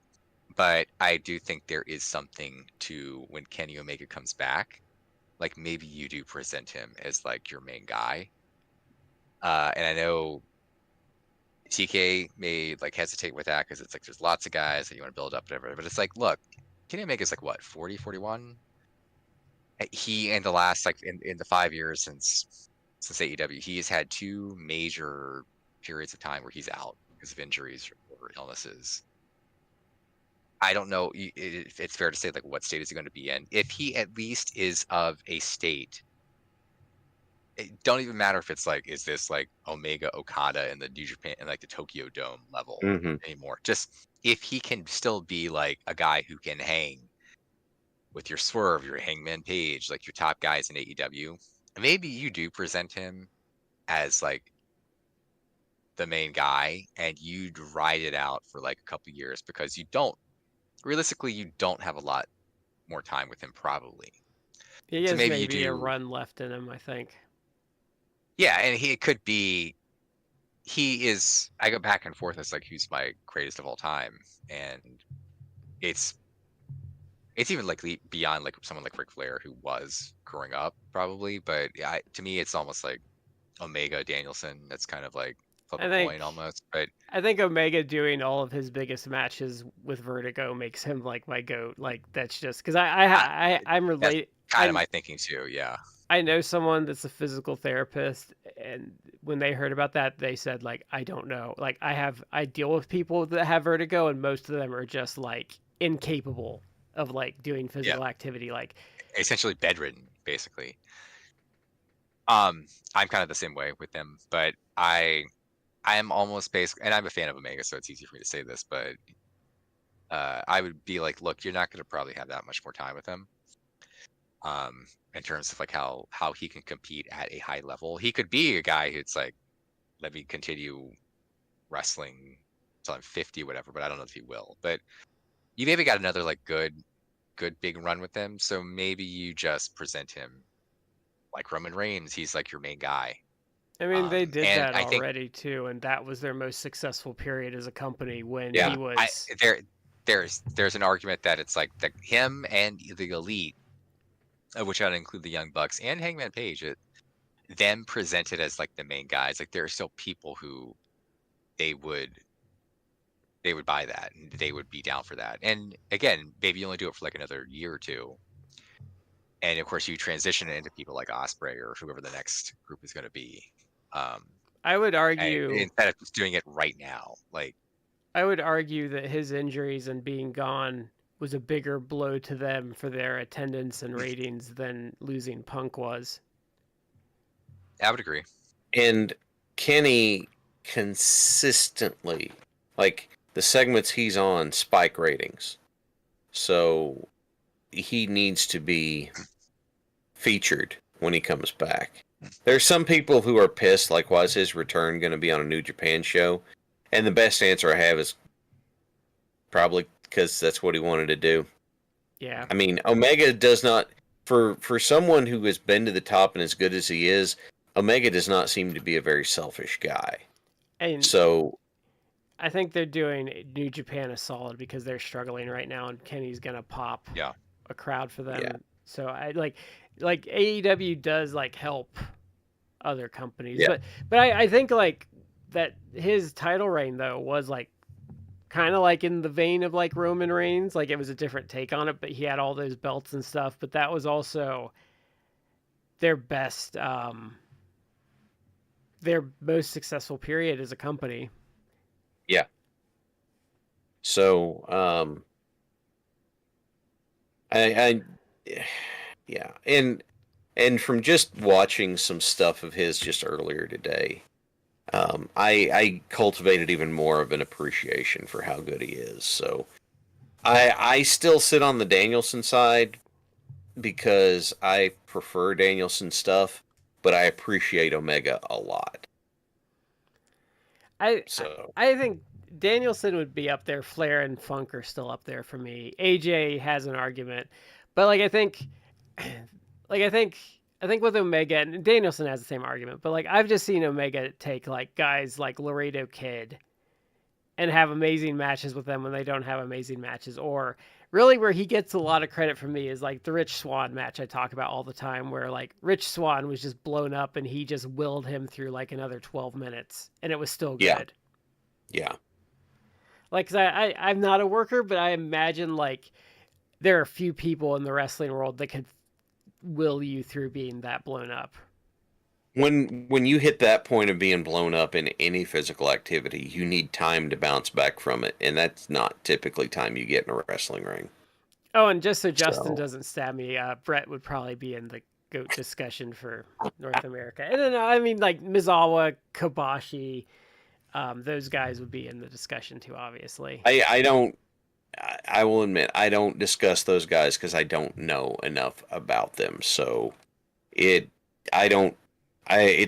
But I do think there is something to when Kenny Omega comes back, like maybe you do present him as like your main guy. And I know TK may like hesitate with that because it's like there's lots of guys that you want to build up, whatever. But it's like, look, Kenny Omega's like what, 40, 41? He, in the last like in the 5 years since AEW, he has had 2 major periods of time where he's out because of injuries or illnesses. I don't know if it's fair to say like what state is he going to be in. If he at least is of a state, it don't even matter if it's like, is this like Omega Okada in the New Japan and like the Tokyo Dome level anymore. Just if he can still be like a guy who can hang with your Swerve, your Hangman Page, like your top guys in AEW, maybe you do present him as like the main guy and you'd ride it out for like a couple years, because realistically, you don't have a lot more time with him, probably. He has maybe a run left in him, I think. Yeah, and he is, I go back and forth as like, who's my greatest of all time? And it's even like beyond like someone like Ric Flair, who was growing up, probably. But to me, it's almost like Omega Danielson. That's kind of like flip a coin almost. But I think Omega doing all of his biggest matches with Vertigo makes him like my GOAT. Like that's just because I'm related. Kind of my thinking too. Yeah. I know someone that's a physical therapist, and when they heard about that, they said like, I don't know. Like I deal with people that have vertigo, and most of them are just like incapable of like doing Yeah, physical activity. Like essentially bedridden, basically. I'm kind of the same way with them, but I am almost basically, and I'm a fan of Omega, so it's easy for me to say this, but I would be like, look, you're not going to probably have that much more time with him. In terms of like how he can compete at a high level, he could be a guy who's like, let me continue wrestling until I'm 50, whatever. But I don't know if he will. But you maybe got another like good big run with him. So maybe you just present him like Roman Reigns. He's like your main guy. I mean, they did And that I think, already too, and that was their most successful period as a company when yeah, he was. there's an argument that it's like him and the Elite, of which I'd include the Young Bucks and Hangman Page, them presented as like the main guys. Like there are still people who they would buy that and they would be down for that. And again, maybe you only do it for like another year or two. And of course you transition it into people like Osprey or whoever the next group is going to be. I would argue Instead of just doing it right now. Like I would argue that his injuries and being gone was a bigger blow to them for their attendance and ratings than losing Punk was. I would agree. And Kenny consistently, like the segments he's on, spike ratings. So he needs to be featured when he comes back. There's some people who are pissed, like, why is his return going to be on a New Japan show? And the best answer I have is probably because that's what he wanted to do. Yeah. I mean, Omega does not, for someone who has been to the top and as good as he is, Omega does not seem to be a very selfish guy. And so I think they're doing New Japan a solid because they're struggling right now, and Kenny's gonna pop a crowd for them. Yeah. So I like AEW does like help other companies, Yeah. but I think like that his title reign though was like kind of like in the vein of like Roman Reigns. Like it was a different take on it, but he had all those belts and stuff. But that was also their best, their most successful period as a company. Yeah. So, yeah, and from just watching some stuff of his just earlier today, I cultivated even more of an appreciation for how good he is. So, I still sit on the Danielson side because I prefer Danielson stuff, but I appreciate Omega a lot. I think Danielson would be up there. Flair and Funk are still up there for me. AJ has an argument, but like I think with Omega and Danielson has the same argument. But like I've just seen Omega take like guys like Laredo Kid and have amazing matches with them when they don't have amazing matches. Or really where he gets a lot of credit from me is like the Rich Swann match I talk about all the time, where like Rich Swann was just blown up and he just willed him through like another 12 minutes and it was still good. Yeah. Like, cause I'm not a worker, but I imagine like there are a few people in the wrestling world that could will you through being that blown up. When you hit that point of being blown up in any physical activity, you need time to bounce back from it, and that's not typically time you get in a wrestling ring. Oh, and just so Justin doesn't stab me, Brett would probably be in the GOAT discussion for North America. And then, I mean, like Mizawa, Kobashi, those guys would be in the discussion too, obviously. I will admit, I don't discuss those guys because I don't know enough about them. So it's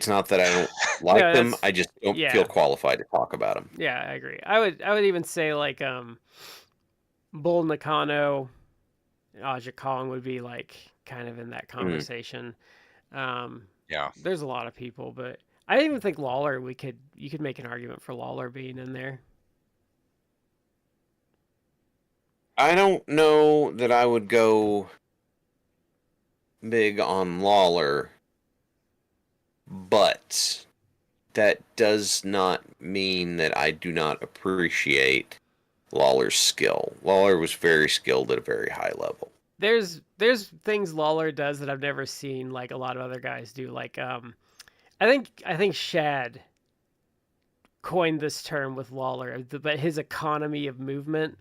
not that I don't like them. I just don't feel qualified to talk about them. Yeah, I agree. I would even say like Bull Nakano, Aja Kong would be like kind of in that conversation. Yeah. There's a lot of people, but I even think Lawler you could make an argument for Lawler being in there. I don't know that I would go big on Lawler, but that does not mean that I do not appreciate Lawler's skill. Lawler was very skilled at a very high level. there's things Lawler does that I've never seen like a lot of other guys do. Like I think Shad coined this term with Lawler, but his economy of movement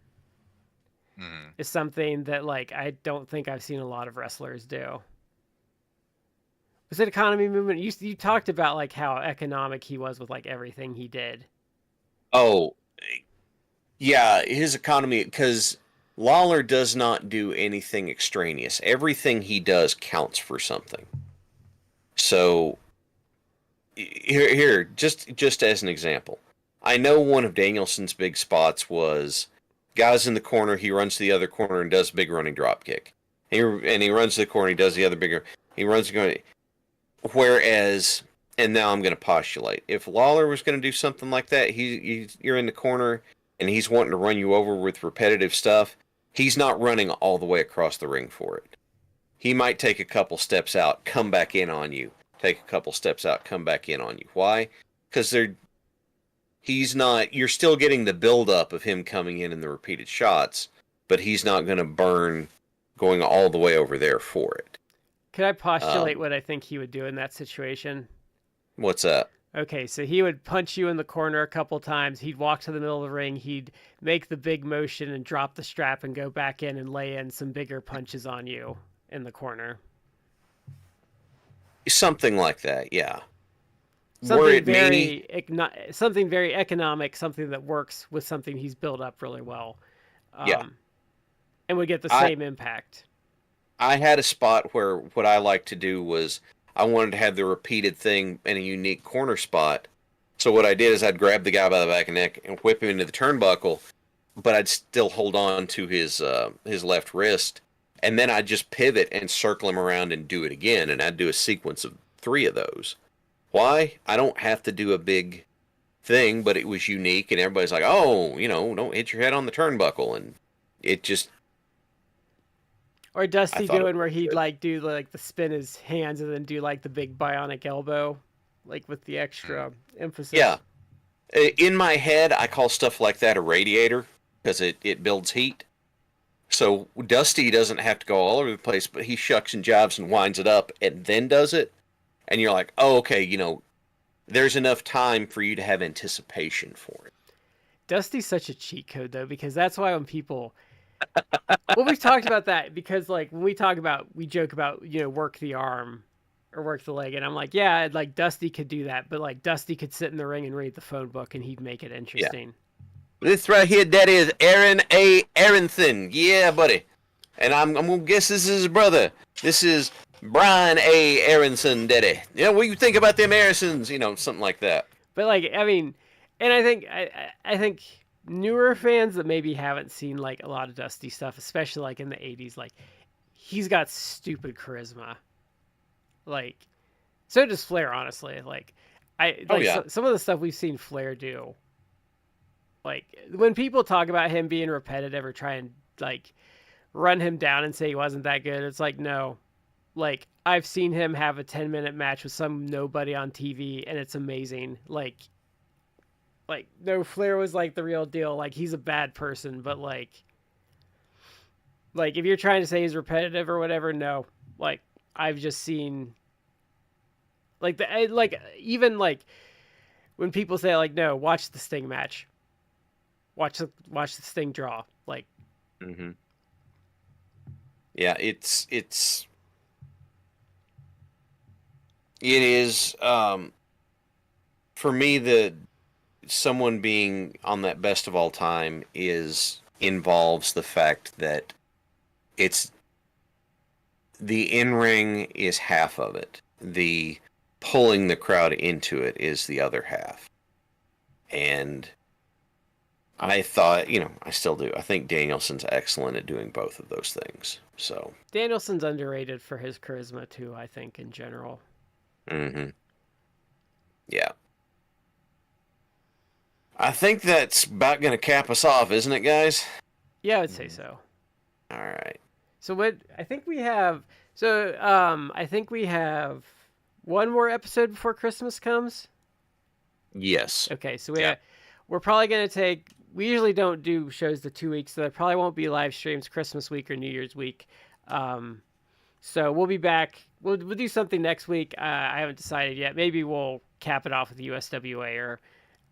is something that like I don't think I've seen a lot of wrestlers do. Was it economy movement? You talked about like how economic he was with like everything he did. Oh, yeah, his economy, because Lawler does not do anything extraneous. Everything he does counts for something. So here, just as an example, I know one of Danielson's big spots was guys in the corner. He runs to the other corner and does a big running drop kick. He runs to the corner. He does the other bigger. He runs to the corner. Whereas, and now I'm going to postulate, if Lawler was going to do something like that, you're in the corner and he's wanting to run you over with repetitive stuff. He's not running all the way across the ring for it. He might take a couple steps out, come back in on you. Take a couple steps out, come back in on you. Why? Because he's not. You're still getting the build up of him coming in the repeated shots, but he's not going to burn going all the way over there for it. Could I postulate what I think he would do in that situation? What's that? Okay, so he would punch you in the corner a couple times. He'd walk to the middle of the ring. He'd make the big motion and drop the strap and go back in and lay in some bigger punches on you in the corner. Something like that, yeah. Something something very economic, something that works with something he's built up really well. Yeah. And would get the same impact. I had a spot where what I liked to do was I wanted to have the repeated thing in a unique corner spot. So what I did is I'd grab the guy by the back of the neck and whip him into the turnbuckle, but I'd still hold on to his left wrist, and then I'd just pivot and circle him around and do it again, and I'd do a sequence of 3 of those. Why? I don't have to do a big thing, but it was unique, and everybody's like, oh, don't hit your head on the turnbuckle, and it just... Or Dusty doing where he'd like do like the spin his hands and then do like the big bionic elbow, like with the extra emphasis. Yeah. In my head, I call stuff like that a radiator because it builds heat. So Dusty doesn't have to go all over the place, but he shucks and jives and winds it up and then does it. And you're like, oh, okay, there's enough time for you to have anticipation for it. Dusty's such a cheat code though, because that's why when people... well, we've talked about that because like when we joke about work the arm or work the leg, and I'm like, yeah, like Dusty could do that, but like Dusty could sit in the ring and read the phone book and he'd make it interesting. Yeah. This right here, that is Aaron A. Aronson. Yeah, buddy. And I'm gonna guess this is his brother. This is Brian A. Aronson, daddy. What do you think about them Aaronsons? Something like that. But like, I mean, and I think newer fans that maybe haven't seen like a lot of Dusty stuff, especially like in the 80s, like he's got stupid charisma. Like, so does Flair, honestly. Like, some of the stuff we've seen Flair do. Like, when people talk about him being repetitive or try and like run him down and say he wasn't that good, it's like, no. Like, I've seen him have a 10-minute match with some nobody on TV and it's amazing. Like, no, Flair was like the real deal. Like, he's a bad person, but like if you're trying to say he's repetitive or whatever, no. Like, I've just seen even when people say like, no, watch the Sting match, watch the Sting draw, like. Mm-hmm. Yeah, it is for me someone being on that best of all time involves the fact that it's the in-ring is half of it. The pulling the crowd into it is the other half. And I thought, I still do. I think Danielson's excellent at doing both of those things. So Danielson's underrated for his charisma too, I think, in general. Mm-hmm. Yeah. I think that's about going to cap us off, isn't it, guys? Yeah, I would say so. All right. So I think we have one more episode before Christmas comes. Yes. Okay, so we're probably going to we usually don't do shows the 2 weeks, so there probably won't be live streams Christmas week or New Year's week. So we'll be back. We'll do something next week. I haven't decided yet. Maybe we'll cap it off with the USWA or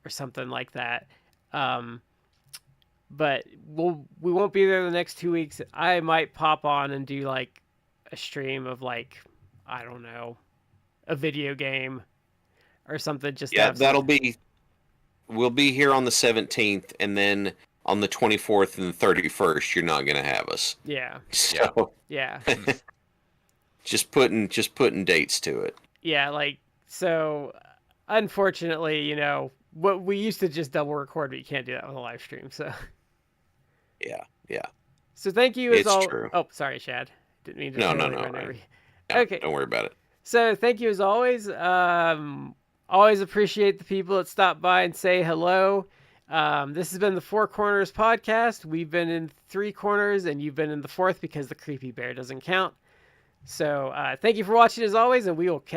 something like that. But we won't be there the next 2 weeks. I might pop on and do like a stream of like, I don't know, a video game or something. Just we'll be here on the 17th, and then on the 24th and the 31st, you're not gonna have us. Yeah. So yeah. just putting dates to it. Yeah, like, so unfortunately, you know, what we used to just double record, but you can't do that with a live stream. So yeah. So thank you as always. True. Oh, sorry, Shad. Didn't mean to. No. Okay. Don't worry about it. So thank you as always. Always appreciate the people that stop by and say hello. This has been the 4Corners podcast. We've been in 3 corners, and you've been in the 4th because the creepy bear doesn't count. So thank you for watching as always, and we will catch